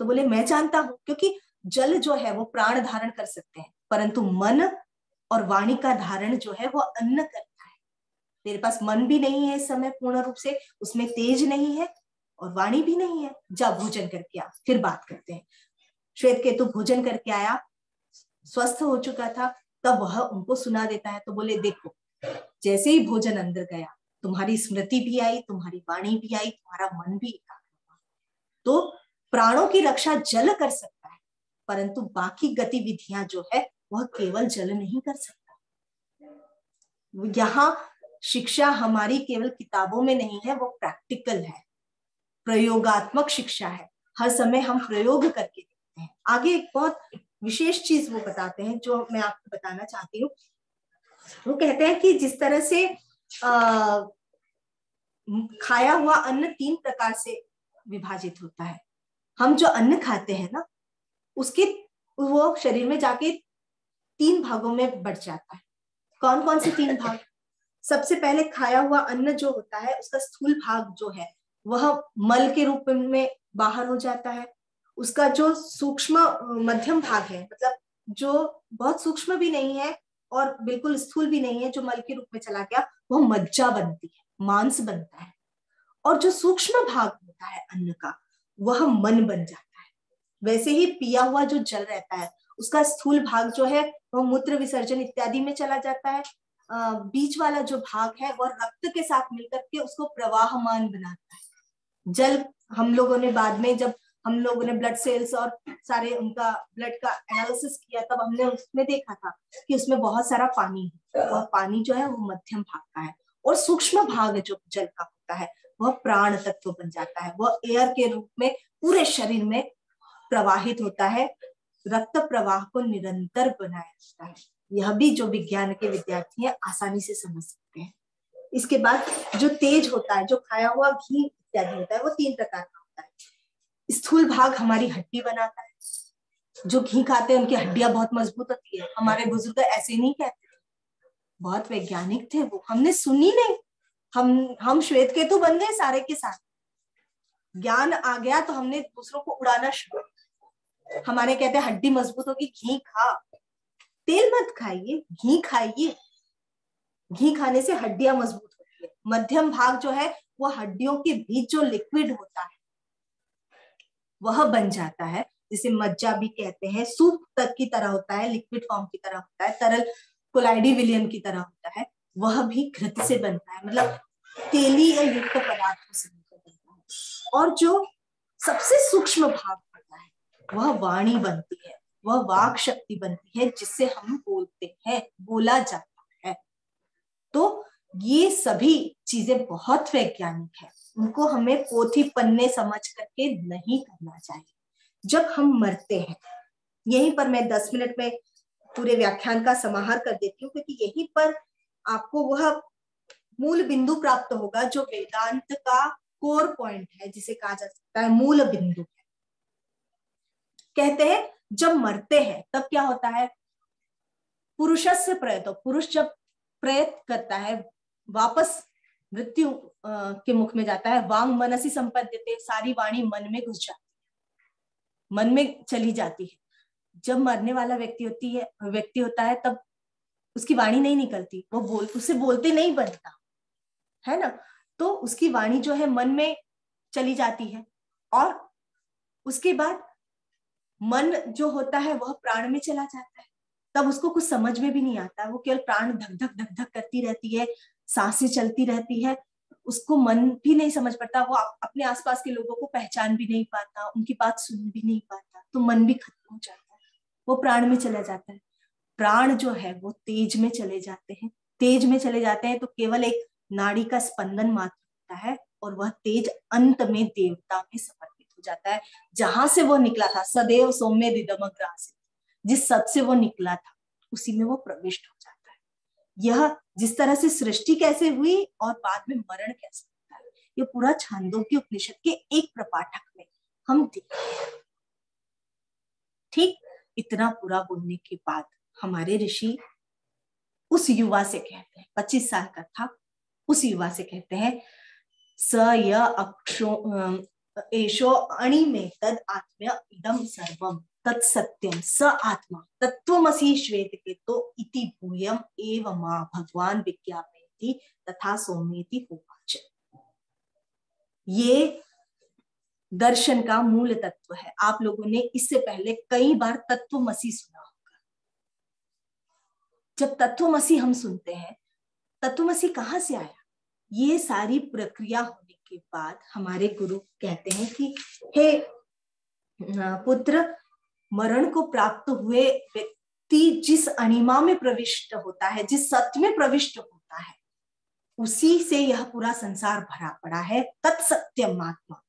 तो बोले मैं जानता हूं, क्योंकि जल जो है वो प्राण धारण कर सकते हैं, परंतु मन और वाणी का धारण जो है वो अन्न करता है। तेरे पास मन भी नहीं है इस समय पूर्ण रूप से, उसमें तेज नहीं है, और वाणी भी नहीं है। जा भोजन करके आ, फिर बात करते हैं। श्वेत केतु भोजन करके आया, स्वस्थ हो चुका था, तब वह उनको सुना देता है। तो बोले देखो, जैसे ही भोजन अंदर गया, तुम्हारी स्मृति भी आई, तुम्हारी वाणी भी आई, तुम्हारा मन भी एकाग्र हुआ। तो प्राणों की रक्षा जल कर सकता है, परंतु बाकी गतिविधियां जो है वह केवल जल नहीं कर सकता। यहाँ शिक्षा हमारी केवल किताबों में नहीं है, वो प्रैक्टिकल है, प्रयोगात्मक शिक्षा है। हर समय हम प्रयोग करके देखते हैं। आगे एक बहुत विशेष चीज वो बताते हैं जो मैं आपको बताना चाहती हूँ। वो कहते हैं कि जिस तरह से खाया हुआ अन्न 3 प्रकार से विभाजित होता है। हम जो अन्न खाते हैं ना, उसके वो शरीर में जाके 3 भागों में बढ़ जाता है। कौन कौन से 3 भाग? सबसे पहले खाया हुआ अन्न जो होता है, उसका स्थूल भाग जो है वह मल के रूप में बाहर हो जाता है। उसका जो सूक्ष्म मध्यम भाग है, मतलब जो बहुत सूक्ष्म भी नहीं है और बिल्कुल स्थूल भी नहीं है, जो मल के रूप में चला गया, वह मज्जा बनती है, मांस बनता है। और जो सूक्ष्म भाग होता है अन्न का, वह मन बन जाता है। वैसे ही पिया हुआ जो जल रहता है, उसका स्थूल भाग जो है वह मूत्र विसर्जन इत्यादि में चला जाता है। बीच वाला जो भाग है वह रक्त के साथ मिलकर के उसको प्रवाहमान बनाता है। जल हम लोगों ने बाद में, जब हम लोगों ने ब्लड सेल्स और सारे उनका ब्लड का एनालिसिस किया, तब हमने उसमें देखा था कि उसमें बहुत सारा पानी है। वह पानी जो है वो मध्यम भाग का है, और सूक्ष्म भाग जो जल का होता है वह प्राण तत्व बन जाता है। वह एयर के रूप में पूरे शरीर में प्रवाहित होता है, रक्त प्रवाह को निरंतर बनाया जाता है। यह भी जो विज्ञान के विद्यार्थी हैं आसानी से समझ सकते हैं। इसके बाद जो तेज होता है, जो खाया हुआ घी इत्यादि होता है, वो 3 प्रकार का होता है। स्थूल भाग हमारी हड्डी बनाता है। जो घी खाते हैं उनकी हड्डियां बहुत मजबूत होती है। हमारे बुजुर्ग ऐसे नहीं कहते थे, बहुत वैज्ञानिक थे वो, हमने सुनी नहीं। हम श्वेत केतु बन गए सारे के सारे। ज्ञान आ गया तो हमने दूसरों को उड़ाना शुरू। हमारे कहते हैं हड्डी मजबूत होगी, घी खा, तेल मत खाइए, घी खाइए। घी खाने से हड्डियां मजबूत होती है। मध्यम भाग जो है वो हड्डियों के बीच जो लिक्विड होता है वह बन जाता है, जिसे मज्जा भी कहते हैं। सूप तक की तरह होता है, लिक्विड फॉर्म की तरह होता है, तरल कोलाइडी विलियन की तरह होता है। वह भी घृत से बनता है, मतलब तेली या युक्त पदार्थों से बनता है। और जो सबसे सूक्ष्म भाग होता है वह वाणी बनती है, वह वाक शक्ति बनती है, जिससे हम बोलते हैं, बोला जाता है। तो ये सभी चीजें बहुत वैज्ञानिक है, उनको हमें पोथी पन्ने समझ करके नहीं करना चाहिए। जब हम मरते हैं, यहीं पर मैं 10 मिनट में पूरे व्याख्यान का समाहार कर देती हूँ, क्योंकि यहीं पर आपको वह मूल बिंदु प्राप्त होगा जो वेदांत का कोर पॉइंट है, जिसे कहा जा सकता है मूल बिंदु है। कहते हैं जब मरते हैं तब क्या होता है? पुरुषस्य प्रयतो, पुरुष जब प्रयत्न करता है, वापस मृत्यु के मुख में जाता है। वांग मनसी संपद्यते, सारी वाणी मन में घुस जाती है, मन में चली जाती है। जब मरने वाला व्यक्ति होता है तब उसकी वाणी नहीं निकलती, वो उसे बोलते नहीं बनता है ना। तो उसकी वाणी जो है मन में चली जाती है, और उसके बाद मन जो होता है वह प्राण में चला जाता है। तब उसको कुछ समझ में भी नहीं आता, वो केवल प्राण धक धक धक धक करती रहती है, सांसें चलती रहती है, उसको मन भी नहीं समझ पाता। वो अपने आसपास के लोगों को पहचान भी नहीं पाता, उनकी बात सुन भी नहीं पाता, तो मन भी खत्म हो जाता है, वो प्राण में चला जाता है। प्राण जो है वो तेज में चले जाते हैं। तेज में चले जाते हैं तो केवल एक नाड़ी का स्पंदन मात्र होता है, और वह तेज अंत में देवता में समर्पित हो जाता है। जहां से वो निकला था, सदैव सौम्य दिदमग्रास, जिस सब से वो निकला था उसी में वो प्रविष्ट हो जाता है। यह जिस तरह से सृष्टि कैसे हुई और बाद में मरण कैसे होता है, ये पूरा छांदोग्य उपनिषद के एक प्रपाठक में हम देखते हैं। ठीक इतना पूरा बोलने के बाद हमारे ऋषि उस युवा से कहते हैं, 25 साल का था, उस युवा से कहते हैं, स य अक्षो एषो अणि में तद आत्म्य इदम सर्वम तत्सत्यम स आत्मा तत्वमसि श्वेत केतो इति भूयम एव मा भगवान विज्ञापयति तथा सौम्येति होवाच। ये दर्शन का मूल तत्व है। आप लोगों ने इससे पहले कई बार तत्वमसी सुना होगा। जब तत्वमसी हम सुनते हैं, तत्वमसी कहाँ से आया? ये सारी प्रक्रिया होने के बाद हमारे गुरु कहते हैं कि हे पुत्र, मरण को प्राप्त हुए व्यक्ति जिस अणिमा में प्रविष्ट होता है, जिस सत्य में प्रविष्ट होता है, उसी से यह पूरा संसार भरा पड़ा है। तत्सत्यम आत्मा,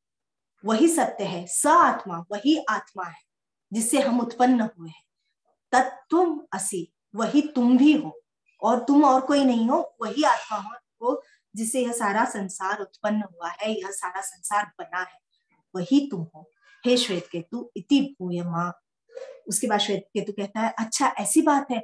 वही सत्य है। स आत्मा, वही आत्मा है जिससे हम उत्पन्न हुए हैं। तत्त्वम असि, वही तुम भी हो, और तुम और कोई नहीं हो, वही आत्मा हो जिससे यह सारा संसार उत्पन्न हुआ है, यह सारा संसार बना है, वही तुम हो। हे श्वेत केतु इति भूयमा। उसके बाद श्वेत केतु कहता है, अच्छा ऐसी बात है,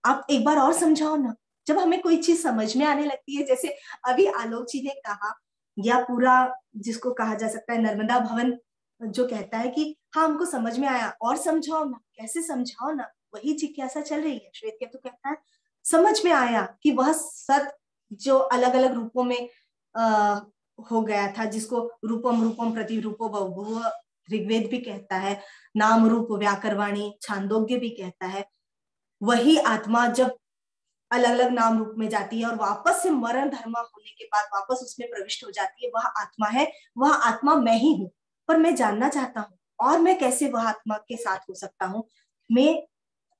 आप एक बार और समझाओ ना। जब हमें कोई चीज समझ में आने लगती है, जैसे अभी आलोक जी ने कहा, या पूरा जिसको कहा जा सकता है नर्मदा भवन जो कहता है कि हाँ हमको समझ में आया, और समझाओ ना, कैसे समझाओ ना, वही जिज्ञासा चल रही है। श्वेत केतु कहता है समझ में आया कि वह सत जो अलग अलग रूपों में हो गया था, जिसको रूपम रूपम प्रतिरूपो बहुभुव ऋग्वेद भी कहता है, नाम रूप व्याकरवाणी छांदोग्य भी कहता है, वही आत्मा जब अलग अलग नाम रूप में जाती है और वापस से मरण धर्म होने के बाद वापस उसमें प्रविष्ट हो जाती है, वह आत्मा है, वह आत्मा मैं ही हूं। पर मैं जानना चाहता हूँ, और मैं कैसे वह आत्मा के साथ हो सकता हूँ, मैं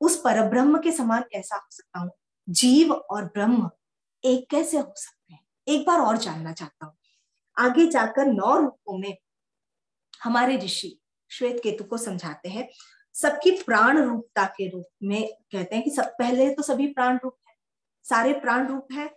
उस परब्रह्म के समान कैसा हो सकता हूँ? जीव और ब्रह्म एक कैसे हो सकते हैं? एक बार और जानना चाहता हूँ। आगे जाकर 9 रूपों में हमारे ऋषि श्वेत केतु को समझाते हैं। सबकी प्राण रूपता के रूप में कहते हैं कि सब पहले तो सभी प्राण रूप है, सारे प्राण रूप है।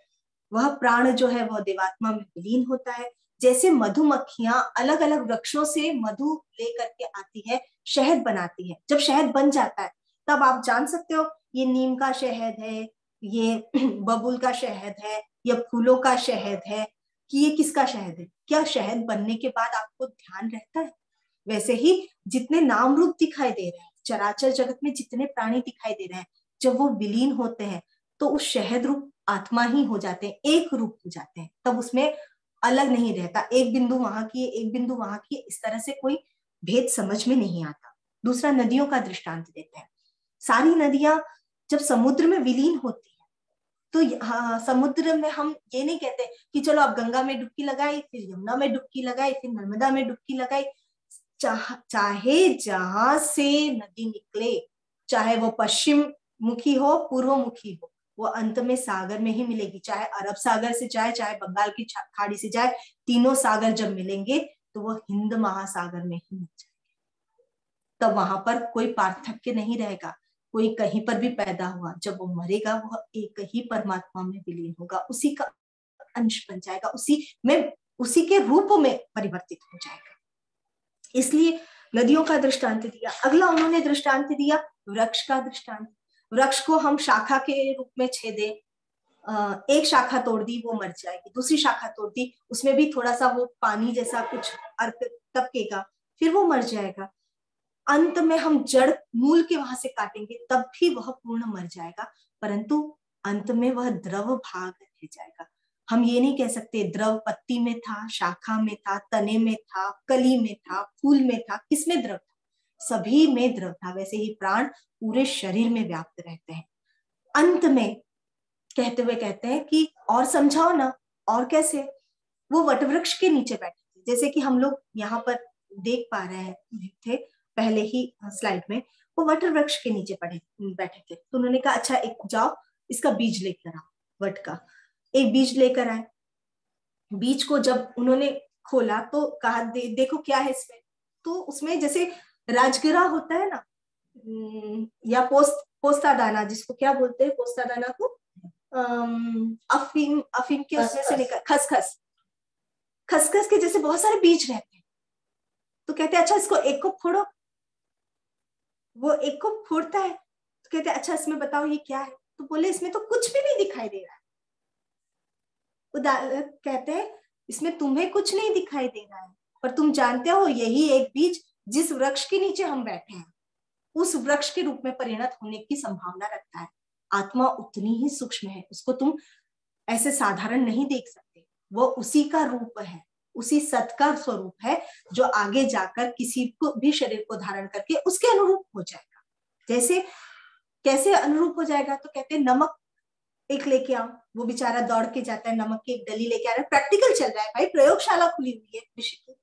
वह प्राण जो है वह देवात्मा में विलीन होता है। जैसे मधुमक्खियां अलग अलग वृक्षों से मधु लेकर के आती है, शहद बनाती है। जब शहद बन जाता है तब आप जान सकते हो ये नीम का शहद है, ये बबूल का शहद है, या फूलों का शहद है, कि ये किसका शहद है। क्या शहद बनने के बाद आपको ध्यान रहता है? वैसे ही जितने नाम रूप दिखाई दे रहे हैं, चराचर जगत में जितने प्राणी दिखाई दे रहे हैं, जब वो विलीन होते हैं तो उस शहद रूप आत्मा ही हो जाते हैं, एक रूप हो जाते हैं। तब उसमें अलग नहीं रहता, एक बिंदु वहां की एक बिंदु वहां की, इस तरह से कोई भेद समझ में नहीं आता। दूसरा, नदियों का दृष्टांत देते हैं। सारी नदियां जब समुद्र में विलीन होती है तो हाँ, समुद्र में हम ये नहीं कहते कि चलो अब गंगा में डुबकी लगाई, फिर यमुना में डुबकी लगाई, फिर नर्मदा में डुबकी लगाई। चाहे जहां से नदी निकले, चाहे वो पश्चिम मुखी हो, पूर्व मुखी हो, वो अंत में सागर में ही मिलेगी। चाहे अरब सागर से जाए, चाहे बंगाल की खाड़ी से जाए, तीनों सागर जब मिलेंगे तो वो हिंद महासागर में ही मिल जाएंगे। तब वहां पर कोई पार्थक्य नहीं रहेगा, कोई कहीं पर भी पैदा हुआ, जब वो मरेगा वह एक ही परमात्मा में विलीन होगा, उसी का अंश बन जाएगा, उसी के रूप में परिवर्तित हो जाएगा। इसलिए नदियों का दृष्टांत दिया। अगला उन्होंने दृष्टांत दिया वृक्ष का दृष्टांत। वृक्ष को हम शाखा के रूप में छेदे, एक शाखा तोड़ दी वो मर जाएगी, दूसरी शाखा तोड़ दी उसमें भी थोड़ा सा वो पानी जैसा कुछ अर्क टपकेगा, फिर वो मर जाएगा। अंत में हम जड़ मूल के वहां से काटेंगे तब भी वह पूर्ण मर जाएगा, परंतु अंत में वह द्रव भाग रह जाएगा। हम ये नहीं कह सकते द्रव पत्ती में था, शाखा में था, तने में था, कली में था, फूल में था, किसमें द्रव था? सभी में द्रव था। वैसे ही प्राण पूरे शरीर में व्याप्त रहते हैं। अंत में कहते हुए कहते हैं कि और समझाओ ना, और कैसे? वो वटवृक्ष के नीचे बैठे थे, जैसे कि हम लोग यहाँ पर देख पा रहे थे पहले ही स्लाइड में, वो वटवृक्ष के नीचे बैठे थे। तो उन्होंने कहा अच्छा एक जाओ इसका बीज लेकर आओ, वट का एक बीज लेकर आए। बीज को जब उन्होंने खोला तो कहा देखो क्या है इसमें। तो उसमें जैसे राजगिरा होता है ना, या पोस्ता दाना, जिसको क्या बोलते हैं पोस्ता दाना को, अफीम के उसमें से निकल, खसखस के जैसे बहुत सारे बीज रहते हैं। तो कहते हैं अच्छा इसको एक को फोड़ो। वो एक को फोड़ता है तो कहते हैं अच्छा इसमें बताओ ये क्या है। तो बोले इसमें तो कुछ भी नहीं दिखाई दे रहा है। कहते हैं इसमें तुम्हें कुछ नहीं दिखाई दे रहा है, पर तुम जानते हो यही एक बीज जिस वृक्ष के नीचे हम बैठे हैं उस वृक्ष के रूप में परिणत होने की संभावना रखता है। आत्मा उतनी ही सूक्ष्म है, उसको तुम ऐसे साधारण नहीं देख सकते। वो उसी का रूप है, उसी सत का स्वरूप है जो आगे जाकर किसी को भी शरीर को धारण करके उसके अनुरूप हो जाएगा। जैसे कैसे अनुरूप हो जाएगा, तो कहते हैं नमक एक लेके आओ, वो बेचारा दौड़ के जाता है, नमक की एक डली लेके आ रहा है। प्रैक्टिकल चल रहा है भाई, प्रयोगशाला खुली हुई है ऋषि की।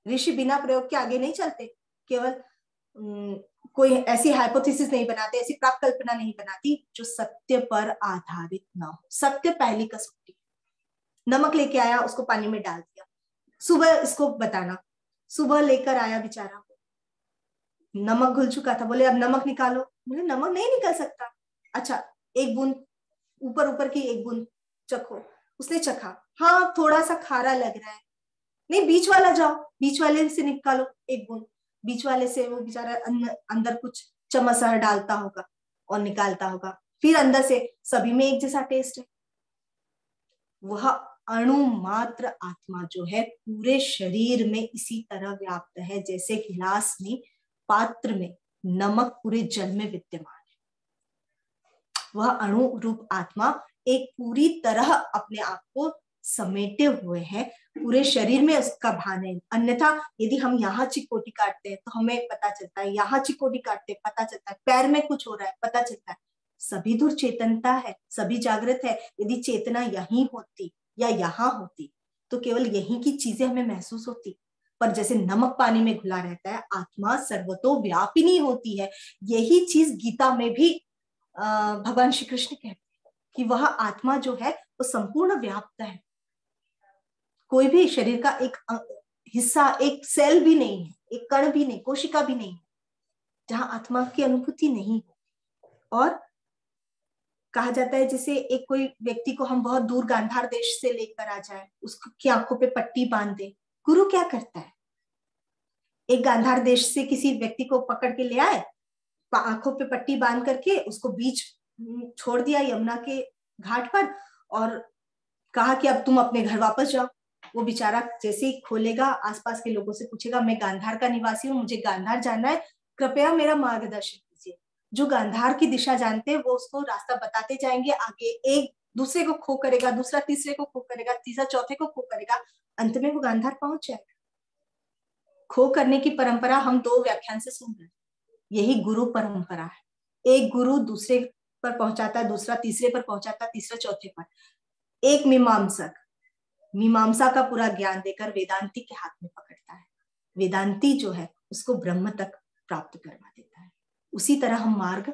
ऋषि बिना प्रयोग के आगे नहीं चलते, केवल कोई ऐसी हाइपोथेसिस नहीं बनाते, ऐसी प्राप्त कल्पना नहीं बनाती जो सत्य पर आधारित ना हो। सत्य पहली कसौटी। नमक लेके आया, उसको पानी में डाल दिया, सुबह इसको बताना, सुबह लेकर आया बेचारा, नमक घुल चुका था, बोले अब नमक निकालो, बोले नमक नहीं निकल सकता। अच्छा एक बूंद ऊपर ऊपर की एक बूंद चखो, उसने चखा, हाँ थोड़ा सा खारा लग रहा है, नहीं बीच वाला जाओ, बीच वाले से निकालो एक बूंद, बीच वाले से वो बेचारा अंदर कुछ चम्मच डालता होगा और निकालता होगा, फिर अंदर से सभी में एक जैसा टेस्ट है। वह अणु मात्र आत्मा जो है पूरे शरीर में इसी तरह व्याप्त है जैसे गिलास में, पात्र में नमक पूरे जल में विद्यमान है। वह अणु रूप आत्मा एक पूरी तरह अपने आप को समेटे हुए है, पूरे शरीर में उसका भान है। अन्यथा यदि हम यहाँ चिकोटी काटते हैं तो हमें पता चलता है, यहाँ चिकोटी काटते हैं पता चलता है, पैर में कुछ हो रहा है पता चलता है। सभी दूर चेतनता है, सभी जागृत है। यदि चेतना यहीं होती या यहाँ होती तो केवल यहीं की चीजें हमें महसूस होती, पर जैसे नमक पानी में घुला रहता है, आत्मा सर्वतो व्यापिनी होती है। यही चीज गीता में भी भगवान श्री कृष्ण कहते हैं कि वह आत्मा जो है वो संपूर्ण व्याप्त है। कोई भी शरीर का एक हिस्सा, एक सेल भी नहीं है, एक कण भी नहीं, कोशिका भी नहीं है जहां आत्मा की अनुभूति नहीं हो। और कहा जाता है जैसे एक कोई व्यक्ति को हम बहुत दूर गांधार देश से लेकर आ जाए, उसकी आंखों पे पट्टी बांध दे, गुरु क्या करता है? एक गांधार देश से किसी व्यक्ति को पकड़ के ले आए, आंखों पे पट्टी बांध करके उसको बीच छोड़ दिया यमुना के घाट पर और कहा कि अब तुम अपने घर वापस जाओ। वो बेचारा जैसे ही खोलेगा, आसपास के लोगों से पूछेगा, मैं गांधार का निवासी हूँ, मुझे गांधार जाना है, कृपया मेरा मार्गदर्शन कीजिए। जो गांधार की दिशा जानते हैं वो उसको रास्ता बताते जाएंगे, आगे एक दूसरे को खो करेगा, दूसरा तीसरे को खो करेगा, तीसरा चौथे को खो करेगा, अंत में वो गांधार पहुंच जाएगा। खो करने की परंपरा हम 2 व्याख्यान से सुन रहे हैं, यही गुरु परंपरा है। एक गुरु दूसरे पर पहुंचाता है, दूसरा तीसरे पर पहुंचाता है, तीसरा चौथे पर। एक मीमांसक मीमांसा का पूरा ज्ञान देकर वेदांती के हाथ में पकड़ता है, वेदांती जो है उसको ब्रह्म तक प्राप्त करवा देता है। उसी तरह हम मार्ग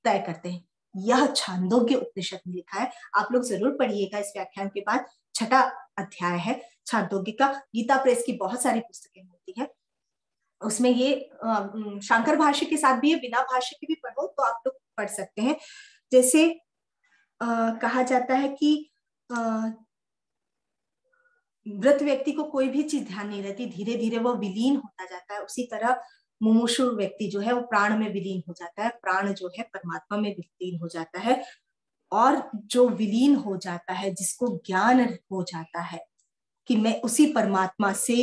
तय करते हैं। यह छांदोग्य उपनिषद में लिखा है, आप लोग जरूर पढ़िएगा। इस व्याख्यान के बाद 6वां अध्याय है छांदोग्य का। गीता प्रेस की बहुत सारी पुस्तकें होती है, उसमें ये शंकर भाष्य के साथ भी है, बिना भाष्य के भी पढ़ो तो आप लोग पढ़ सकते हैं। जैसे कहा जाता है कि व्रत व्यक्ति को कोई भी चीज ध्यान नहीं रहती, धीरे धीरे वो विलीन होता जाता है। उसी तरह मुमुक्षु व्यक्ति जो है वो प्राण में विलीन हो जाता है, प्राण जो है परमात्मा में विलीन हो जाता है। और जो विलीन हो जाता है, जिसको ज्ञान हो जाता है कि मैं उसी परमात्मा से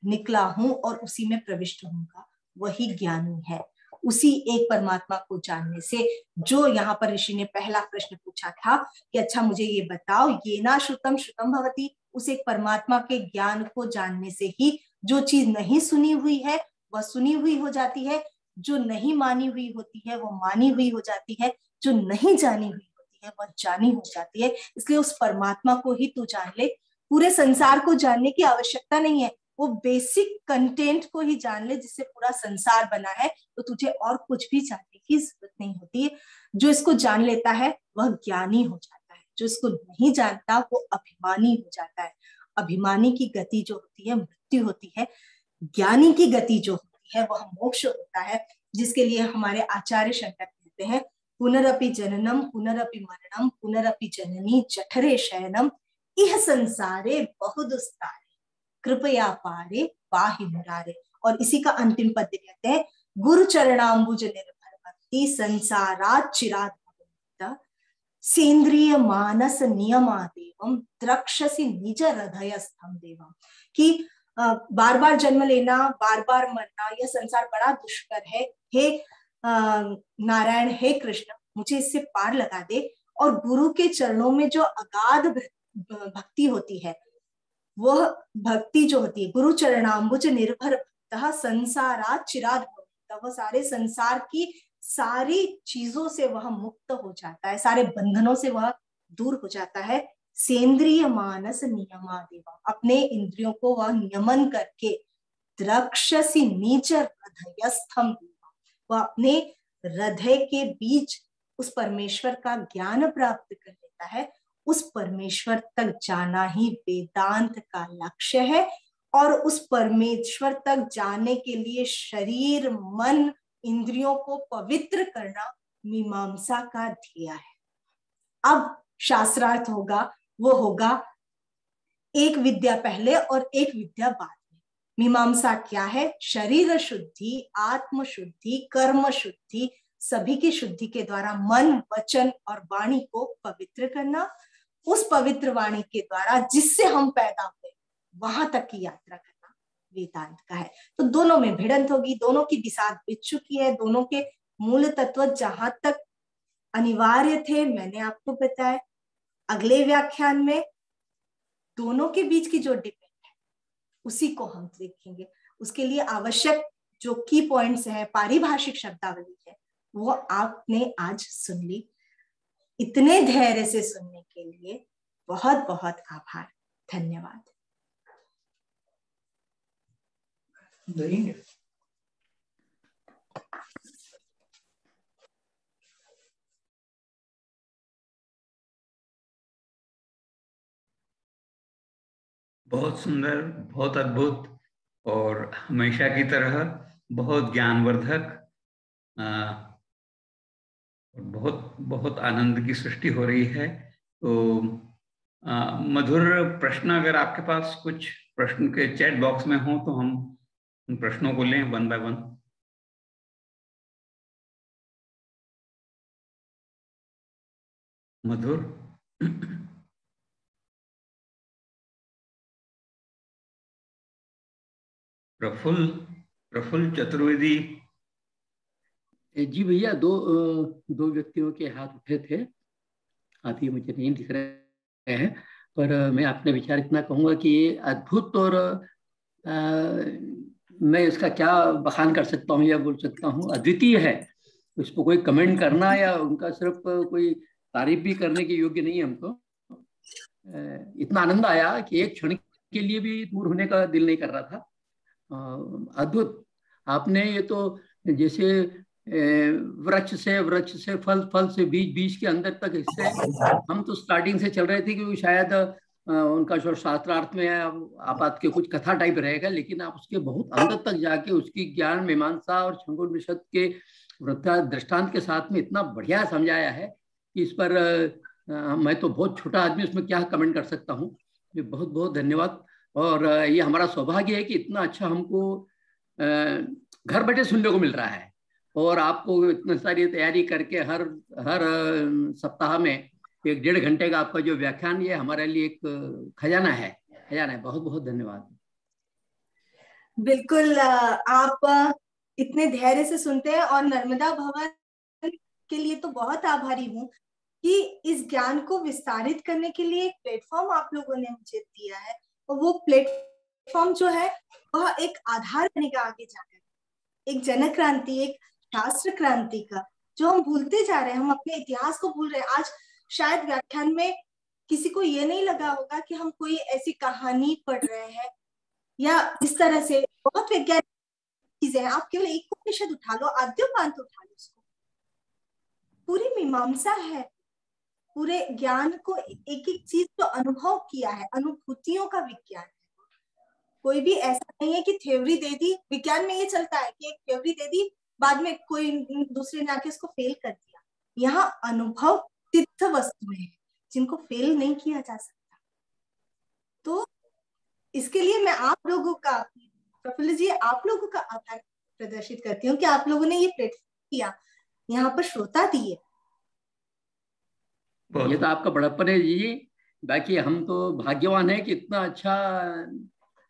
निकला हूं और उसी में प्रविष्ट होऊंगा, वही ज्ञानी है। उसी एक परमात्मा को जानने से, जो यहाँ पर ऋषि ने पहला प्रश्न पूछा था कि अच्छा मुझे ये बताओ, ये ना श्रुतम श्रुतम भवति, उस एक परमात्मा के ज्ञान को जानने से ही जो चीज नहीं सुनी हुई है वह सुनी हुई हो जाती है, जो नहीं मानी हुई होती है वो मानी हुई हो जाती है, जो नहीं जानी हुई होती है वह जानी हो जाती है। इसलिए उस परमात्मा को ही तू जान ले, पूरे संसार को जानने की आवश्यकता नहीं है, वो बेसिक कंटेंट को ही जान ले जिससे पूरा संसार बना है, तो तुझे और कुछ भी जानने की जरूरत नहीं होती है। जो इसको जान लेता है वह ज्ञानी हो जाता है, जो इसको नहीं जानता वो अभिमानी हो जाता है। अभिमानी की गति जो होती है मृत्यु होती है, ज्ञानी की गति जो होती है वह मोक्ष होता है, जिसके लिए हमारे आचार्य शंकर कहते हैं पुनरपि जननम पुनरपि मरणम पुनरपि जननी जठरे शयनम इह संसारे बहुदुस्तारे कृपया पारे पाहि मुरारे। और इसी का अंतिम पद कहते हैं गुरु चरणाम्बुज निर्भर भक्ति संसारात चिरात भवन्त सेंद्रिय मानस नियमादेवम द्रक्षसि निज हृदय स्तंभ देवम। कि बार बार जन्म लेना, बार बार मरना, यह संसार बड़ा दुष्कर है, हे नारायण, हे कृष्ण, मुझे इससे पार लगा दे। और गुरु के चरणों में जो अगाध भक्ति होती है, वह भक्ति जो होती है, गुरु चरणाम्बुज निर्भर भक्तः संसारात् चिराद भवति, वह सारे संसार की सारी चीजों से वह मुक्त हो जाता है, सारे बंधनों से वह दूर हो जाता है। सेंद्रिय मानस नियमादेव, अपने इंद्रियों को वह नियमन करके द्रक्षसि नीच हृदयस्थम, वह अपने हृदय के बीच उस परमेश्वर का ज्ञान प्राप्त कर लेता है। उस परमेश्वर तक जाना ही वेदांत का लक्ष्य है, और उस परमेश्वर तक जाने के लिए शरीर मन इंद्रियों को पवित्र करना मीमांसा का ध्येय है। अब शास्त्रार्थ होगा, वो होगा एक विद्या पहले और एक विद्या बाद में। मीमांसा क्या है? शरीर शुद्धि, आत्म शुद्धि, कर्म शुद्धि, सभी की शुद्धि के द्वारा मन वचन और वाणी को पवित्र करना। उस पवित्र वाणी के द्वारा जिससे हम पैदा हुए वहां तक की यात्रा करना वेदांत का है। तो दोनों में भिड़ंत होगी, दोनों की बिसात बिछ चुकी है, दोनों के मूल तत्व जहां तक अनिवार्य थे मैंने आपको बताया। अगले व्याख्यान में दोनों के बीच की जो डिबेट है उसी को हम देखेंगे। उसके लिए आवश्यक जो की पॉइंट्स है, पारिभाषिक शब्दावली है, वो आपने आज सुन ली। इतने धैर्य से सुनने के लिए बहुत बहुत आभार, धन्यवाद। बहुत सुंदर, बहुत अद्भुत और हमेशा की तरह बहुत ज्ञानवर्धक, बहुत बहुत आनंद की सृष्टि हो रही है। तो मधुर प्रश्न, अगर आपके पास कुछ प्रश्न के चैट बॉक्स में हो तो हम उन प्रश्नों को लें वन बाय वन। मधुर। प्रफुल्ल चतुर्वेदी जी भैया, दो व्यक्तियों के हाथ उठे थे, अभी मुझे नहीं दिख रहे हैं, पर मैं अपने विचार इतना कहूँगा कि ये अद्भुत और मैं इसका क्या बखान कर सकता हूँ या बोल सकता हूँ, अद्वितीय है। उस पर कोई कमेंट करना या उनका सिर्फ कोई तारीफ भी करने के योग्य नहीं है हमको। इतना आनंद आया कि एक क्षण के लिए भी दूर होने का दिल नहीं कर रहा था। अद्भुत। आपने ये तो जैसे वृक्ष से फल, फल से बीज, बीज के अंदर तक हिस्से, हम तो स्टार्टिंग से चल रहे थे कि शायद उनका जो शास्त्रार्थ में आपात के कुछ कथा टाइप रहेगा, लेकिन आप उसके बहुत अंदर तक जाके उसकी ज्ञान मीमांसा और छंगोपनिषद के दृष्टांत के साथ में इतना बढ़िया समझाया है कि इस पर मैं तो बहुत छोटा आदमी, उसमें क्या कमेंट कर सकता हूँ। बहुत बहुत धन्यवाद। और ये हमारा सौभाग्य है कि इतना अच्छा हमको घर बैठे सुनने को मिल रहा है, और आपको इतनी सारी तैयारी करके हर सप्ताह में 1-1.5 घंटे का आपका जो व्याख्यान, ये हमारे लिए एक खजाना है। बहुत बहुत धन्यवाद। बिल्कुल, आप इतने धैर्य से सुनते हैं, और नर्मदा भवन के लिए तो बहुत आभारी हूँ कि इस ज्ञान को विस्तारित करने के लिए एक प्लेटफॉर्म आप लोगों ने मुझे दिया है, और वो प्लेटफॉर्म जो है वह एक आधार बनेगा आगे जाकर, एक जन क्रांति, एक शास्त्र क्रांति का, जो हम भूलते जा रहे हैं। हम अपने इतिहास को भूल रहे हैं। आज शायद व्याख्यान में किसी को ये नहीं लगा होगा कि हम कोई ऐसी कहानी पढ़ रहे हैं या इस तरह से बहुत वैज्ञानिक चीजें हैं। आप केवल एक उपनिषद उठा लो, आद्योपांत उठा लो, उसको पूरी मीमांसा है, पूरे ज्ञान को एक एक चीज को अनुभव किया है, अनुभूतियों का विज्ञान है। कोई भी ऐसा नहीं है कि थ्योरी दे दी। विज्ञान में ये चलता है कि एक थ्योरी दे दी, बाद में कोई दूसरे ने आके उसको फेल कर दिया। यहाँ अनुभव सिद्ध वस्तुएं हैं जिनको फेल नहीं किया जा सकता। तो इसके लिए मैं आप लोगों का, प्रफुल्ल जी, आप लोगों का आभार प्रदर्शित करती हूँ कि आप लोगों ने ये प्लेटफॉर्म किया, यहाँ पर श्रोता दिए। ये तो आपका बड़प्पन है जी। बाकी हम तो भाग्यवान है कि इतना अच्छा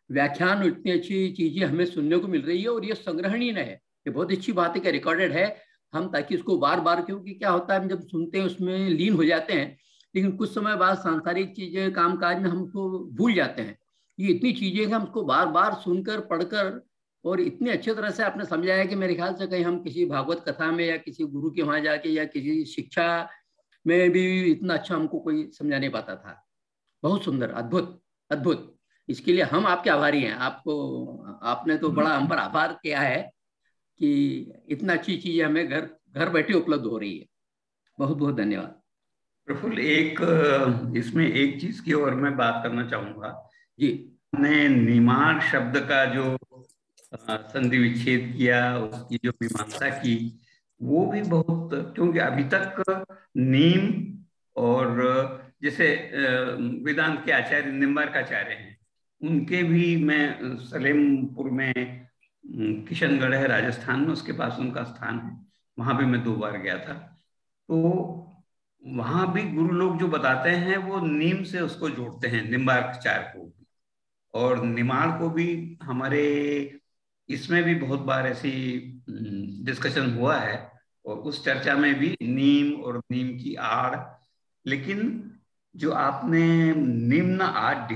व्याख्यान, इतनी अच्छी चीजें हमें सुनने को मिल रही है, और ये संग्रहणीय है। ये बहुत अच्छी बात है कि रिकॉर्डेड है हम, ताकि उसको बार बार, क्योंकि क्या होता है हम जब सुनते हैं उसमें लीन हो जाते हैं, लेकिन कुछ समय बाद सांसारिक चीजें, कामकाज में हमको भूल जाते हैं। ये इतनी चीजें हैं, हमको बार बार सुनकर पढ़कर और इतने अच्छे तरह से आपने समझाया कि मेरे ख्याल से कहीं हम किसी भागवत कथा में या किसी गुरु के वहां जाके या किसी शिक्षा में भी इतना अच्छा हमको कोई समझा नहीं पाता था। बहुत सुंदर, अद्भुत अद्भुत। इसके लिए हम आपके आभारी हैं। आपने तो बड़ा हम पर आभार किया है कि इतना अच्छी चीजें हमें घर बैठे उपलब्ध हो रही है। बहुत बहुत धन्यवाद। प्रफुल्ल, इसमें एक चीज की और मैं बात करना चाहूंगा जी। हमने निमाड़ शब्द का जो संधि विच्छेद किया, उसकी जो मीमांसा की, वो भी बहुत, क्योंकि अभी तक नीम और जैसे वेदांत के आचार्य निम्बार्काचार्य हैं, उनके भी, मैं सलेमपुर में किशनगढ़ है राजस्थान में, उसके पास उनका स्थान है, वहां भी मैं 2 बार गया था। तो वहां भी गुरु लोग जो बताते हैं वो नीम से उसको जोड़ते हैं, निम्बार्काचार्य को भी, और निमाड़ को भी। हमारे इसमें भी बहुत बार ऐसी डिस्कशन हुआ है, और उस चर्चा में भी नीम और नीम की आड़। लेकिन जो आपने निम्न आढ़,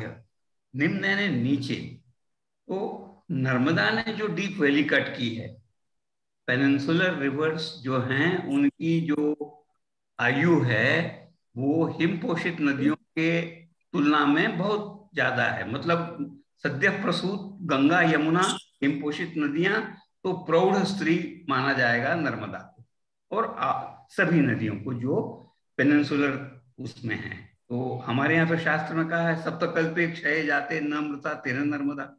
निम्न यानी नीचे, तो नर्मदा ने जो डीप वैली कट की है, पेनिनसुलर रिवर्स जो हैं उनकी जो आयु है वो हिम पोषित नदियों के तुलना में बहुत ज्यादा है। मतलब सद्य प्रसूत गंगा यमुना हिम पोषित नदियां, तो प्रौढ़ स्त्री माना जाएगा नर्मदा को, और सभी नदियों को जो पेनिनसुलर उसमें है। तो हमारे यहाँ तो शास्त्र में कहा है, सप्तकल्पे क्षय जाते नम्रता तेरे नर्मदा।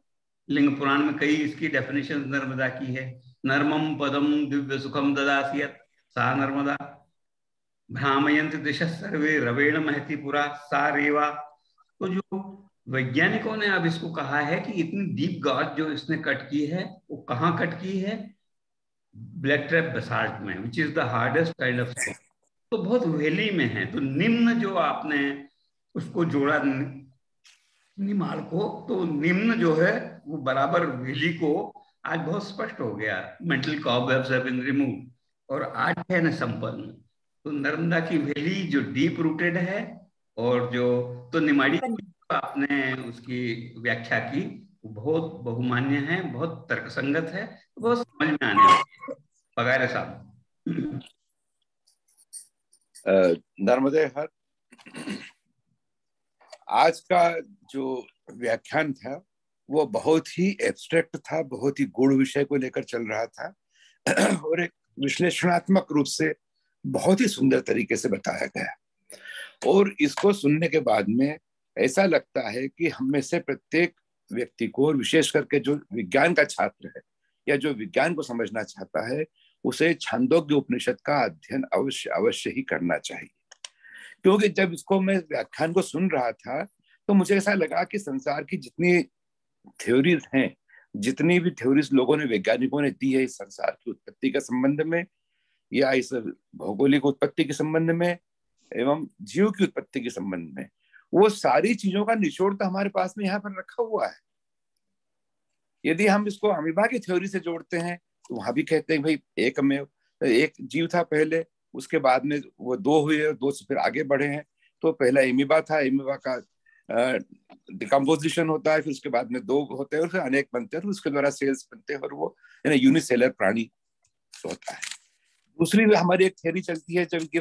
लिंग पुराण में कई इसकी डेफिनेशन नर्मदा की है। नर्मम पदम दिव्य सुखम ददासियत सा नर्मदा, भ्रामयंत दिश सर्वे रवेण महति पुरा सा रेवा। तो जो वैज्ञानिकों ने अब इसको कहा है कि इतनी डीप गॉड जो इसने कट की है, वो कहाँ कट की है? ब्लैक ट्रैप बेसाल्ट में, which is the hardest kind of stone. तो बहुत वैली में है। तो निम्न जो आपने उसको जोड़ा निमाड़ को, तो निम्न जो है वो बराबर वैली को आज बहुत स्पष्ट हो गया। Mental cobwebs have been removed, और आज है न संपन्न। तो नर्मदा की वैली जो डीप रूटेड है, और जो तो निमाड़ी आपने उसकी व्याख्या की, बहुत बहुमान्य है, बहुत तर्कसंगत है, बहुत समझ में आने वाली है। पगारे साहब। नर्मदे हर। आज का जो व्याख्यान था वो बहुत ही एब्स्ट्रैक्ट था, बहुत ही गूढ़ विषय को लेकर चल रहा था, और एक विश्लेषणात्मक रूप से बहुत ही सुंदर तरीके से बताया गया। और इसको सुनने के बाद में ऐसा लगता है कि हम में से प्रत्येक व्यक्ति को, और विशेष करके जो विज्ञान का छात्र है या जो विज्ञान को समझना चाहता है, उसे छांदोग्य उपनिषद का अध्ययन अवश्य अवश्य ही करना चाहिए। क्योंकि जब इसको मैं व्याख्यान को सुन रहा था तो मुझे ऐसा लगा कि संसार की जितनी थ्योरीज हैं, जितनी भी थ्योरीज लोगों ने, वैज्ञानिकों ने दी है इस संसार की उत्पत्ति के संबंध में, या इस भौगोलिक उत्पत्ति के संबंध में, एवं जीव की उत्पत्ति के संबंध में, वो सारी चीजों का निचोड़ तो हमारे पास में यहाँ पर रखा हुआ है। यदि हम इसको अमीबा की थ्योरी से जोड़ते हैं तो वहां भी कहते हैं भाई एक जीव था पहले, उसके बाद में वो 2 हुए, 2 से फिर आगे बढ़े हैं। तो पहला एमीबा था, एमीबा का डिकम्पोजिशन होता है, फिर उसके बाद में 2 होते हैं, और फिर अनेक बनते हैं, और उसके द्वारा सेल्स बनते हैं, और वो यूनिसेलर प्राणी होता है। दूसरी हमारी एक थ्योरी चलती है जब कि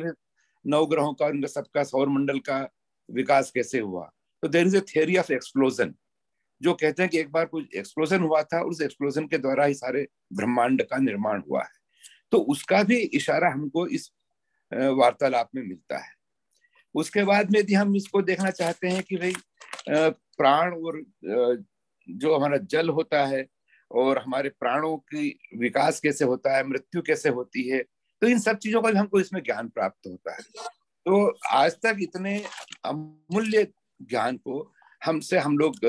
9 ग्रहों का, उनका सबका सौर मंडल का विकास कैसे हुआ। तो there is a theory of explosion, जो कहते हैं कि एक बार कुछ एक्सप्लोजन हुआ था, और उस एक्सप्लोजन के द्वारा ही सारे ब्रह्मांड का निर्माण हुआ है। तो उसका भी इशारा हमको इस वार्तालाप में मिलता है। उसके बाद में यदि हम इसको देखना चाहते हैं कि भाई प्राण और जो हमारा जल होता है, और हमारे प्राणों की विकास कैसे होता है, मृत्यु कैसे होती है, तो इन सब चीजों का भी हमको इसमें ज्ञान प्राप्त होता है। तो आज तक इतने अमूल्य ज्ञान को हम लोग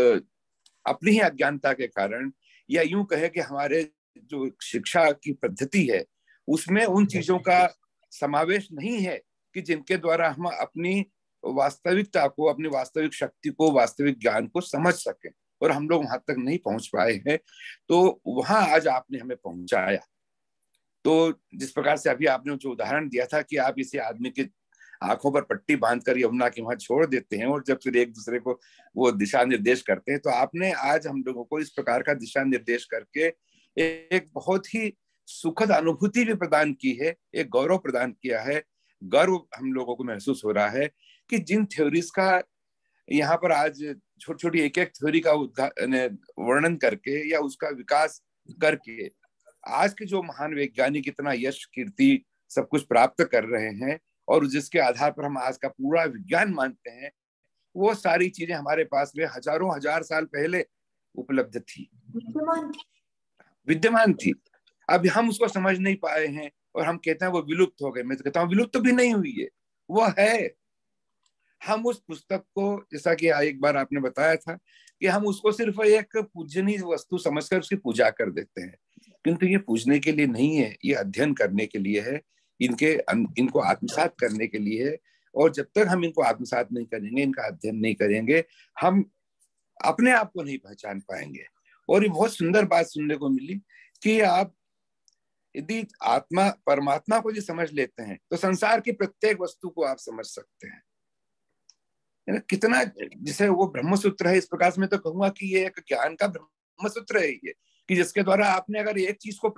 अपनी ही अज्ञानता के कारण, या यूं कहे कि हमारे जो शिक्षा की पद्धति है उसमें उन चीजों का समावेश नहीं है कि जिनके द्वारा हम अपनी वास्तविकता को, अपनी वास्तविक शक्ति को, वास्तविक ज्ञान को समझ सकें, और हम लोग वहां तक नहीं पहुंच पाए हैं। तो वहां आज आपने हमें पहुंचाया। तो जिस प्रकार से अभी आपने जो उदाहरण दिया था कि आप इसी आदमी के आंखों पर पट्टी बांधकर यमुना के वहां छोड़ देते हैं और जब फिर एक दूसरे को वो दिशा निर्देश करते हैं। तो आपने आज हम लोगों को इस प्रकार का दिशा निर्देश करके एक बहुत ही सुखद अनुभूति भी प्रदान की है, एक गौरव प्रदान किया है। गर्व हम लोगों को महसूस हो रहा है कि जिन थ्योरीज का यहाँ पर आज छोटी छोटी एक एक थ्योरी का वर्णन करके या उसका विकास करके आज के जो महान वैज्ञानिक इतना यश कीर्ति सब कुछ प्राप्त कर रहे हैं और जिसके आधार पर हम आज का पूरा विज्ञान मानते हैं, वो सारी चीजें हमारे पास में हजारों हजार साल पहले उपलब्ध थी, विद्यमान थी। अब हम उसको समझ नहीं पाए हैं और हम कहते हैं वो विलुप्त हो गए। मैं तो कहता हूँ विलुप्त भी नहीं हुई है, वो है। हम उस पुस्तक को, जैसा कि एक बार आपने बताया था कि हम उसको सिर्फ एक पूजनीय वस्तु समझकर उसकी पूजा कर देते हैं, किंतु ये पूजने के लिए नहीं है, ये अध्ययन करने के लिए है, इनको आत्मसात करने के लिए है। और जब तक हम इनको आत्मसात नहीं करेंगे, इनका अध्ययन नहीं करेंगे, हम अपने आप को नहीं पहचान पाएंगे। और ये बहुत सुंदर बात सुनने को मिली कि आप यदि आत्मा परमात्मा को जो समझ लेते हैं तो संसार की प्रत्येक वस्तु को आप समझ सकते हैं। कितना, जिसे वो ब्रह्मसूत्र है, इस प्रकार से मैं तो कहूंगा कि ये एक ज्ञान का ब्रह्मसूत्र है ये, कि जिसके द्वारा आपने अगर एक चीज को